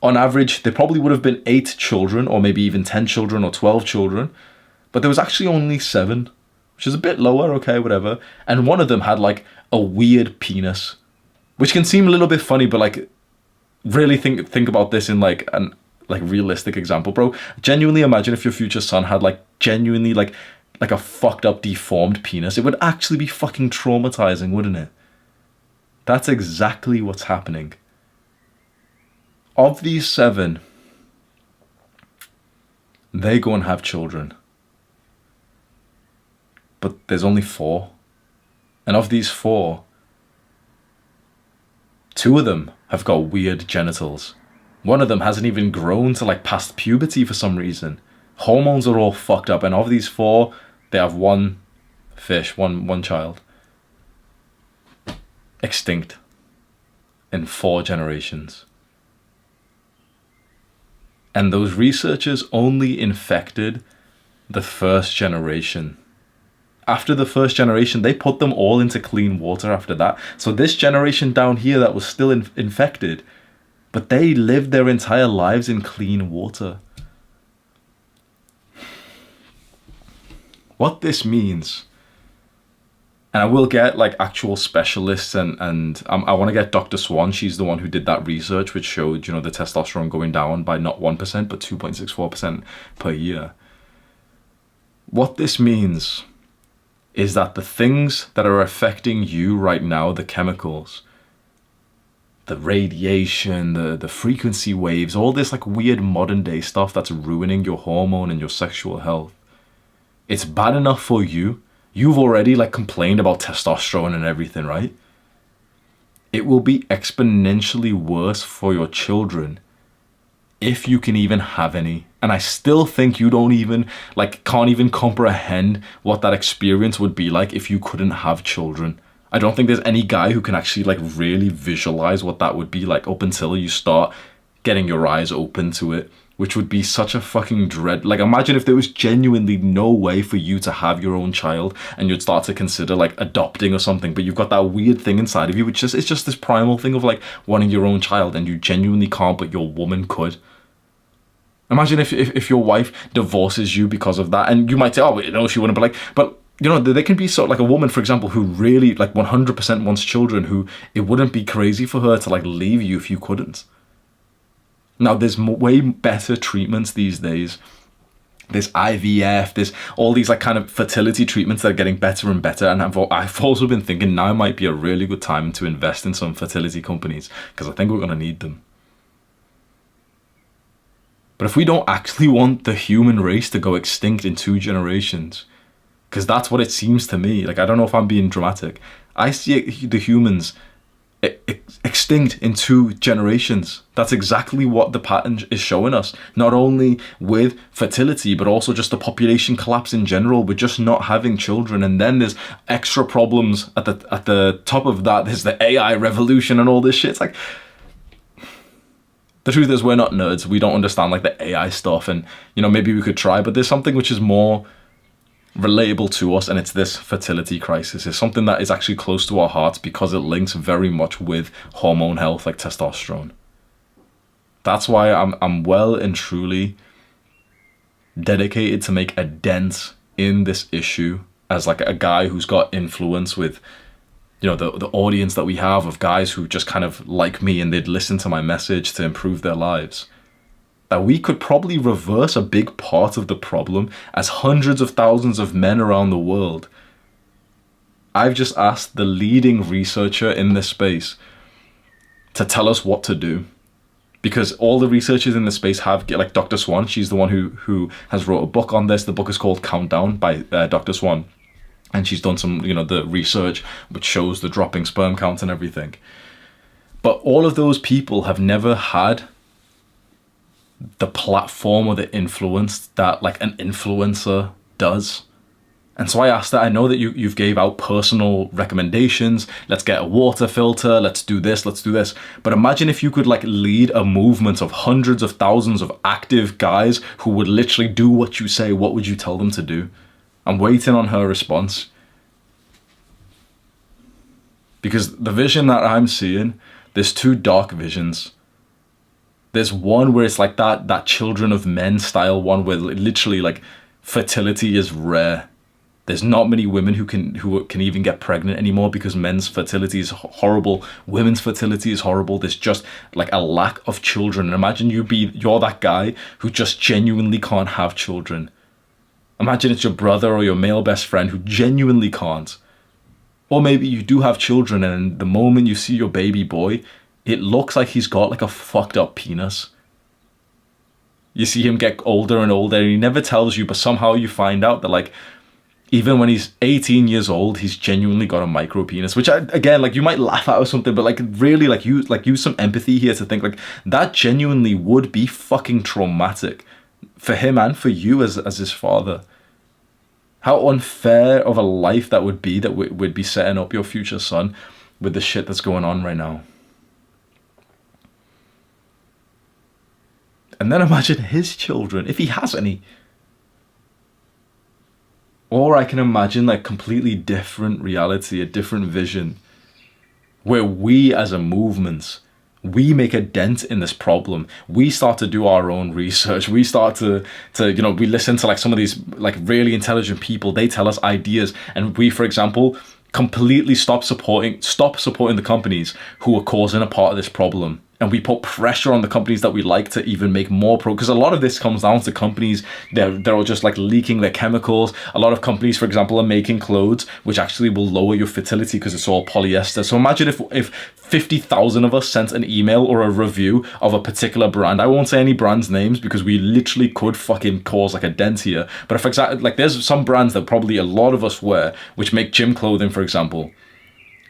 On average, there probably would have been 8 children, or maybe even 10 children or 12 children, but there was actually only 7, which is a bit lower, okay, whatever. And one of them had like a weird penis, which can seem a little bit funny, but like really think about this in like an realistic example, bro. Genuinely imagine if your future son had like genuinely like a fucked up deformed penis. It would actually be fucking traumatizing, wouldn't it? That's exactly what's happening. Of these 7, they go and have children. but there's only 4. And of these 4, 2 of them have got weird genitals. One of them hasn't even grown to like past puberty for some reason. Hormones are all fucked up, and of these 4, they have one fish, one child. Extinct in 4 generations. And those researchers only infected the first generation. After the first generation, they put them all into clean water after that. So this generation down here that was still infected, but they lived their entire lives in clean water. What this means, and I will get like actual specialists, and I want to get Dr. Swan. She's the one who did that research which showed, you know, the testosterone going down by not 1% but 2.64% per year. What this means is that the things that are affecting you right now, the chemicals, the radiation, the frequency waves, all this like weird modern day stuff that's ruining your hormone and your sexual health, it's bad enough for you. You've already like complained about testosterone and everything, right? It will be exponentially worse for your children if you can even have any. And I still think you don't even can't even comprehend what that experience would be like if you couldn't have children. I don't think there's any guy who can actually like really visualize what that would be like up until you start getting your eyes open to it, which would be such a fucking dread. Like, imagine if there was genuinely no way for you to have your own child, and you'd start to consider like adopting or something, but you've got that weird thing inside of you which it's just this primal thing of like wanting your own child, and you genuinely can't, but your woman could. Imagine if your wife divorces you because of that, and you might say, oh, no, she wouldn't, but you know, there can be sort of like a woman, for example, who really like 100% wants children, who it wouldn't be crazy for her to like leave you if you couldn't. Now, there's way better treatments these days. There's IVF, there's all these like kind of fertility treatments that are getting better and better, and I've also been thinking now might be a really good time to invest in some fertility companies, because I think we're going to need them. But if we don't actually want the human race to go extinct in 2 generations, because that's what it seems to me, like, I don't know if I'm being dramatic, I see the humans extinct in 2 generations. That's exactly what the pattern is showing us, not only with fertility but also just the population collapse in general, with just not having children. And then there's extra problems at the top of that. There's the AI revolution and all this shit. It's like, the truth is, we're not nerds. We don't understand like the AI stuff, and you know, maybe we could try, but there's something which is more relatable to us, and it's this fertility crisis. It's something that is actually close to our hearts because it links very much with hormone health, like testosterone. That's why I'm well and truly dedicated to make a dent in this issue, as like a guy who's got influence with, you know, the audience that we have of guys who just kind of like me and they'd listen to my message to improve their lives. That we could probably reverse a big part of the problem, as hundreds of thousands of men around the world. I've just asked the leading researcher in this space to tell us what to do. Because all the researchers in this space have, like Dr. Swan, she's the one who has wrote a book on this. The book is called Countdown by Dr. Swan. And she's done some, you know, the research which shows the dropping sperm count and everything. But all of those people have never had the platform or the influence that like an influencer does. And so I asked her, I know that you've gave out personal recommendations. Let's get a water filter. Let's do this. Let's do this. But imagine if you could like lead a movement of hundreds of thousands of active guys who would literally do what you say. What would you tell them to do? I'm waiting on her response. Because the vision that I'm seeing, there's 2 dark visions. There's one where it's like that Children of Men style one, where literally like fertility is rare. There's not many women who can even get pregnant anymore because men's fertility is horrible. Women's fertility is horrible. There's just like a lack of children. And imagine you're that guy who just genuinely can't have children. Imagine it's your brother or your male best friend who genuinely can't. Or maybe you do have children, and the moment you see your baby boy, it looks like he's got like a fucked up penis. You see him get older and older, and he never tells you, but somehow you find out that like Even when he's 18 years old, he's genuinely got a micro penis, which again, like, you might laugh at or something, but like, really, like, use some empathy here to think, like, that genuinely would be fucking traumatic for him and for you as his father. How unfair of a life that would be, that would be setting up your future son with the shit that's going on right now. And then imagine his children, if he has any. Or I can imagine, like, completely different reality, a different vision, where we as a movement, we make a dent in this problem. We start to do our own research. We start to we listen to, like, some of these, like, really intelligent people. They tell us ideas, and we, for example, completely stop supporting the companies who are causing a part of this problem. And we put pressure on the companies that we like to even make more because a lot of this comes down to companies, they're all just, like, leaking their chemicals. A lot of companies, for example, are making clothes which actually will lower your fertility because it's all polyester. So imagine if 50,000 of us sent an email or a review of a particular brand. I won't say any brands' names because we literally could fucking cause, like, a dent here. But if exactly, like, there's some brands that probably a lot of us wear, which make gym clothing, for example,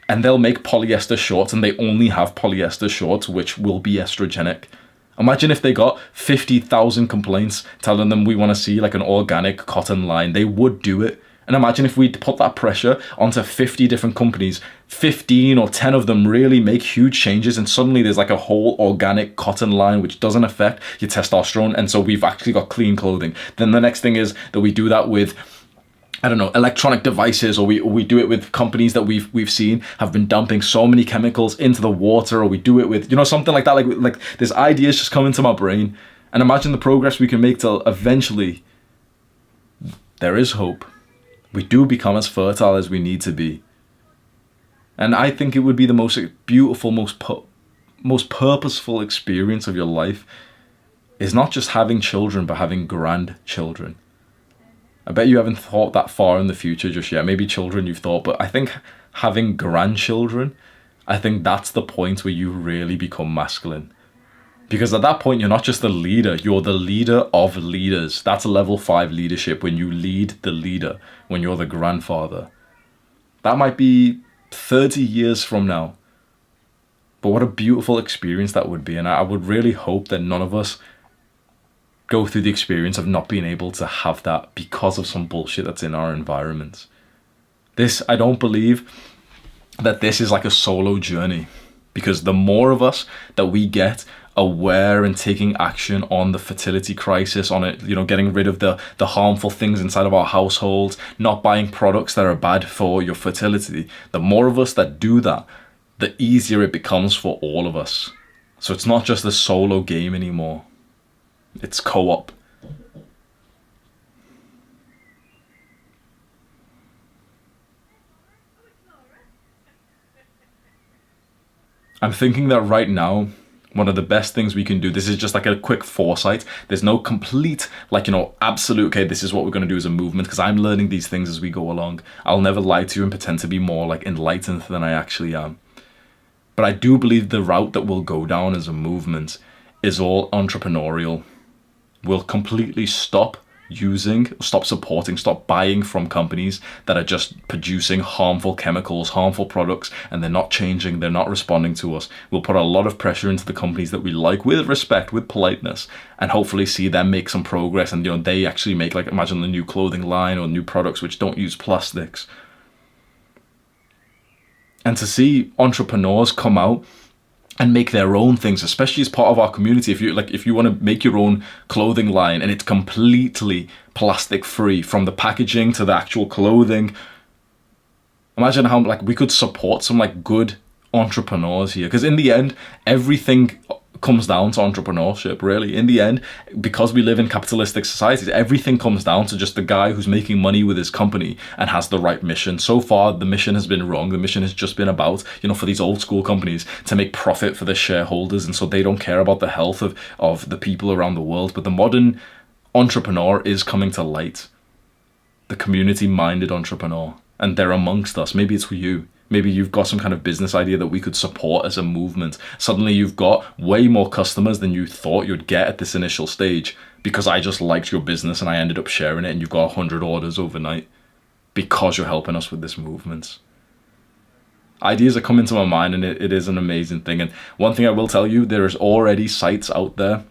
and they'll make polyester shorts, and they only have polyester shorts which will be estrogenic. Imagine if they got 50,000 complaints telling them we want to see, like, an organic cotton line. They would do it. And imagine if we put that pressure onto 50 different companies, 15 or 10 of them really make huge changes, and suddenly there's, like, a whole organic cotton line which doesn't affect your testosterone, and so we've actually got clean clothing. Then the next thing is that we do that with, I don't know, electronic devices, or we do it with companies that we've seen have been dumping so many chemicals into the water, or we do it with, something like that. Like there's ideas just come into my brain, and imagine the progress we can make till eventually there is hope. We do become as fertile as we need to be. And I think it would be the most beautiful, most purposeful experience of your life is not just having children, but having grandchildren. I bet you haven't thought that far in the future just yet. Maybe children you've thought, but I think having grandchildren, I think that's the point where you really become masculine. Because at that point, you're not just the leader, you're the leader of leaders. That's level 5 leadership, when you lead the leader, when you're the grandfather. That might be 30 years from now. But what a beautiful experience that would be. And I would really hope that none of us go through the experience of not being able to have that because of some bullshit that's in our environment. I don't believe that this is like a solo journey, because the more of us that we get aware and taking action on the fertility crisis, on it, getting rid of the harmful things inside of our households, not buying products that are bad for your fertility, the more of us that do that, the easier it becomes for all of us. So it's not just a solo game anymore. It's co-op. I'm thinking that right now, one of the best things we can do, this is just like a quick foresight. There's no complete, absolute, okay, this is what we're going to do as a movement, because I'm learning these things as we go along. I'll never lie to you and pretend to be more enlightened than I actually am. But I do believe the route that we'll go down as a movement is all entrepreneurial. We'll completely stop supporting, stop buying from companies that are just producing harmful chemicals, harmful products, and they're not changing, they're not responding to us. We'll put a lot of pressure into the companies that we like, with respect, with politeness, and hopefully see them make some progress, and they actually make, imagine the new clothing line or new products which don't use plastics. And to see entrepreneurs come out and make their own things, especially as part of our community. If you want to make your own clothing line and it's completely plastic free, from the packaging to the actual clothing, imagine how we could support some good entrepreneurs here. Because in the end, everything comes down to entrepreneurship, really. In the end, because we live in capitalistic societies, everything comes down to just the guy who's making money with his company and has the right mission. So far, the mission has been wrong. The mission has just been about, for these old school companies to make profit for their shareholders, and so they don't care about the health of the people around the world. But the modern entrepreneur is coming to light. The community-minded entrepreneur. And they're amongst us. Maybe it's for you. Maybe you've got some kind of business idea that we could support as a movement. Suddenly you've got way more customers than you thought you'd get at this initial stage, because I just liked your business and I ended up sharing it, and you've got 100 orders overnight. because you're helping us with this movement. Ideas are coming to my mind, and it is an amazing thing. And one thing I will tell you, there is already sites out there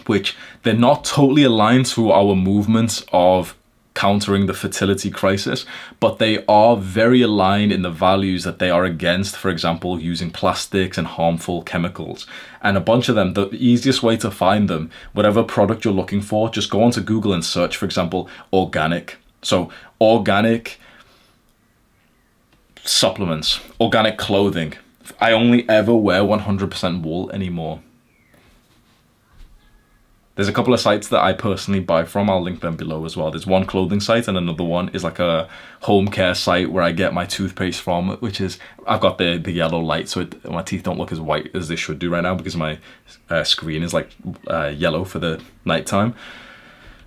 which they're not totally aligned to our movements of countering the fertility crisis, but they are very aligned in the values that they are against, for example, using plastics and harmful chemicals. And a bunch of them, the easiest way to find them, whatever product you're looking for, just go onto Google and search, for example, organic. So organic supplements, organic clothing. I only ever wear 100% wool anymore. There's a couple of sites that I personally buy from. I'll link them below as well. There's one clothing site, and another one is like a home care site where I get my toothpaste from, which is, I've got the yellow light, so my teeth don't look as white as they should do right now because my screen is like yellow for the nighttime.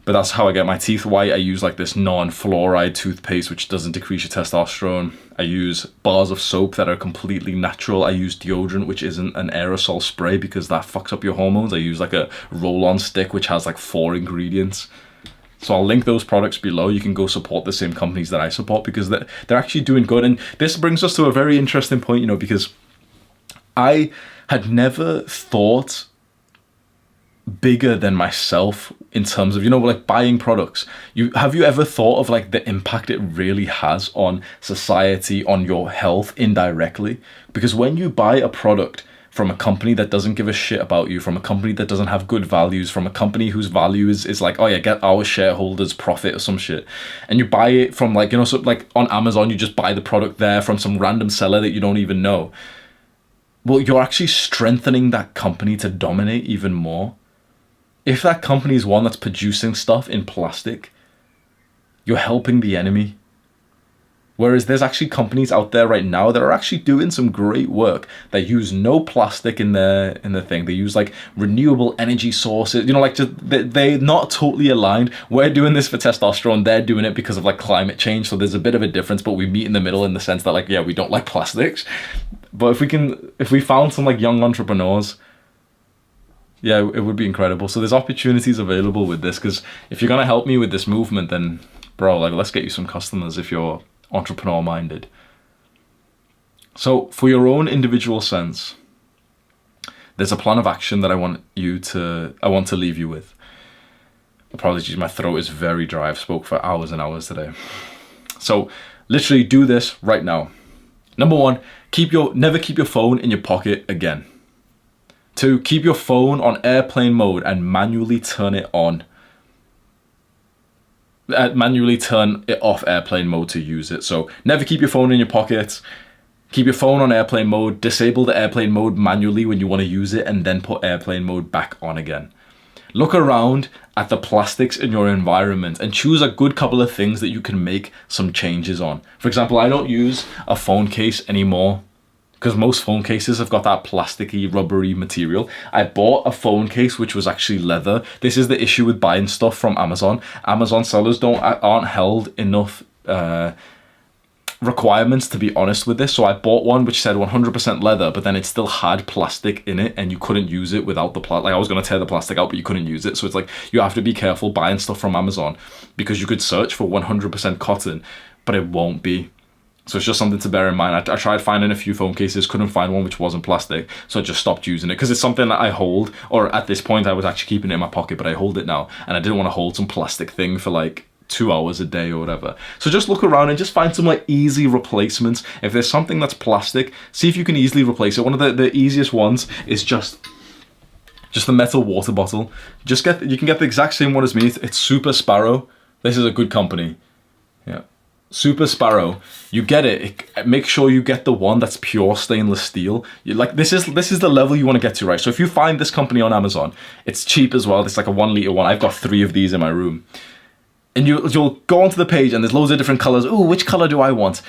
But that's how I get my teeth white. I use like this non-fluoride toothpaste, which doesn't decrease your testosterone. I use bars of soap that are completely natural. I use deodorant, which isn't an aerosol spray because that fucks up your hormones. I use like a roll-on stick, which has like 4 ingredients. So I'll link those products below. You can go support the same companies that I support because they're actually doing good. And this brings us to a very interesting point, because I had never thought bigger than myself in terms of, like buying products. Have you ever thought of like the impact it really has on society, on your health indirectly? Because when you buy a product from a company that doesn't give a shit about you, from a company that doesn't have good values, from a company whose value is like, oh yeah, get our shareholders profit or some shit, and you buy it from like, so like on Amazon, you just buy the product there from some random seller that you don't even know. Well, you're actually strengthening that company to dominate even more. If that company is one that's producing stuff in plastic, you're helping the enemy. Whereas there's actually companies out there right now that are actually doing some great work that use no plastic in the thing. They use like renewable energy sources, like they're not totally aligned. We're doing this for testosterone. They're doing it because of like climate change. So there's a bit of a difference, but we meet in the middle in the sense that like, yeah, we don't like plastics. But if we found some like young entrepreneurs, yeah, it would be incredible. So there's opportunities available with this, because if you're going to help me with this movement, then bro, like let's get you some customers if you're entrepreneur minded. So for your own individual sense, there's a plan of action that I want to leave you with. Apologies, my throat is very dry. I've spoke for hours and hours today. So literally do this right now. Number 1, never keep your phone in your pocket again. 2, keep your phone on airplane mode and manually turn it on. Manually turn it off airplane mode to use it. So never keep your phone in your pocket. Keep your phone on airplane mode. Disable the airplane mode manually when you want to use it, and then put airplane mode back on again. Look around at the plastics in your environment and choose a good couple of things that you can make some changes on. For example, I don't use a phone case anymore, because most phone cases have got that plasticky, rubbery material. I bought a phone case which was actually leather. This is the issue with buying stuff from Amazon. Amazon sellers aren't held enough requirements to be honest with this. So I bought one which said 100% leather, but then it still had plastic in it, and you couldn't use it without the plastic. Like I was going to tear the plastic out, but you couldn't use it. So it's like, you have to be careful buying stuff from Amazon, because you could search for 100% cotton, but it won't be. So it's just something to bear in mind. I tried finding a few phone cases, couldn't find one which wasn't plastic, so I just stopped using it, because it's something that I hold, or at this point I was actually keeping it in my pocket, but I hold it now, and I didn't want to hold some plastic thing for like 2 hours a day or whatever. So just look around and just find some like easy replacements. If there's something that's plastic, see if you can easily replace it. One of the easiest ones is just the metal water bottle. You can get the exact same one as me. It's Super Sparrow. This is a good company. Yeah. Super Sparrow, you get it. Make sure you get the one that's pure stainless steel. This is the level you want to get to, right? So if you find this company on Amazon, it's cheap as well. It's like a 1 liter one. I've got 3 of these in my room. And you'll go onto the page and there's loads of different colors. Ooh, which color do I want?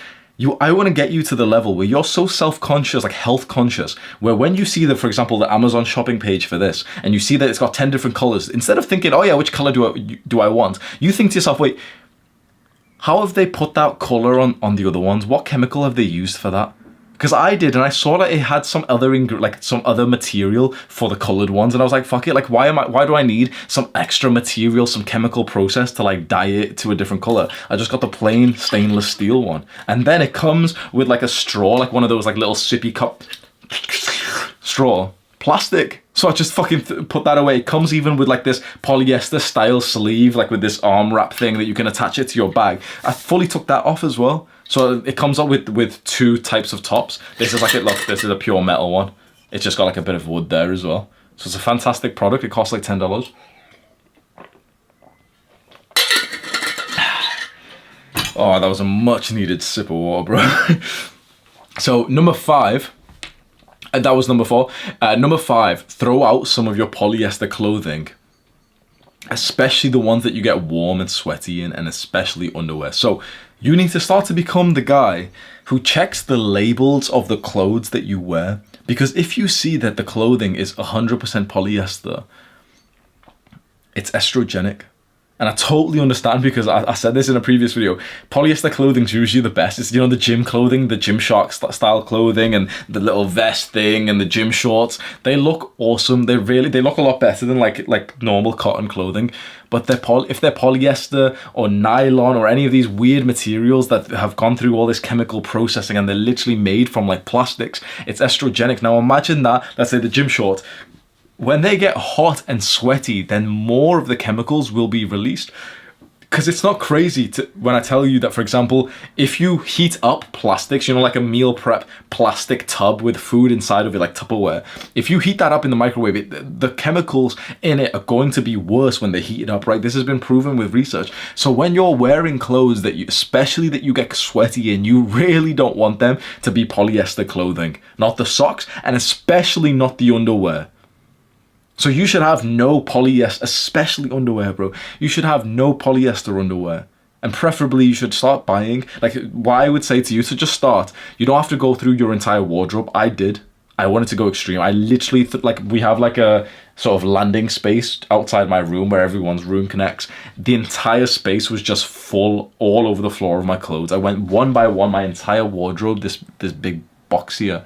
I want to get you to the level where you're so self-conscious, like health conscious, where when you see for example, the Amazon shopping page for this, and you see that it's got 10 different colors, instead of thinking, oh yeah, which color do I want? You think to yourself, wait, how have they put that color on the other ones? What chemical have they used for that? Because I did, and I saw that it had some other some other material for the colored ones, and I was like, fuck it, like why do I need some extra material, some chemical process to like dye it to a different color? I just got the plain stainless steel one. And then it comes with like a straw, like one of those like little sippy cup straw, plastic. So I just fucking put that away. It comes even with like this polyester style sleeve, like with this arm wrap thing that you can attach it to your bag. I fully took that off as well. So it comes up with two types of tops. This is like look, this is a pure metal one. It's just got like a bit of wood there as well. So it's a fantastic product. It costs like $10. Oh, that was a much needed sip of water, bro. So number 5. And that was number 4. Number 5, throw out some of your polyester clothing, especially the ones that you get warm and sweaty in, and especially underwear. So you need to start to become the guy who checks the labels of the clothes that you wear, because if you see that the clothing is 100% polyester, it's estrogenic. And I totally understand, because I said this in a previous video. Polyester clothing's usually the best. It's, you know, the gym clothing, the Gymshark style clothing, and the little vest thing, and the gym shorts. They look awesome. They look a lot better than like normal cotton clothing. But if they're polyester or nylon or any of these weird materials that have gone through all this chemical processing and they're literally made from like plastics, it's estrogenic. Now imagine that, let's say the gym shorts. When they get hot and sweaty, then more of the chemicals will be released. Because it's not crazy when I tell you that, for example, if you heat up plastics, you know, like a meal prep plastic tub with food inside of it, like Tupperware, if you heat that up in the microwave, the chemicals in it are going to be worse when they heat it up, right? This has been proven with research. So when you're wearing clothes especially that you get sweaty in, you really don't want them to be polyester clothing. Not the socks, and especially not the underwear. So you should have no polyester, especially underwear, bro. You should have no polyester underwear. And preferably you should start buying, like what I would say to you, to just start. You don't have to go through your entire wardrobe. I did. I wanted to go extreme. I literally, we have like a sort of landing space outside my room where everyone's room connects. The entire space was just full all over the floor of my clothes. I went one by one, my entire wardrobe, this big box here,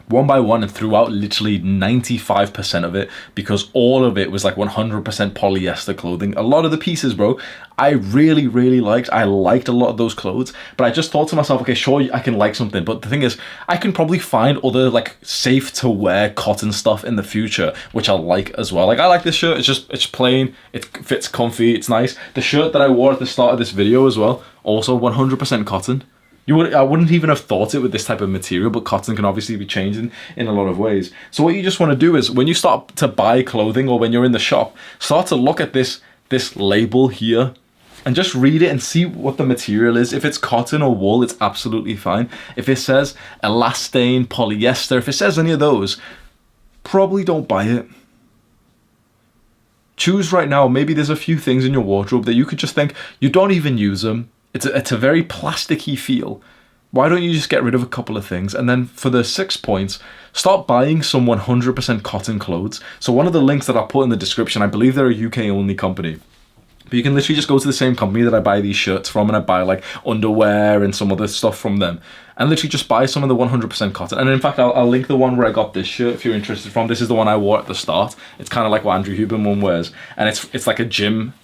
one by one, and threw out literally 95% of it, because all of it was like 100% polyester clothing. A lot of the pieces, bro, I really, really liked. I liked a lot of those clothes, but I just thought to myself, okay, sure, I can like something, but the thing is, I can probably find other like safe to wear cotton stuff in the future, which I like as well. Like I like this shirt. It's plain. It fits comfy. It's nice. The shirt that I wore at the start of this video as well, also 100% cotton. I wouldn't even have thought it with this type of material, but cotton can obviously be changed in a lot of ways. So what you just want to do is, when you start to buy clothing or when you're in the shop, start to look at this label here and just read it and see what the material is. If it's cotton or wool, it's absolutely fine. If it says elastane, polyester, if it says any of those, probably don't buy it. Choose right now. Maybe there's a few things in your wardrobe that you could just think you don't even use them. It's a very plasticky feel. Why don't you just get rid of a couple of things? And then for the 6 points, start buying some 100% cotton clothes. So one of the links that I'll put in the description, I believe they're a UK only company. But you can literally just go to the same company that I buy these shirts from, and I buy like underwear and some other stuff from them. And literally just buy some of the 100% cotton. And in fact, I'll link the one where I got this shirt if you're interested from. This is the one I wore at the start. It's kind of like what Andrew Huberman wears. And it's like a gym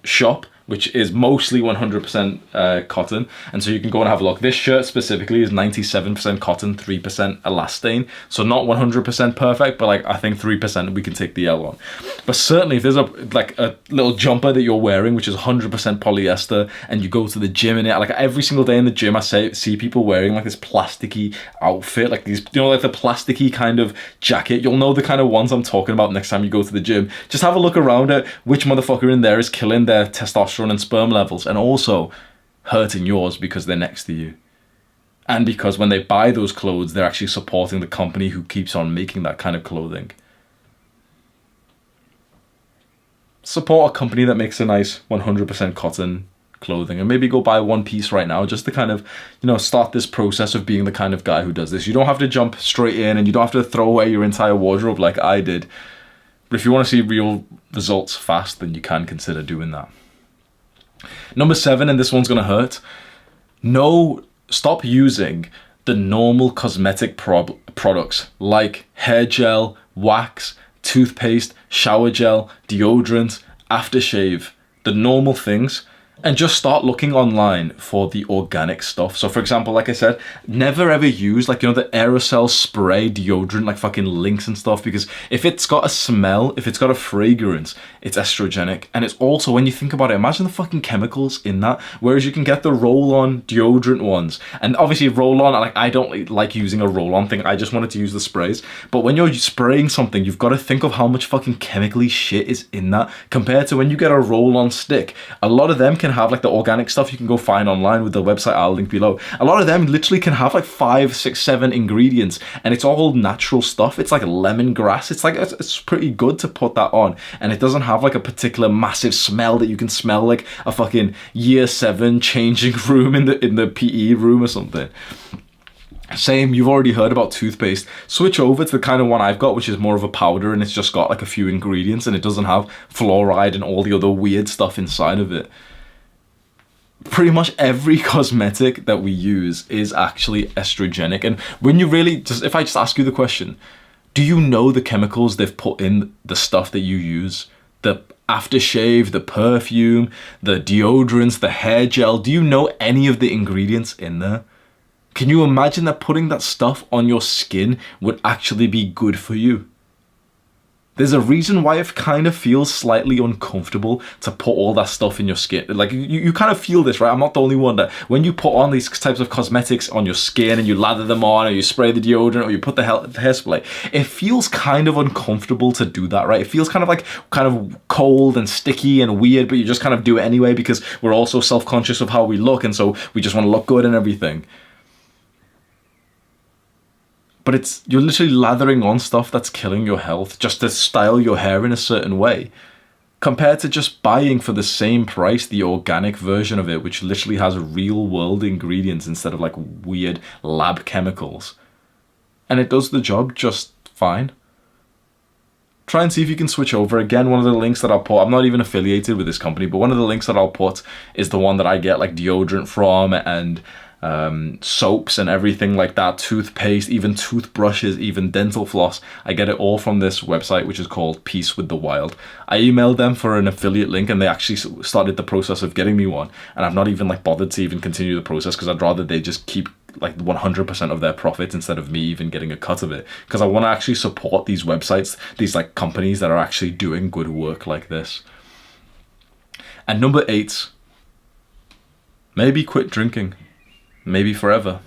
shop, which is mostly 100% cotton, and so you can go and have a look. This shirt specifically is 97% cotton, 3% elastane, so not 100% perfect, but like I think 3% we can take the L on. But certainly if there's a little jumper that you're wearing which is 100% polyester, and you go to the gym in it, like every single day in the gym I see people wearing like this plasticky outfit, like these, you know, like the plasticky kind of jacket. You'll know the kind of ones I'm talking about next time you go to the gym. Just have a look around at which motherfucker in there is killing their testosterone and sperm levels, and also hurting yours because they're next to you, and because when they buy those clothes they're actually supporting the company who keeps on making that kind of clothing. Support a company that makes a nice 100% cotton clothing, and maybe go buy one piece right now just to kind of, you know, start this process of being the kind of guy who does this. You don't have to jump straight in, and you don't have to throw away your entire wardrobe like I did, but if you want to see real results fast, then you can consider doing that. Number 7, and this one's gonna hurt. Stop using the normal cosmetic products like hair gel, wax, toothpaste, shower gel, deodorant, aftershave, the normal things, and just start looking online for the organic stuff. So for example, like I said, never ever use like, you know, the aerosol spray deodorant, like fucking Lynx and stuff, because if it's got a smell, if it's got a fragrance, it's estrogenic. And it's also, when you think about it, imagine the fucking chemicals in that. Whereas you can get the roll-on deodorant ones, and obviously roll-on, like I don't like using a roll-on thing, I just wanted to use the sprays. But when you're spraying something, you've got to think of how much fucking chemically shit is in that, compared to when you get a roll-on stick. A lot of them can have like the organic stuff you can go find online with the website I'll link below. A lot of them literally can have like 5, 6, 7 ingredients, and it's all natural stuff. It's like lemongrass. It's like, it's pretty good to put that on, and it doesn't have like a particular massive smell that you can smell like a fucking year 7 changing room in the PE room or something. Same, you've already heard about toothpaste. Switch over to the kind of one I've got, which is more of a powder, and it's just got like a few ingredients, and it doesn't have fluoride and all the other weird stuff inside of it. Pretty much every cosmetic that we use is actually estrogenic. And when you really just, if I just ask you the question, do you know the chemicals they've put in the stuff that you use? The aftershave, the perfume, the deodorants, the hair gel, do you know any of the ingredients in there? Can you imagine that putting that stuff on your skin would actually be good for you? There's a reason why it kind of feels slightly uncomfortable to put all that stuff in your skin. Like, you kind of feel this, right? I'm not the only one, that when you put on these types of cosmetics on your skin and you lather them on, or you spray the deodorant, or you put the hairspray, it feels kind of uncomfortable to do that, right? It feels kind of cold and sticky and weird, but you just kind of do it anyway because we're also self-conscious of how we look, and so we just want to look good and everything. But you're literally lathering on stuff that's killing your health just to style your hair in a certain way, compared to just buying for the same price the organic version of it, which literally has real world ingredients instead of like weird lab chemicals. And it does the job just fine. Try and see if you can switch over. Again, one of the links that I'll put, I'm not even affiliated with this company, but one of the links that I'll put is the one that I get like deodorant from, and soaps and everything like that, toothpaste, even toothbrushes, even dental floss. I get it all from this website, which is called Peace with the Wild. I emailed them for an affiliate link, and they actually started the process of getting me one, and I've not even like bothered to even continue the process, because I'd rather they just keep like 100% of their profits instead of me even getting a cut of it, because I want to actually support these websites, these like companies that are actually doing good work like this. And number 8, maybe quit drinking. Maybe forever.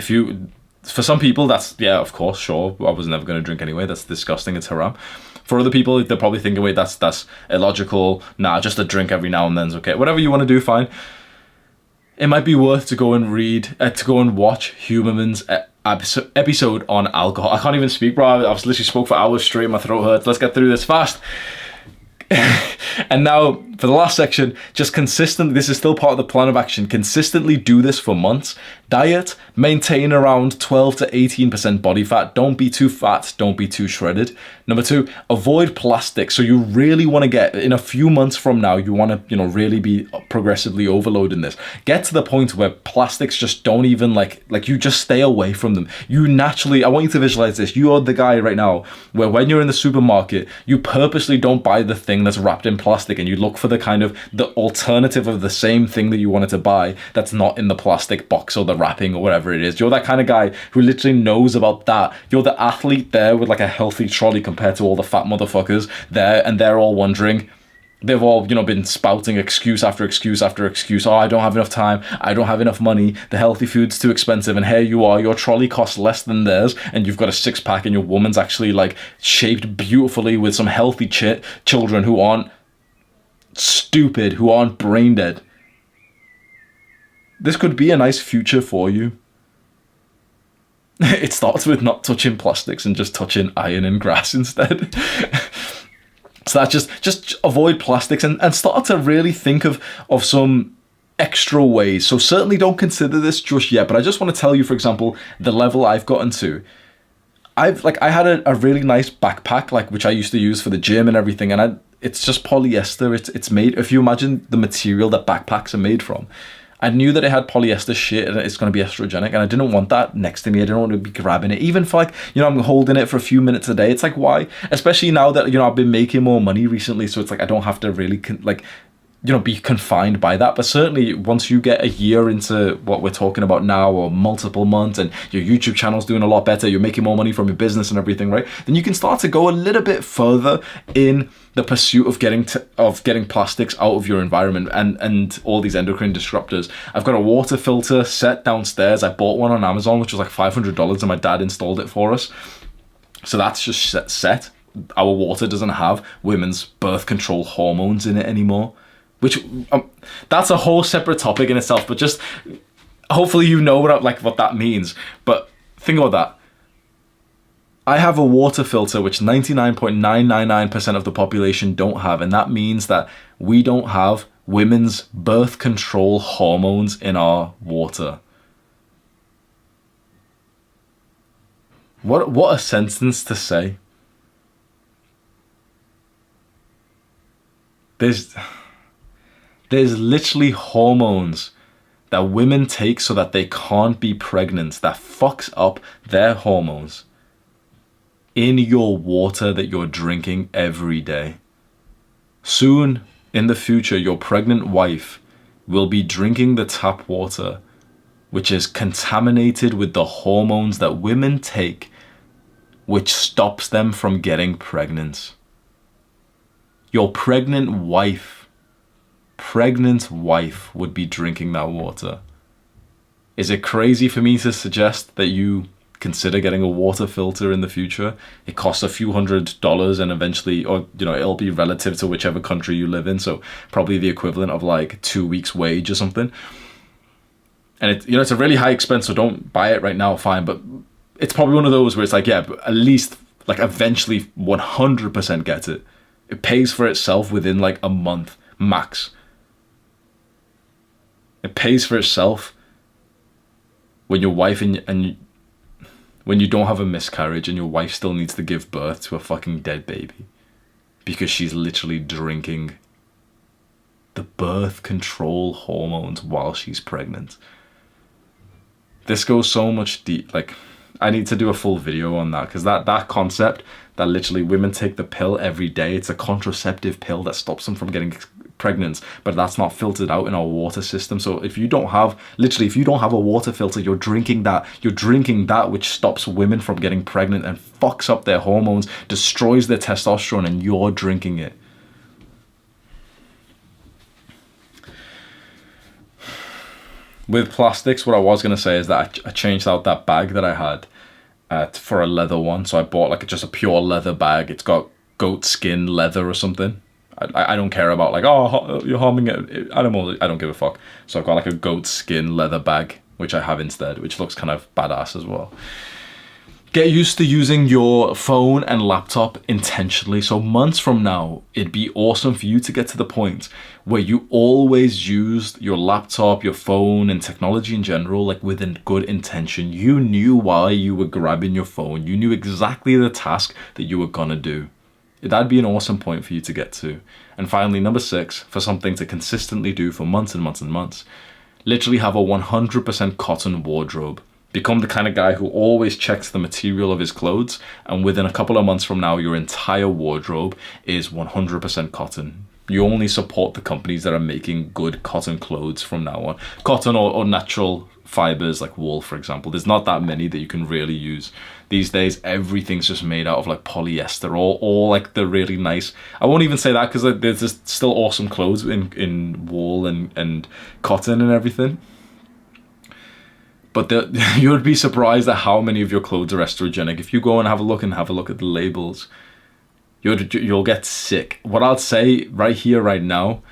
For some people, that's, yeah, of course, sure, I was never going to drink anyway, that's disgusting, it's haram. For other people, they're probably thinking, wait, that's illogical, nah, just a drink every now and then's okay. Whatever you want to do, fine. It might be worth to go and watch Huberman's episode on alcohol. I can't even speak, bro. I've literally spoke for hours straight, my throat hurts. Let's get through this fast. And now for the last section, just consistently, this is still part of the plan of action, consistently do this for months. Diet, maintain around 12 to 18% body fat. Don't be too fat, don't be too shredded. Number 2, avoid plastic. So you really want to get, in a few months from now, you want to, really be progressively overloading this. Get to the point where plastics just don't even like you just stay away from them. You naturally, I want you to visualize this. You are the guy right now where when you're in the supermarket, you purposely don't buy the thing that's wrapped in plastic, and you look for the kind of the alternative of the same thing that you wanted to buy that's not in the plastic box or the wrapping or whatever it is. You're that kind of guy who literally knows about that. You're the athlete there with like a healthy trolley compared to all the fat motherfuckers there, and they're all wondering. They've all, been spouting excuse after excuse after excuse. Oh, I don't have enough time. I don't have enough money. The healthy food's too expensive. And here you are, your trolley costs less than theirs, and you've got a 6-pack, and your woman's actually like shaped beautifully with some healthy children who aren't stupid, who aren't brain dead. This could be a nice future for you. It starts with not touching plastics and just touching iron and grass instead. So that just avoid plastics and start to really think of some extra ways. So certainly don't consider this just yet, but I just want to tell you, for example, the level I've gotten to. I had a really nice backpack, which I used to use for the gym and everything, and it's just polyester. It's made, if you imagine the material that backpacks are made from, I knew that it had polyester shit and it's going to be estrogenic, and I didn't want that next to me. I didn't want to be grabbing it, even for like, you know, I'm holding it for a few minutes a day. It's like, why? Especially now that, you know, I've been making more money recently, so it's like I don't have to really be confined by that. But certainly once you get a year into what we're talking about now, or multiple months, and your YouTube channel's doing a lot better, you're making more money from your business and everything, right? Then you can start to go a little bit further in the pursuit of getting plastics out of your environment and all these endocrine disruptors. I've got a water filter set downstairs. I bought one on Amazon, which was like $500, and my dad installed it for us. So that's just set. Our water doesn't have women's birth control hormones in it anymore. Which that's a whole separate topic in itself, but just hopefully you know what that means. But think about that. I have a water filter which 99.999% of the population don't have, and that means that we don't have women's birth control hormones in our water. What a sentence to say. There's literally hormones that women take so that they can't be pregnant, that fucks up their hormones in your water that you're drinking every day. Soon in the future, your pregnant wife will be drinking the tap water, which is contaminated with the hormones that women take, which stops them from getting pregnant. Your pregnant wife would be drinking that water. Is it crazy for me to suggest that you consider getting a water filter in the future? It costs a few $100s, and eventually, or you know, it'll be relative to whichever country you live in, so probably the equivalent of like 2 weeks wage or something. And it's a really high expense, so don't buy it right now, fine, but it's probably one of those where it's like, yeah, but at least like eventually 100% get it. It pays for itself within like a month max. It pays for itself when your wife and when you don't have a miscarriage and your wife still needs to give birth to a fucking dead baby because she's literally drinking the birth control hormones while she's pregnant. This goes so much deep. Like, I need to do a full video on that, because that concept that literally women take the pill every day, it's a contraceptive pill that stops them from getting pregnant, but that's not filtered out in our water system. So if you don't have a water filter, you're drinking that which stops women from getting pregnant and fucks up their hormones, destroys their testosterone, and you're drinking it. With plastics, what I was going to say is that I changed out that bag that I had for a leather one. So I bought like just a pure leather bag. It's got goat skin leather or something. I don't care about like, oh, you're harming animals. I don't give a fuck. So I've got like a goat skin leather bag, which I have instead, which looks kind of badass as well. Get used to using your phone and laptop intentionally. So months from now, it'd be awesome for you to get to the point where you always used your laptop, your phone, and technology in general, like with a good intention. You knew why you were grabbing your phone. You knew exactly the task that you were gonna do. That'd be an awesome point for you to get to. And finally, number 6, for something to consistently do for months and months and months, literally have a 100% cotton wardrobe. Become the kind of guy who always checks the material of his clothes, and within a couple of months from now, your entire wardrobe is 100% cotton. You only support the companies that are making good cotton clothes from now on. Cotton or natural fibers like wool, for example. There's not that many that you can really use. These days, everything's just made out of like polyester or like the really nice... I won't even say that, because like, there's just still awesome clothes in wool and cotton and everything. But you would be surprised at how many of your clothes are estrogenic. If you go and have a look at the labels, you'll get sick. What I'll say right here, right now,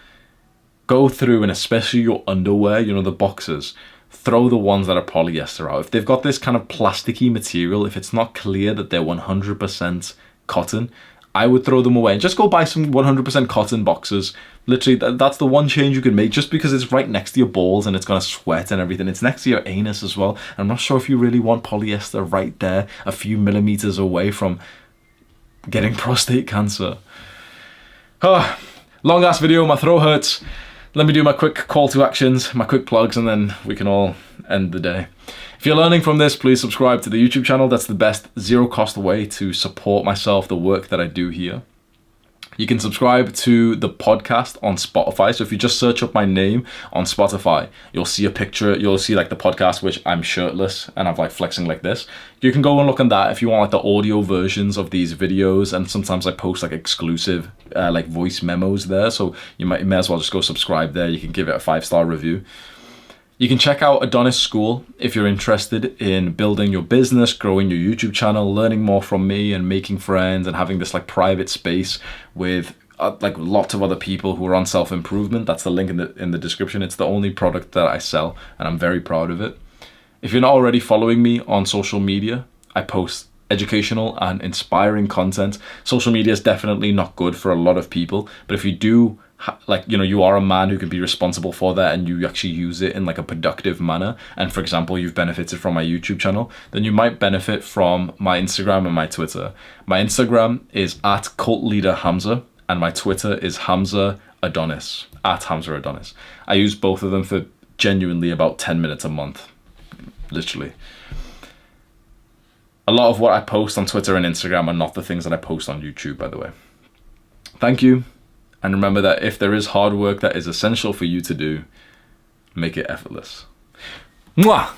go through, and especially your underwear, you know, the boxers, throw the ones that are polyester out. If they've got this kind of plasticky material, if it's not clear that they're 100% cotton, I would throw them away and just go buy some 100% cotton boxers. Literally, that's the one change you can make, just because it's right next to your balls and it's gonna sweat and everything. It's next to your anus as well. I'm not sure if you really want polyester right there, a few millimeters away from getting prostate cancer. Long ass video, my throat hurts. let me do my quick call to actions, my quick plugs, and then we can all end the day. If you're learning from this, please subscribe to the YouTube channel. That's the best zero-cost way to support myself, the work that I do here. You can subscribe to the podcast on Spotify. So if you just search up my name on Spotify, you'll see a picture, you'll see like the podcast, which I'm shirtless and I'm like flexing like this. You can go and look on that if you want like the audio versions of these videos. And sometimes I post like exclusive like voice memos there. So you may as well just go subscribe there. You can give it a 5-star review. You can check out Adonis School if you're interested in building your business, growing your YouTube channel, learning more from me and making friends and having this like private space with like lots of other people who are on self-improvement. That's the link in the description. It's the only product that I sell and I'm very proud of it. If you're not already following me on social media, I post educational and inspiring content. Social media is definitely not good for a lot of people, but if you do like, you know, you are a man who can be responsible for that and you actually use it in like a productive manner, and for example you've benefited from my YouTube channel, then you might benefit from my Instagram and my Twitter. My Instagram is @cultleaderhamza and my Twitter is Hamza Adonis, @Hamza Adonis. I use both of them for genuinely about 10 minutes a month, literally. A lot of what I post on Twitter and Instagram are not the things that I post on YouTube, by the way. Thank you. And remember that if there is hard work that is essential for you to do, make it effortless. Mwah!